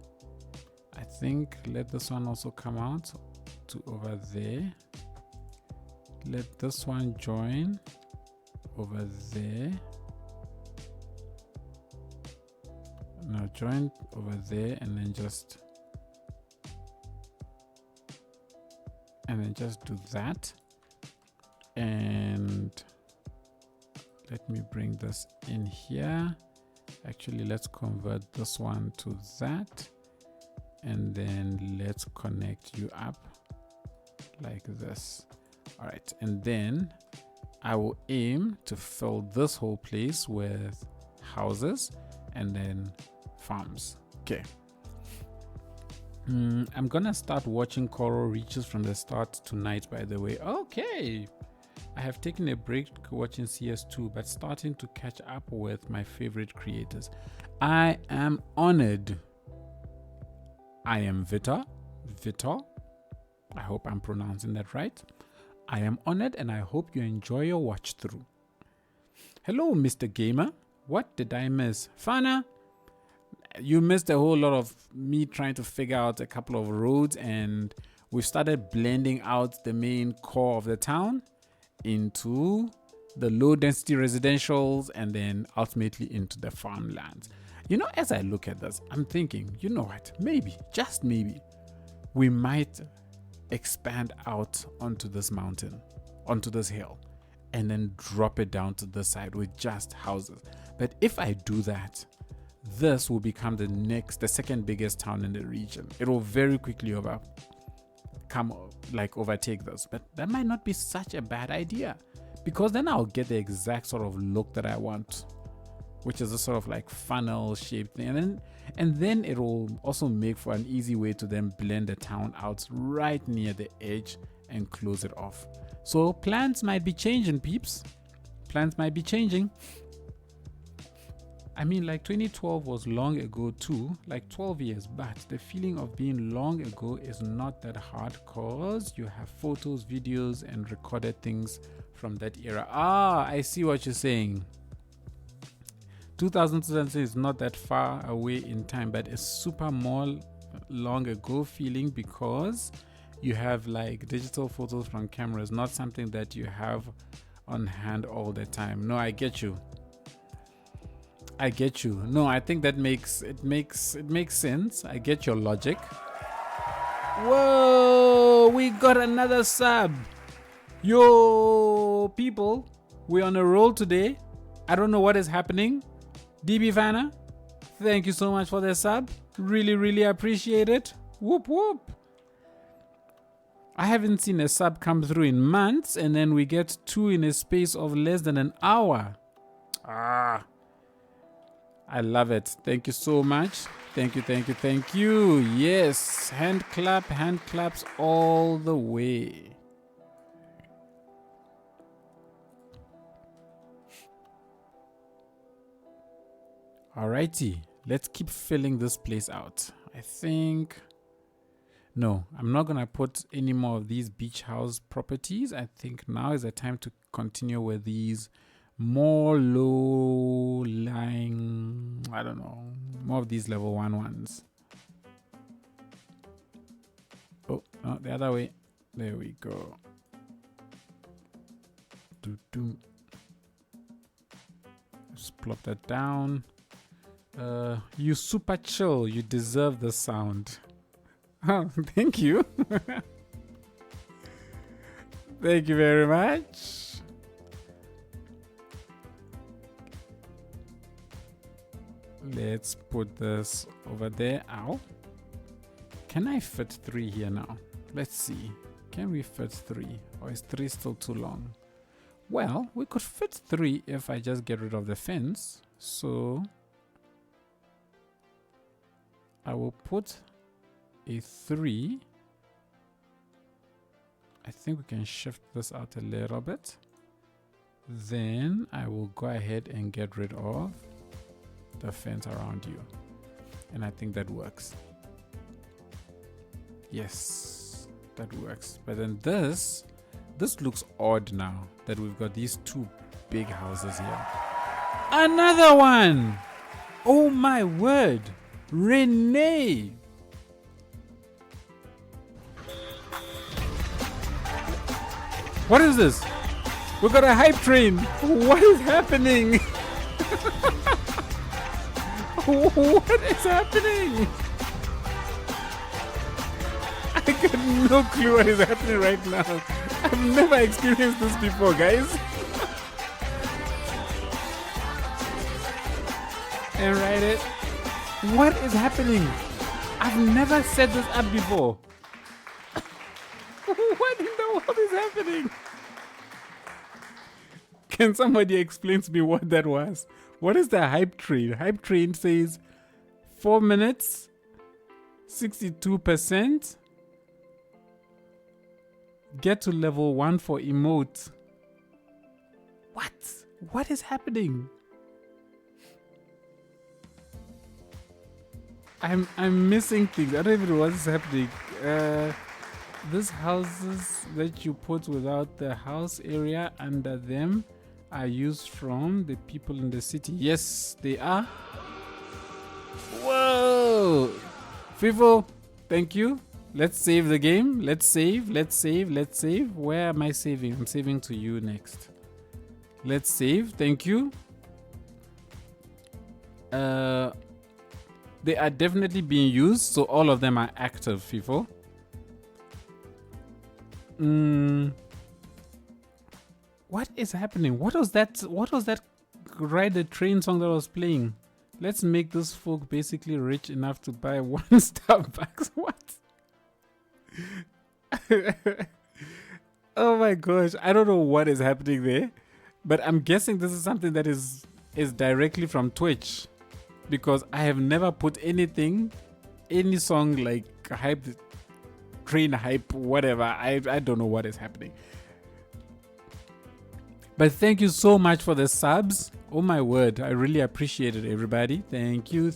I think let this one also come out to over there. Let this one join over there. Now join over there and then just do that. And let me bring this in here. Actually, let's convert this one to that, and then let's connect you up like this. All right, and then I will aim to fill this whole place with houses and then farms. Okay. I'm gonna start watching coral reaches from the start tonight, by the way. Okay. I have taken a break watching CS2, but starting to catch up with my favorite creators. I am honored. I am Vitor. I hope I'm pronouncing that right. I am honored and I hope you enjoy your watch through. Hello, Mr. Gamer. What did I miss? Fana, you missed a whole lot of me trying to figure out a couple of roads, and we've started blending out the main core of the town into the low density residentials and then ultimately into the farmlands. You know, as I look at this, I'm thinking, you know what, maybe, just maybe, we might expand out onto this mountain, onto this hill, and then drop it down to the side with just houses. But if I do that, this will become the second biggest town in the region. It will very quickly overtake this, but that might not be such a bad idea, because then I'll get the exact sort of look that I want, which is a sort of like funnel shaped thing, and then it will also make for an easy way to then blend the town out right near the edge and close it off. So plans might be changing, peeps. Plans might be changing. I mean, like 2012 was long ago too, like 12 years, but the feeling of being long ago is not that hard because you have photos, videos, and recorded things from that era. Ah, I see what you're saying. 2016 is not that far away in time, but it's super more long ago feeling because you have like digital photos from cameras, not something that you have on hand all the time. No, I get you. No, I think that makes sense. I get your logic. Whoa, we got another sub. Yo, people, we're on a roll today. I don't know what is happening. DB Vanna, thank you so much for the sub. Really, really appreciate it. Whoop, whoop. I haven't seen a sub come through in months, and then we get 2 in a space of less than an hour. I love it. Thank you so much. Thank you. Yes, hand claps all the way. Alrighty, let's keep filling this place out. I think... No, I'm not going to put any more of these beach house properties. I think now is the time to continue with these more low-lying, I don't know, more of these level 1 ones. Oh, no, the other way. There we go. Just plop that down. You super chill. You deserve the sound. Oh, thank you. Thank you very much. Let's put this over there. Ow. Can I fit 3 here now? Let's see. Can we fit 3? Or is 3 still too long? Well, we could fit 3 if I just get rid of the fence. So I will put a 3. I think we can shift this out a little bit. Then I will go ahead and get rid of the fence around you, and I think that works. Yes, that works. But then this looks odd now that we've got these 2 big houses here. Another one! Oh my word! Renee! What is this? We got a hype train. What is happening? What is happening? I got no clue what is happening right now. I've never experienced this before, guys. And write it. What is happening? I've never set this up before. What in the world is happening? Can somebody explain to me what that was? What is the hype train? Hype train says 4 minutes 62%. Get to level 1 for emote. What? What is happening? I'm missing things. I don't even know what is happening. These houses that you put without the house area under them are used from the people in the city. Yes, they are. Whoa! FIFO, thank you. Let's save the game. Let's save. Where am I saving? I'm saving to you next. Let's save. Thank you. They are definitely being used, so all of them are active, FIFO. What is happening? What was that Ride the Train song that was playing? Let's make this folk basically rich enough to buy one Starbucks. What? Oh my gosh. I don't know what is happening there. But I'm guessing this is something that is directly from Twitch. Because I have never put any song like hype, train hype, whatever. I don't know what is happening. But thank you so much for the subs. Oh my word. I really appreciate it, everybody. Thank you.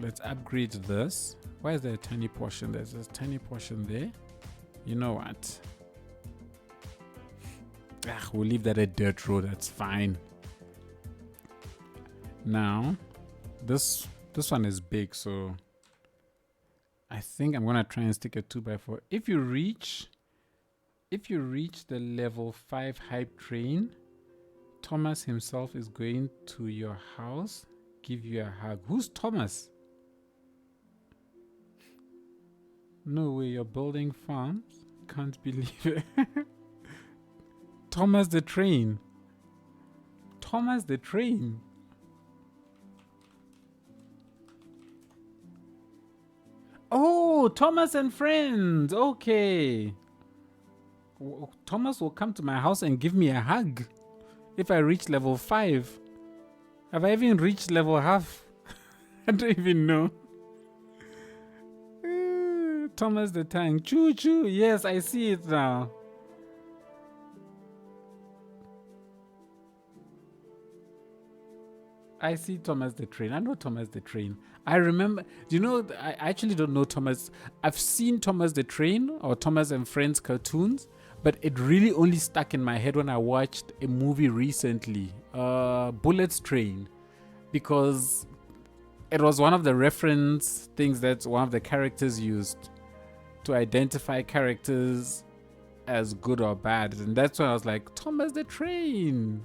Let's upgrade this. Why is there a tiny portion? There's a tiny portion there. You know what? We'll leave that a dirt road. That's fine. Now, this one is big, so I think I'm gonna try and stick a 2x4. If you reach the level 5 hype train, Thomas himself is going to your house, give you a hug. Who's Thomas? No way, you're building farms? Can't believe it. Thomas the Train. Oh, Thomas and friends. Okay. Thomas will come to my house and give me a hug if I reach level 5. Have I even reached level half? I don't even know. Thomas the Tank. Choo choo. Yes, I see it now. I see Thomas the Train. I know Thomas the Train. I remember, do you know, I actually don't know Thomas. I've seen Thomas the Train or Thomas and Friends cartoons, but it really only stuck in my head when I watched a movie recently, Bullet Train, because it was one of the reference things that one of the characters used to identify characters as good or bad. And that's when I was like, Thomas the Train.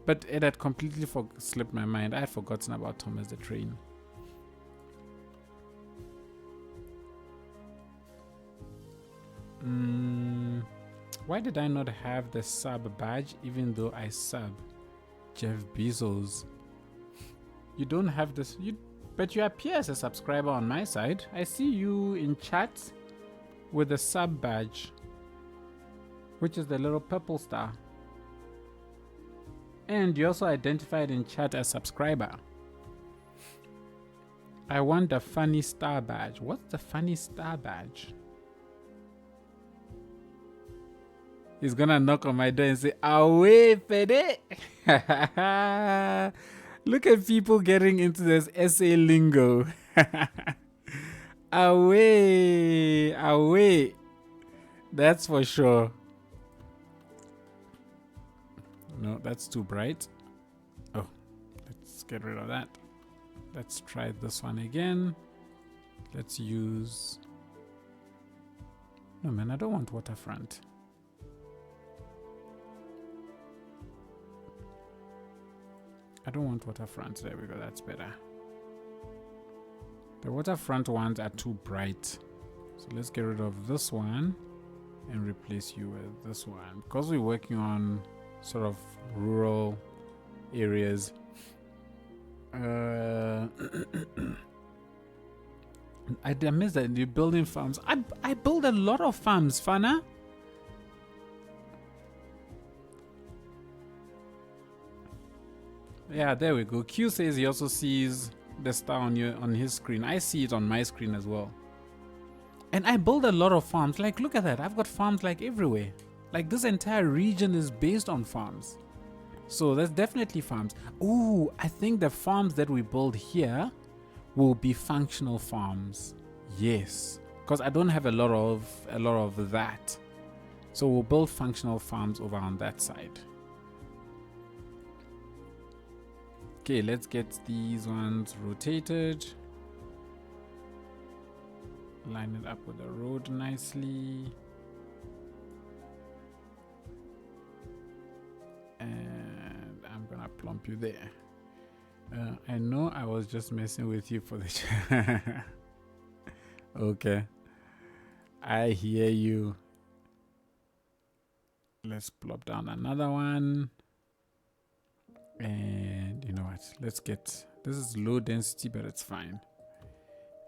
But it had completely slipped my mind. I had forgotten about Thomas the Train. Why did I not have the sub badge even though I sub Jeff Bezos? You don't have this, but you appear as a subscriber on my side. I see you in chat with the sub badge, which is the little purple star. And you also identified in chat as subscriber. I want the funny star badge. What's the funny star badge? He's gonna knock on my door and say, "Away, Fede!" Look at people getting into this SA lingo. Away. That's for sure. No, that's too bright. Oh, let's get rid of that. Let's try this one again. Let's use... No, man, I don't want waterfront. I don't want waterfront. There we go. That's better. The waterfront ones are too bright. So let's get rid of this one and replace you with this one. Because we're working on sort of rural areas. I miss that you're building farms. I build a lot of farms, Fana. Yeah, there we go. Q says he also sees the star on his screen. I see it on my screen as well. And I build a lot of farms. Like, look at that. I've got farms like everywhere. Like, this entire region is based on farms. So there's definitely farms. Ooh, I think the farms that we build here will be functional farms. Yes, because I don't have a lot of that. So we'll build functional farms over on that side. Okay, let's get these ones rotated. Line it up with the road nicely. And I'm gonna plump you there. I know I was just messing with you for the chat. Okay. I hear you. Let's plop down another one. And you know what? Let's get, this is low density, but it's fine.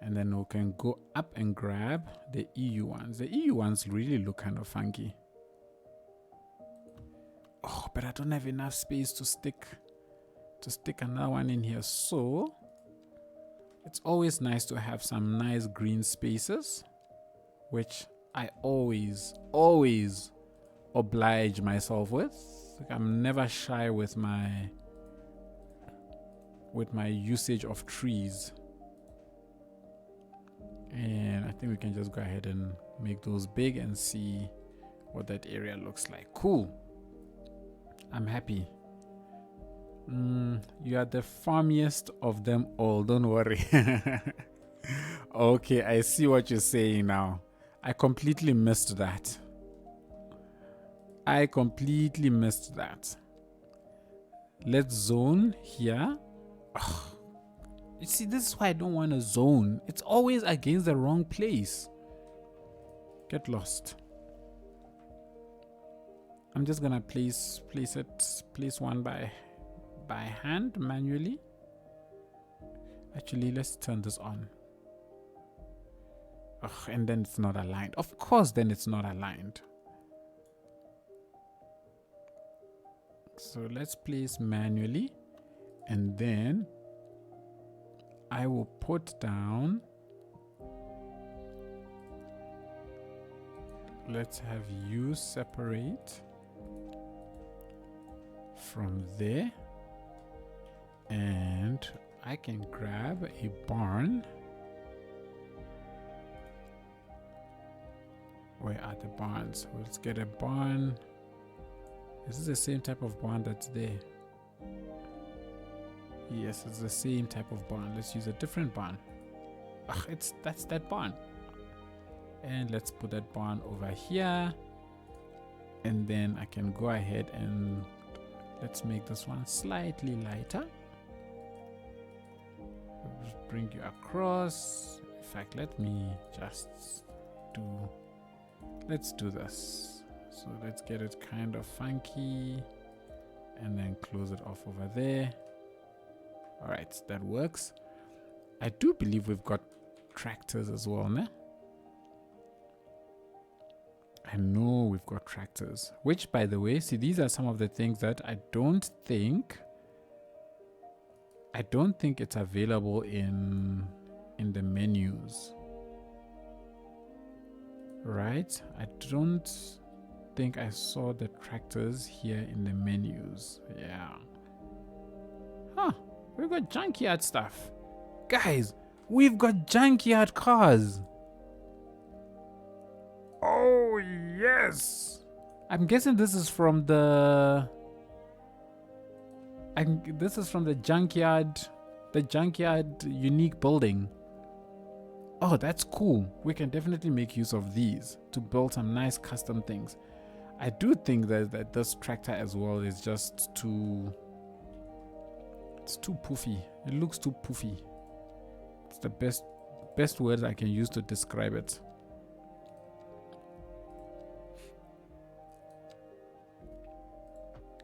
And then we can go up and grab the EU ones. The EU ones really look kind of funky. Oh, but I don't have enough space to stick another one in here. So it's always nice to have some nice green spaces, which I always oblige myself with. Like, I'm never shy with my usage of trees. And I think we can just go ahead and make those big and see what that area looks like. Cool. I'm happy. You are the farmiest of them all. Don't worry. Okay, I see what you're saying now. I completely missed that. Let's zone here. Ugh. You see, this is why I don't want to zone. It's always against the wrong place. Get lost. I'm just gonna place one by hand manually. Actually, let's turn this on. Ugh, and then it's not aligned. Of course, then it's not aligned. So let's place manually, and then I will put down, let's have you separate from there, and I can grab a barn. Where are the barns? Let's get a barn. Is this the same type of barn that's there? Yes, it's the same type of barn. Let's use a different barn. Ugh, that's that barn. And let's put that barn over here. And then I can go ahead and let's make this one slightly lighter. Just bring you across. In fact, let's do this. So let's get it kind of funky and then close it off over there. All right, that works. I do believe we've got tractors as well, ne? I know we've got tractors, which, by the way, see, these are some of the things that I don't think it's available in the menus. Right? I don't think I saw the tractors here in the menus. Yeah. Huh. We've got junkyard stuff. Guys, we've got junkyard cars. Oh, yes. I'm guessing this is from the junkyard unique building. Oh, that's cool. We can definitely make use of these to build some nice custom things. I do think that this tractor as well is just too... It's too poofy. It looks too poofy. It's the best words I can use to describe it.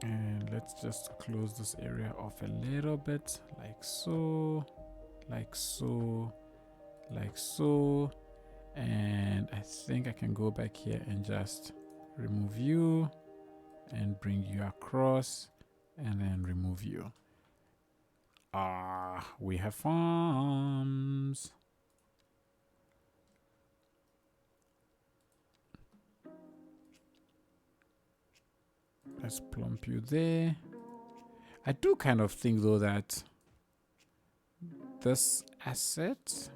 And let's just close this area off a little bit, like so, like so, like so. And I think I can go back here and just remove you and bring you across and then remove you. We have farms. Let's plump you there. I do kind of think though that this asset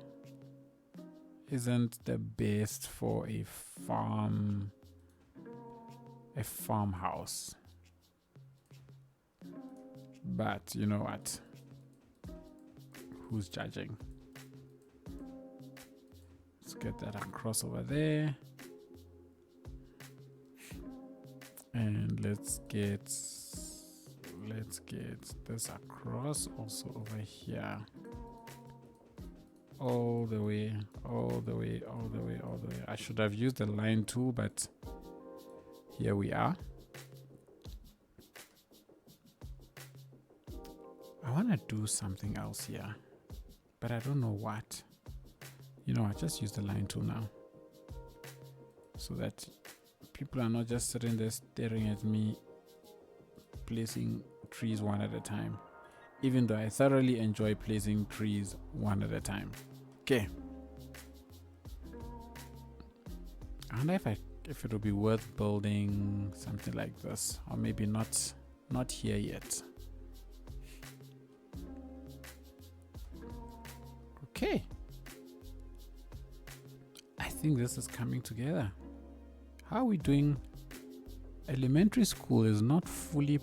isn't the best for a farmhouse. But you know what? Who's judging? Let's get that across over there. And let's get this across also over here. All the way. I should have used the line tool, but here we are. I want to do something else here, but I don't know what. You know, I just use the line tool now, so that people are not just sitting there staring at me placing trees one at a time, even though I thoroughly enjoy placing trees one at a time. Okay. I wonder if it would be worth building something like this, or maybe not here yet. Okay. I think this is coming together. How are we doing? Elementary school is not fully.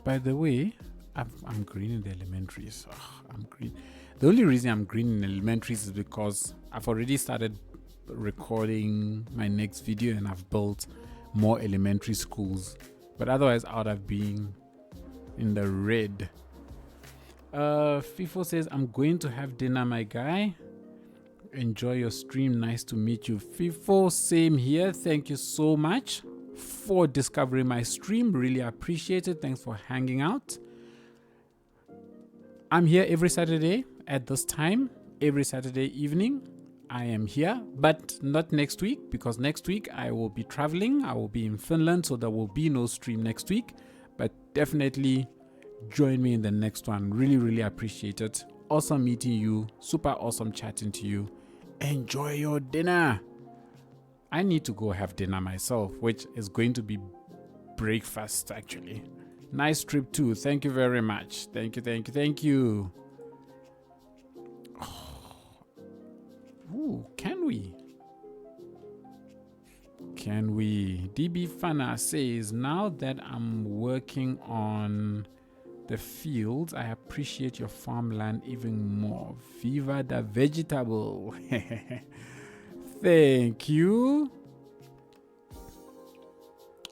By the way, I'm green in the elementaries. I'm green. The only reason I'm green in elementaries is because I've already started recording my next video and I've built more elementary schools. But otherwise, I would have been in the red. FIFO says, I'm going to have dinner, my guy. Enjoy your stream. Nice to meet you. FIFO, same here. Thank you so much for discovering my stream. Really appreciate it. Thanks for hanging out. I'm here every Saturday at this time. Every Saturday evening I am here, but not next week, because next week I will be traveling. I will be in Finland, so there will be no stream next week, but definitely join me in the next one. Really appreciate it. Awesome meeting you. Super awesome chatting to you. Enjoy your dinner. I need to go have dinner myself, which is going to be breakfast actually. Nice trip too. Thank you very much. Thank you. Oh. Ooh, can we? DB Fana says, now that I'm working on the fields, I appreciate your farmland even more. Viva the vegetable. Thank you.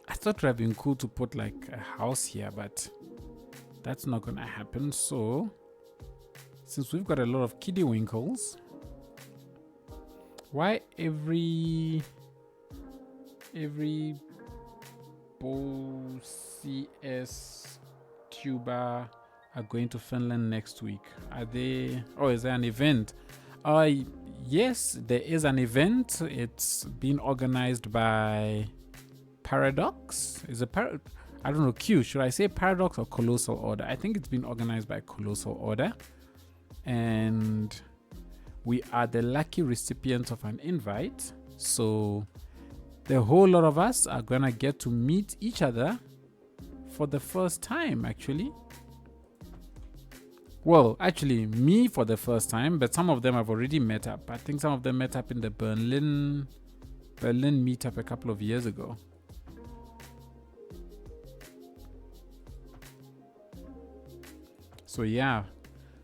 I thought it would have been cool to put like a house here, but that's not gonna happen. So since we've got a lot of kiddie winkles, why every Bow CS tuber are going to Finland next week? Are they? Oh, is there an event? Yes, there is an event. It's been organized by Paradox. Is it I don't know, Q. Should I say Paradox or Colossal Order? I think it's been organized by Colossal Order. And we are the lucky recipients of an invite. So the whole lot of us are going to get to meet each other for the first time, actually. Well, actually, me for the first time, but some of them have already met up. I think some of them met up in the Berlin meetup a couple of years ago. So yeah,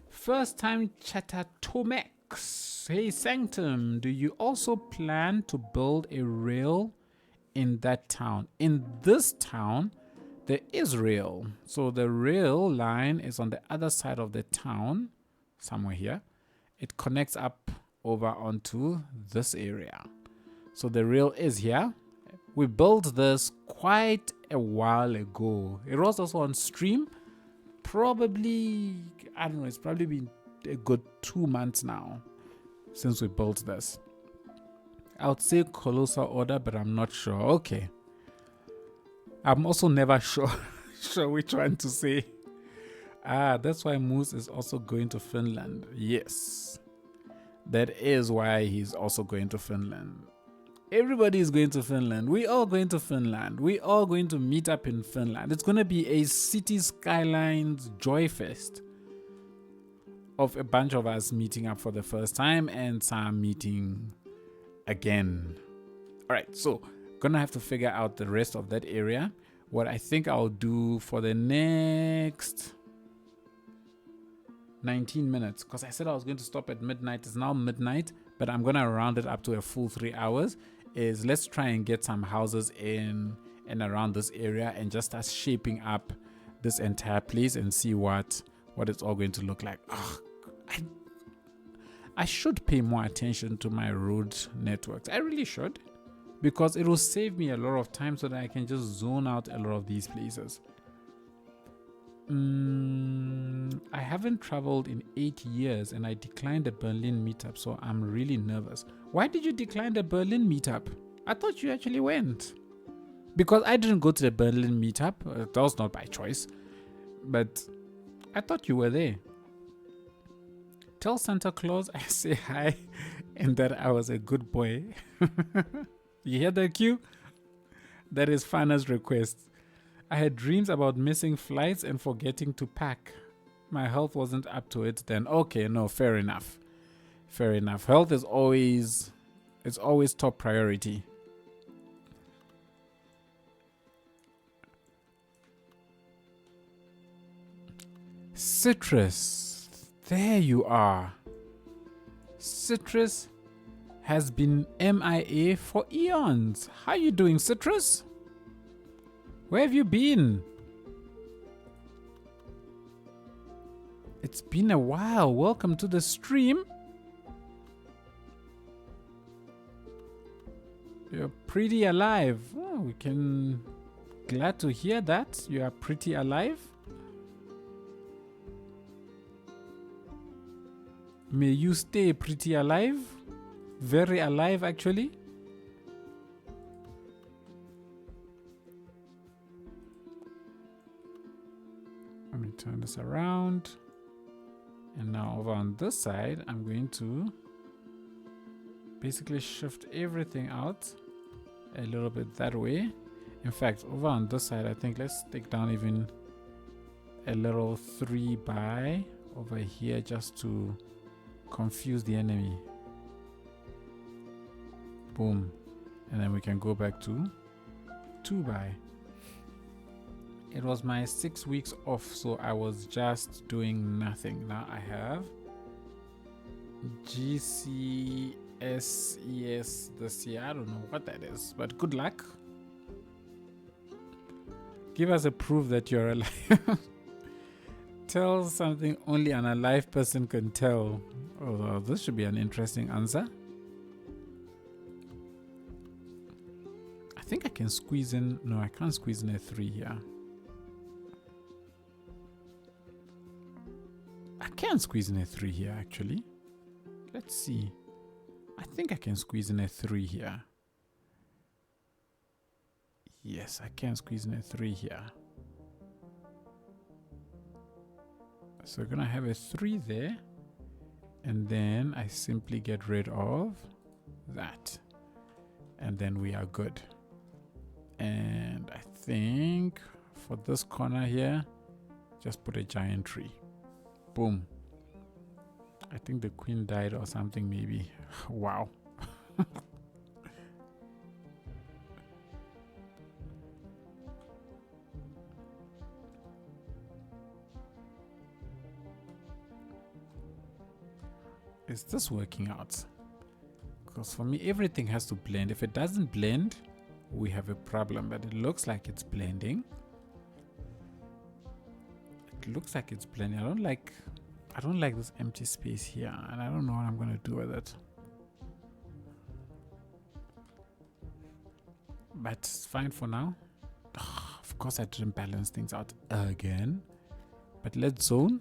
first time chatter Tomex. Hey Sanctum, do you also plan to build a rail in that town? In this town, there is rail. So the rail line is on the other side of the town, somewhere here. It connects up over onto this area. So the rail is here. We built this quite a while ago. It was also on stream. Probably, I don't know, it's probably been a good 2 months now since we built this. I would say Colossal Order, but I'm not sure. Okay. I'm also never sure which one to say. That's why Moose is also going to Finland. Yes. That is why he's also going to Finland. Everybody is going to Finland. We all going to Finland. We all going to meet up in Finland. It's going to be a City Skylines Joy Fest of a bunch of us meeting up for the first time and some meeting again. All right, so gonna have to figure out the rest of that area. What I think I'll do for the next 19 minutes, because I said I was going to stop at midnight. It's now midnight, but I'm gonna round it up to a full 3 hours. Is let's try and get some houses in and around this area and just start shaping up this entire place and see what it's all going to look like. I should pay more attention to my road networks. I really should, because it will save me a lot of time so that I can just zone out a lot of these places. I haven't traveled in 8 years and I declined the Berlin meetup, so I'm really nervous. Why did you decline the Berlin meetup? I thought you actually went. Because I didn't go to the Berlin meetup. That was not by choice. But I thought you were there. Tell Santa Claus I say hi and that I was a good boy. You hear that, Q? That is Fana's request. I had dreams about missing flights and forgetting to pack. My health wasn't up to it then. Okay, no, fair enough. Fair enough. Health is always top priority. Citrus. There you are. Citrus has been MIA for eons. How you doing, Citrus? Where have you been? It's been a while. Welcome to the stream. You're pretty alive. Oh, we can... Glad to hear that. You are pretty alive. May you stay pretty alive. Very alive, actually. Let me turn this around. And now over on this side, I'm going to basically shift everything out a little bit that way. In fact, over on this side, I think let's take down even a little 3 by over here just to confuse the enemy. Boom. And then we can go back to 2 by. It was my 6 weeks off, so I was just doing nothing. Now I have GCSES this year. I don't know what that is, but good luck. Give us a proof that you're alive. Tell something only an alive person can tell. Oh, this should be an interesting answer. I think I can squeeze in. No, I can't squeeze in a 3 here. I can squeeze in a 3 here, actually. Let's see. I think I can squeeze in a 3 here. Yes, I can squeeze in a 3 here. So we're going to have a 3 there. And then I simply get rid of that. And then we are good. And I think for this corner here, just put a giant tree. Boom. I think the queen died or something, maybe. Wow. Is this working out? Because for me, everything has to blend. If it doesn't blend, we have a problem. But it looks like it's blending. It looks like it's blending. I don't like this empty space here, and I don't know what I'm going to do with it. But it's fine for now. Of course, I didn't balance things out again. But let's zone.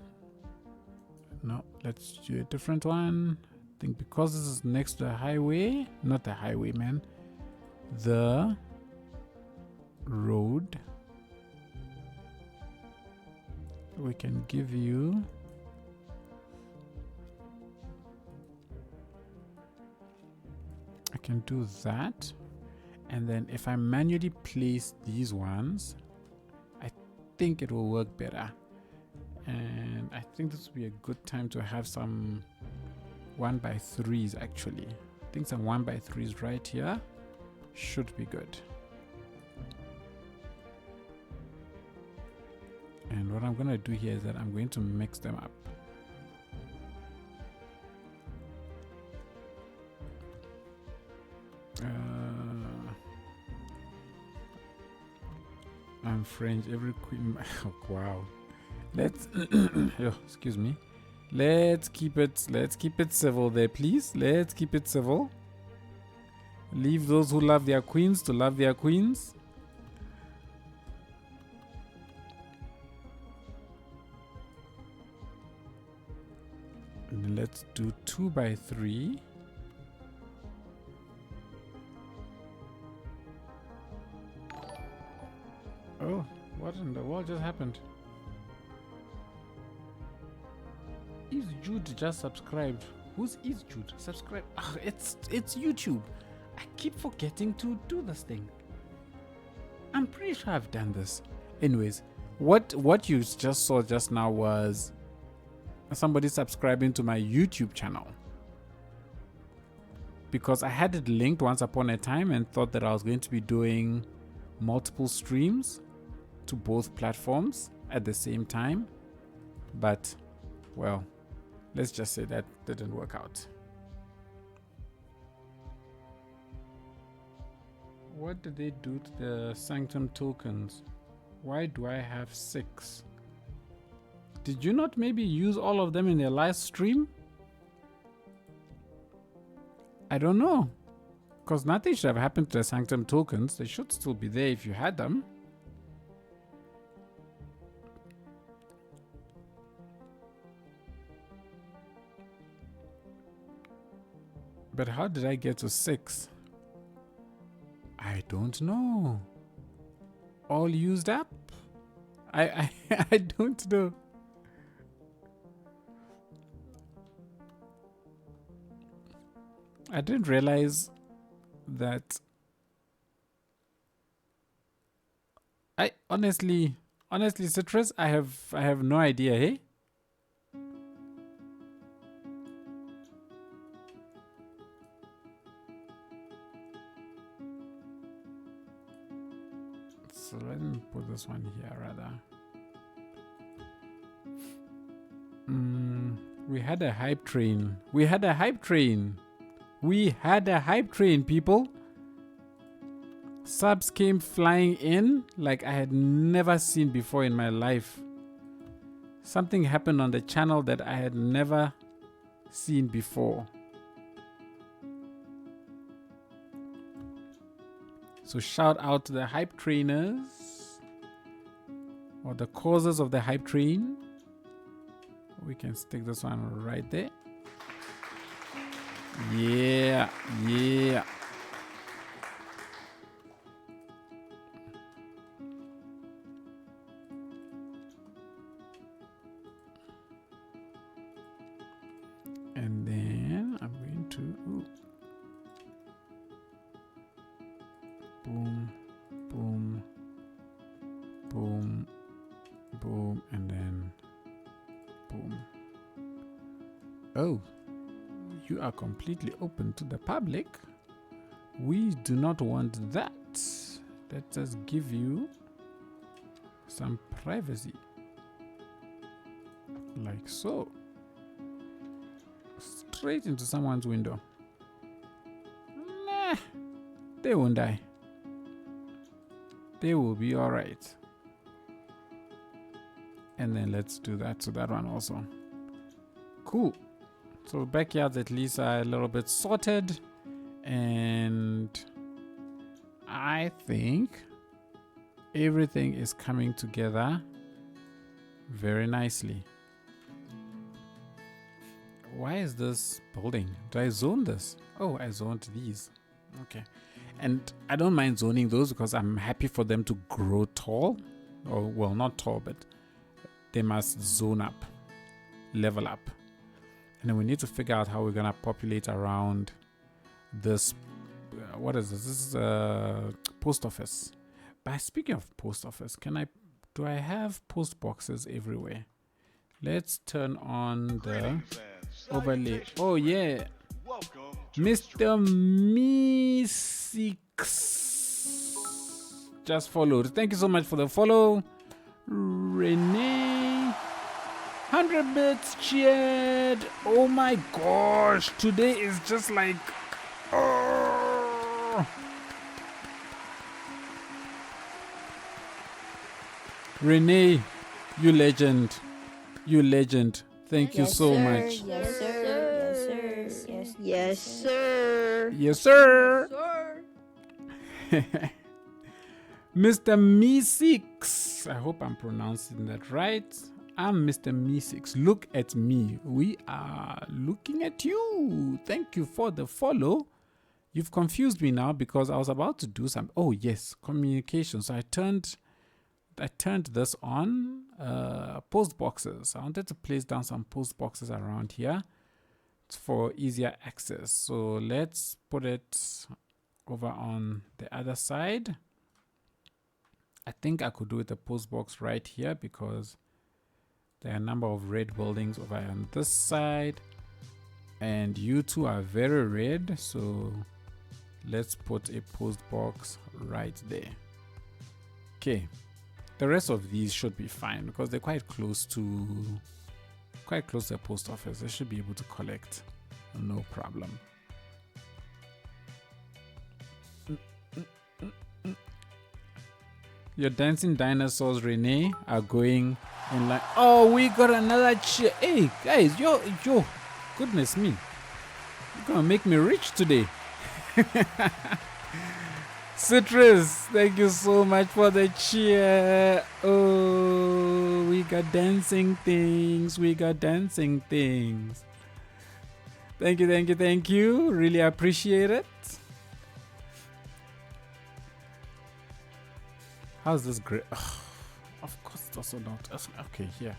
No, let's do a different one. I think because this is next to the highway, not the highway, man. The road. we can give you I can do that, and then if I manually place these ones, I think it will work better. And I think this would be a good time to have some 1x3s actually. I think some 1x3s right here should be good. And what I'm going to do here is that I'm going to mix them up. I'm French, every queen. Oh, wow. Let's oh, excuse me. Let's keep it civil there, please. Let's keep it civil. Leave those who love their queens to love their queens. And let's do 2x3. Oh, what in the world just happened? Is Jude just subscribed? Who's Is Jude? Subscribe. Oh, it's YouTube. I keep forgetting to do this thing. I'm pretty sure I've done this. Anyways, what you just saw just now was somebody subscribing to my YouTube channel. Because I had it linked once upon a time and thought that I was going to be doing multiple streams to both platforms at the same time. But, well, let's just say that didn't work out. What did they do to the Sanctum tokens? Why do I have 6? Did you not maybe use all of them in the last stream? I don't know. Because nothing should have happened to the Sanctum tokens. They should still be there if you had them. But how did I get to 6? I don't know. All used up? I don't know. I didn't realize that. I honestly, Citrus, I have no idea, hey? So let me put this one here rather. We had a hype train. We had a hype train, people. Subs came flying in like I had never seen before in my life. Something happened on the channel that I had never seen before. So shout out to the hype trainers or the causes of the hype train. We can stick this one right there. Yeah. And then I'm going to boom, boom, boom, boom, and then boom. Oh, you are completely open to the public. We do not want that. Let us give you some privacy. Like so. Straight into someone's window. Nah, they won't die. They will be alright. And then let's do that to that one also. Cool. So backyards at least are a little bit sorted. And I think everything is coming together very nicely. Why is this building? Did I zone this? Oh, I zoned these. Okay. And I don't mind zoning those because I'm happy for them to grow tall. Or, well, not tall, but they must zone up, level up. And then we need to figure out how we're going to populate around this. What is this? This is post office. But speaking of post office, do I have post boxes everywhere? Let's turn on the overlay. Oh yeah, Mr. Me6 just followed. Thank you so much for the follow. Renee, 100 bits cheered. Oh my gosh, today is just like, oh. Renee, you legend. You legend. Thank you so much. Yes, sir. Yes, sir. Yes, sir. Mr. Me6. I hope I'm pronouncing that right. I'm Mr. Me6. Look at me. We are looking at you. Thank you for the follow. You've confused me now because I was about to do some. Oh, yes. Communication. So I turned this on. Post boxes. I wanted to place down some post boxes around here for easier access. So let's put it over on the other side. I think I could do with a post box right here because there are a number of red buildings over on this side and you two are very red, so let's put a post box right there. Okay. The rest of these should be fine because they're quite close to the post office. They should be able to collect, no problem. Your dancing dinosaurs, Renee, are going in like. Oh, we got another chair. Hey guys, yo, goodness me, you're gonna make me rich today. Citrus, thank you so much for the cheer. Oh, we got dancing things. Thank you. Really appreciate it. How's this great? Oh, of course, it's also not. Okay, here.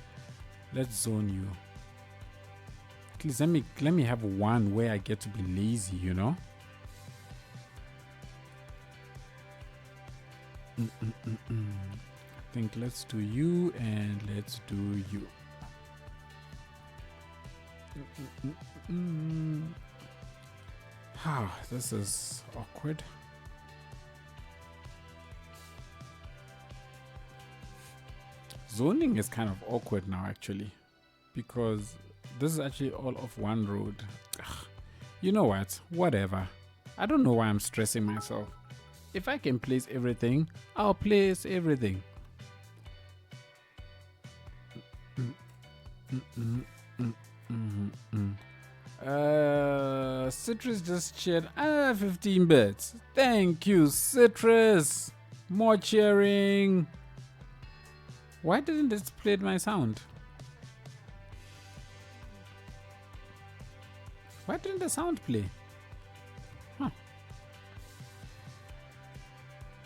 Let's zone you. At least let me have one where I get to be lazy, you know? I think let's do you and let's do you. This is awkward. Zoning is kind of awkward now actually because this is actually all of one road. You know what? Whatever. I don't know why I'm stressing myself. If I can place everything, I'll place everything. Citrus just cheered 15 bits. Thank you, Citrus. More cheering. Why didn't it play my sound? Why didn't the sound play?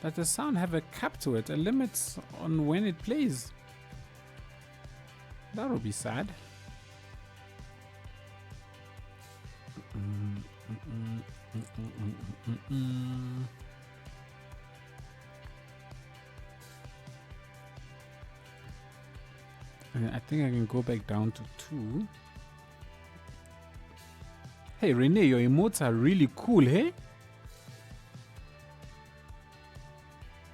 Does the sound have a cap to it, a limit on when it plays? That would be sad. And I think I can go back down to 2. Hey Renee, your emotes are really cool, hey?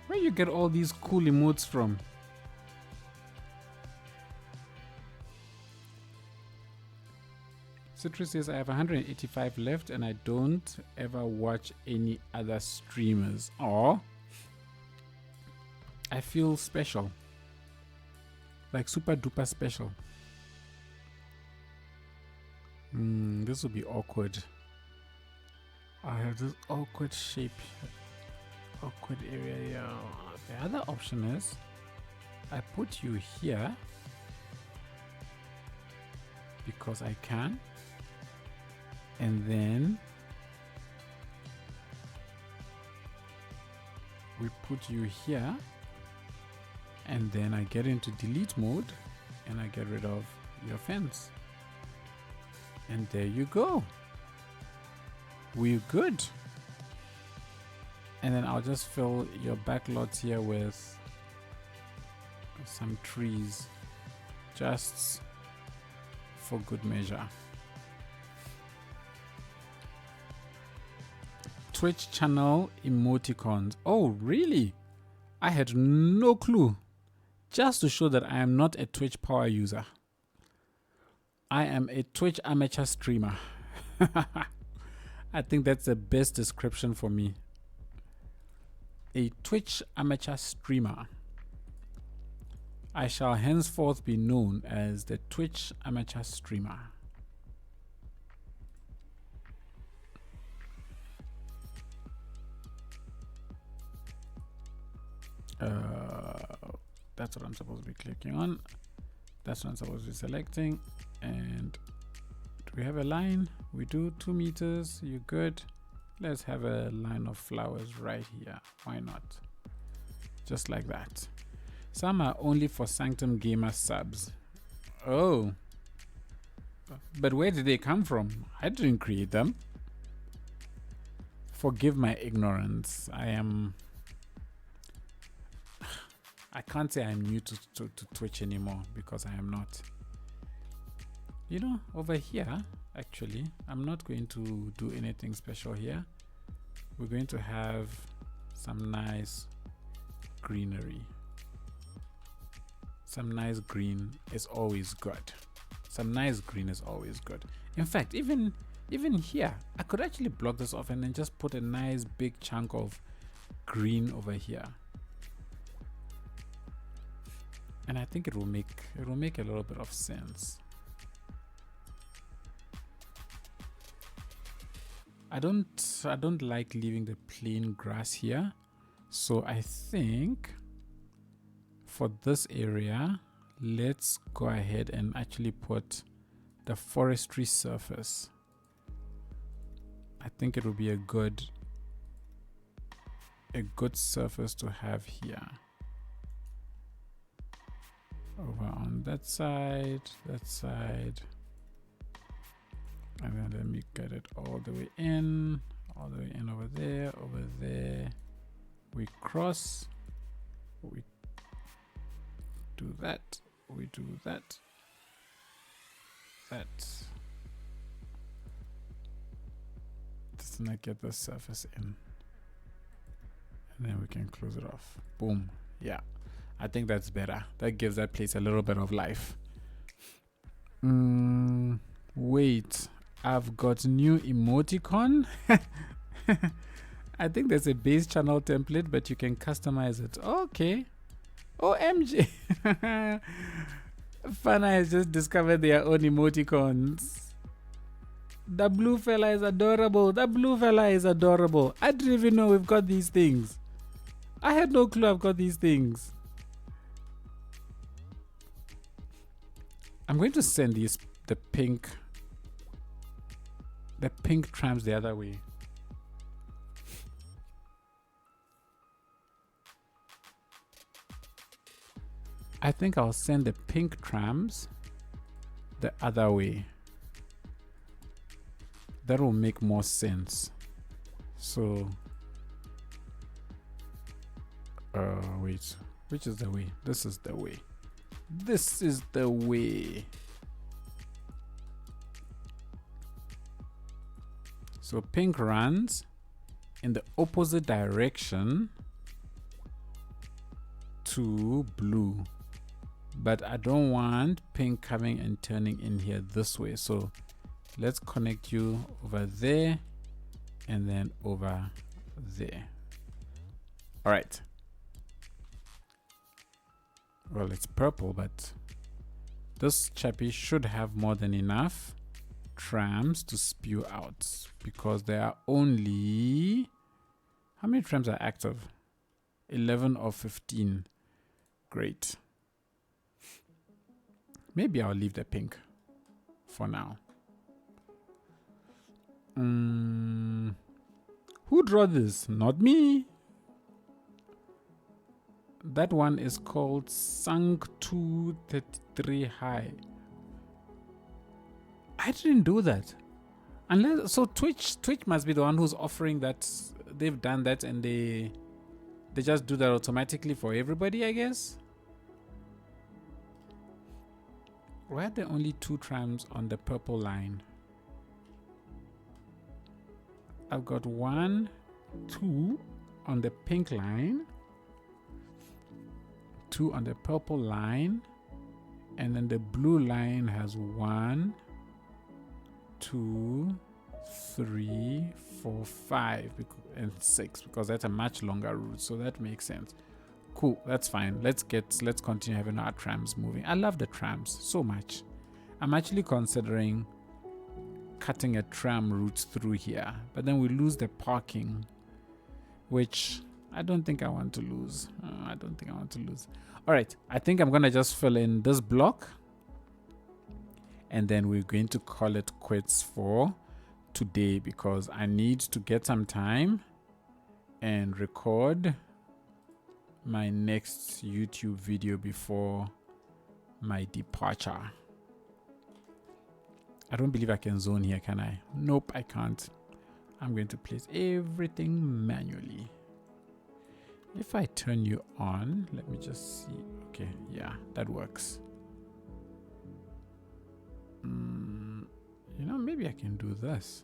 Where you get all these cool emotes from? Citrus says I have 185 left and I don't ever watch any other streamers. Or I feel special. Like super duper special. This will be awkward. I have this awkward shape. Awkward area here. The other option is I put you here because I can, and then we put you here, and then I get into delete mode and I get rid of your fence. And there you go. We're good. And then I'll just fill your back lots here with some trees, just for good measure. Twitch channel emoticons. Oh, really? I had no clue. Just to show that I am not a Twitch power user. I am a Twitch amateur streamer. I think that's the best description for me. A Twitch amateur streamer. I shall henceforth be known as the Twitch amateur streamer. That's what I'm supposed to be clicking on. That's what I'm supposed to be selecting. And do we have a line? We do 2 meters. You good? Let's have a line of flowers right here. Why not? Just like that. Some are only for Sanctum Gamer subs. Oh. But where did they come from? I didn't create them. Forgive my ignorance. I can't say I'm new to Twitch anymore, because I am not. You know, over here, actually, I'm not going to do anything special here. We're going to have some nice greenery. Some nice green is always good. Some nice green is always good. In fact, even here, I could actually block this off and then just put a nice big chunk of green over here. And I think it will make a little bit of sense. I don't like leaving the plain grass here, so I think for this area, let's go ahead and actually put the forestry surface. I think it will be a good surface to have here. Over on that side, and then let me get it all the way in over there. We cross, we do that, just not get the surface in, and then we can close it off. Boom. Yeah, I think that's better. That gives that place a little bit of life. Wait, I've got new emoticon. I think there's a base channel template, but you can customize it. Okay. OMG. Fana has just discovered their own emoticons. The blue fella is adorable. I didn't even know we've got these things. I had no clue I've got these things. I'm going to send the pink trams the other way. I think I'll send the pink trams the other way. That will make more sense. So, wait, which is the way? This is the way. This is the way. So pink runs in the opposite direction to blue, but I don't want pink coming and turning in here this way. So let's connect you over there and then over there. All right. Well, it's purple, but this chappy should have more than enough trams to spew out, because there are only, how many trams are active? 11 of 15. Great. Maybe I'll leave the pink for now. Who drew this? Not me. that one is called Sunk 233 High. I didn't do that. Unless, so Twitch must be the one who's offering that. They've done that and they just do that automatically for everybody, I guess. Why are there only 2 trams on the purple line? I've got 1, 2 on the pink line, 2 on the purple line, and then the blue line has 1, 2, 3, 4, 5, and 6, because that's a much longer route, so that makes sense. Cool, that's fine. Let's continue having our trams moving. I love the trams so much. I'm actually considering cutting a tram route through here, but then we lose the parking, which I don't think I want to lose. All right, I think I'm gonna just fill in this block, and then we're going to call it quits for today, because I need to get some time and record my next YouTube video before my departure. I don't believe I can zone here, can I? Nope, I can't. I'm going to place everything manually. If I turn you on, let me just see. Okay, yeah, that works. You know, maybe I can do this.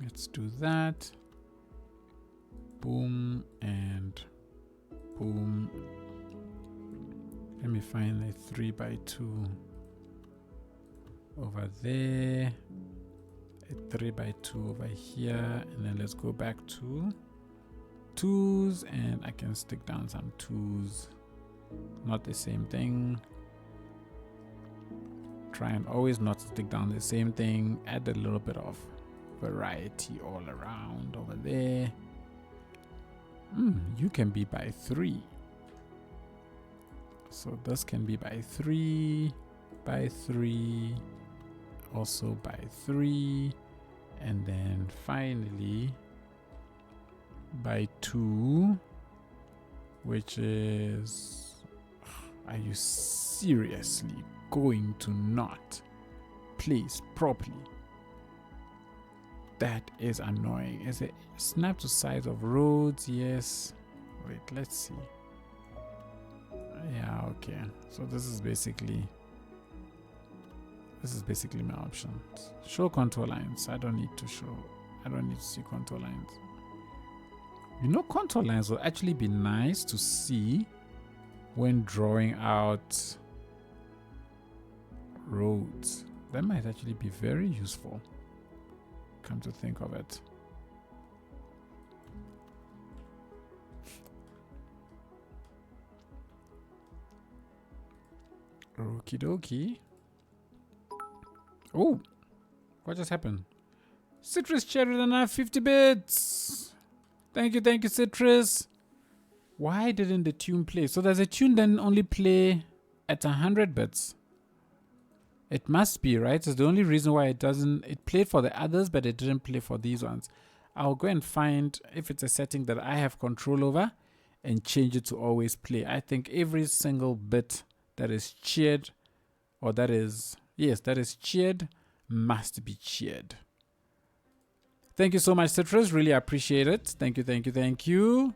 Let's do that. Boom and boom. Let me find a 3x2 over there, a 3x2 over here, and then let's go back to 2s, and I can stick down some 2s. Not the same thing. Try and always not stick down the same thing. Add a little bit of variety all around over there. You can be by 3. So this can be by 3, by 3, also by 3, and then finally by 2, which is, are you seriously going to not place properly? That is annoying. Is it snap to size of roads? Yes. Wait, let's see. Yeah, okay. So this is basically my options. Show contour lines. I don't need to see contour lines. You know, contour lines will actually be nice to see when drawing out roads. That might actually be very useful, come to think of it. Okie dokie. Oh, what just happened? Citrus cherry and I have 50 bits. Thank you, Citrus. Why didn't the tune play? So does a tune then only play at 100 bits? It must be, right? It's the only reason why it doesn't. It played for the others, but it didn't play for these ones. I'll go and find if it's a setting that I have control over and change it to always play. I think every single bit that is cheered, or that is cheered, must be cheered. Thank you so much, Citrus. Really appreciate it. Thank you.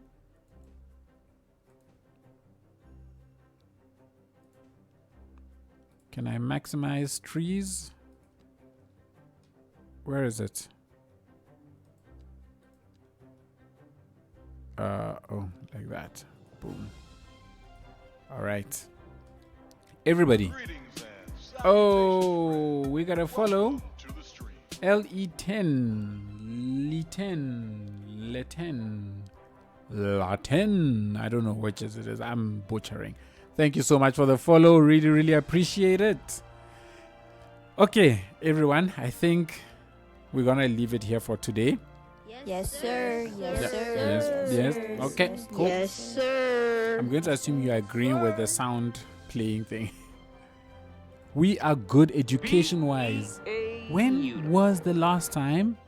Can I maximize trees? Where is it? Oh, like that. Boom. All right. Everybody. Oh, we gotta follow Latin. I don't know which it is. I'm butchering. Thank you so much for the follow. Really appreciate it. Okay, everyone. I think we're gonna leave it here for today. Yes, sir. Yes, sir. Yes. Okay, cool. Yes, sir. I'm going to assume you're agreeing with the sound playing thing. We are good education-wise. When was the last time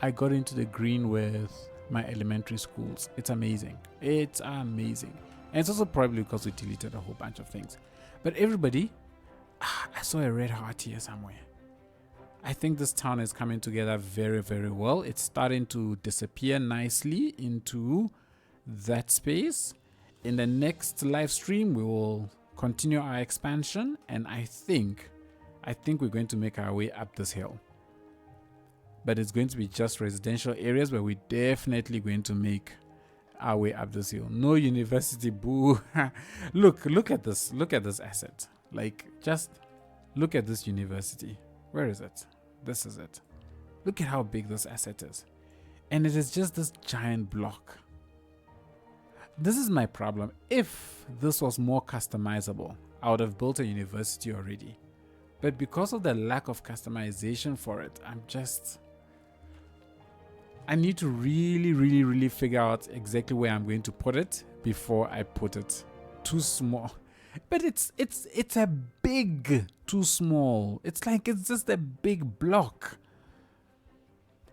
I got into the green with my elementary schools. It's amazing. It's amazing. And it's also probably because we deleted a whole bunch of things. But everybody, I saw a red heart here somewhere. I think this town is coming together very, very well. It's starting to disappear nicely into that space. In the next live stream, we will continue our expansion, and I think we're going to make our way up this hill. But it's going to be just residential areas where we're definitely going to make our way up this hill. No university, boo. Look at this. Look at this asset. Like, just look at this university. Where is it? This is it. Look at how big this asset is. And it is just this giant block. This is my problem. If this was more customizable, I would have built a university already. But because of the lack of customization for it, I need to really figure out exactly where I'm going to put it before I put it. Too small. But it's a big too small. It's like it's just a big block.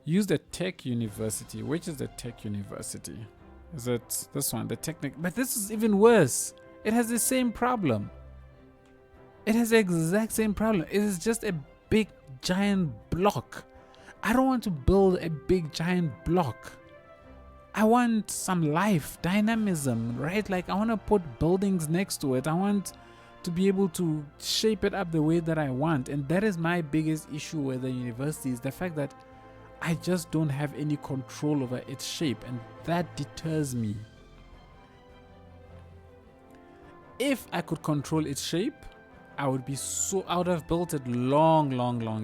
Use the tech university. Which is the tech university? Is it this one? The technic? But this is even worse. It has the same problem. It has the exact same problem. It is just a big giant block. I don't want to build a big giant block. I want some life, dynamism, right? Like I want to put buildings next to it. I want to be able to shape it up the way that I want. And that is my biggest issue with the university, is the fact that I just don't have any control over its shape, and that deters me. If I could control its shape, I would have built it long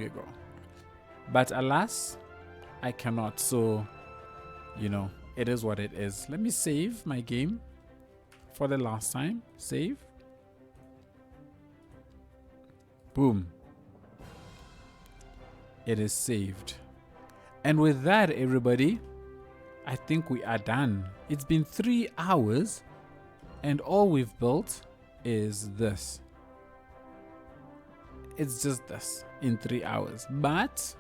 ago. But alas, I cannot. So, it is what it is. Let me save my game for the last time. Save. Boom. It is saved. And with that, everybody, I think we are done. It's been 3 hours, and all we've built is this. It's just this in 3 hours. But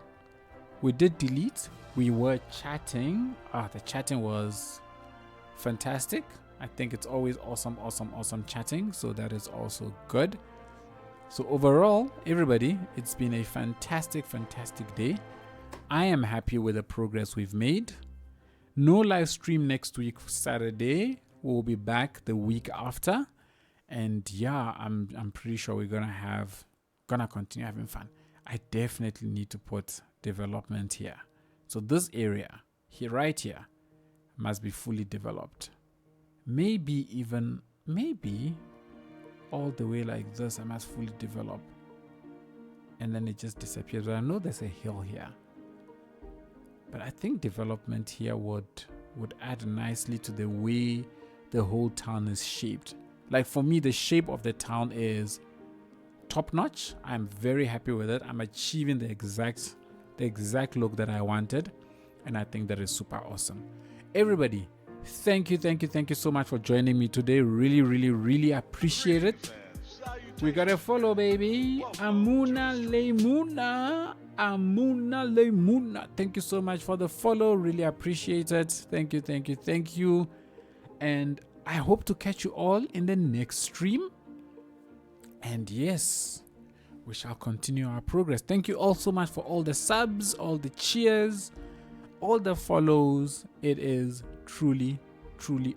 we did delete. We were chatting. The chatting was fantastic. I think it's always awesome chatting. So that is also good. So overall, everybody, it's been a fantastic day. I am happy with the progress we've made. No live stream next week, Saturday. We'll be back the week after. And yeah, I'm pretty sure we're gonna continue having fun. I definitely need to put development here. So this area here, right here, must be fully developed. Maybe all the way like this, I must fully develop. And then it just disappears. But I know there's a hill here. But I think development here would add nicely to the way the whole town is shaped. Like for me, the shape of the town is top notch. I'm very happy with it. I'm achieving the exact look that I wanted, and I think that is super awesome. Everybody, thank you so much for joining me today. Really appreciate it. We got a follow, baby. Amuna Lemuna. Thank you so much for the follow. Really appreciate it. Thank you. And I hope to catch you all in the next stream. And yes, we shall continue our progress. Thank you all so much for all the subs, all the cheers, all the follows. It is truly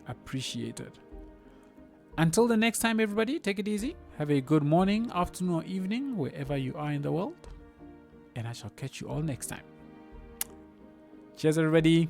appreciated. Until the next time, everybody, take it easy. Have a good morning, afternoon, or evening, wherever you are in the world. And I shall catch you all next time. Cheers, everybody.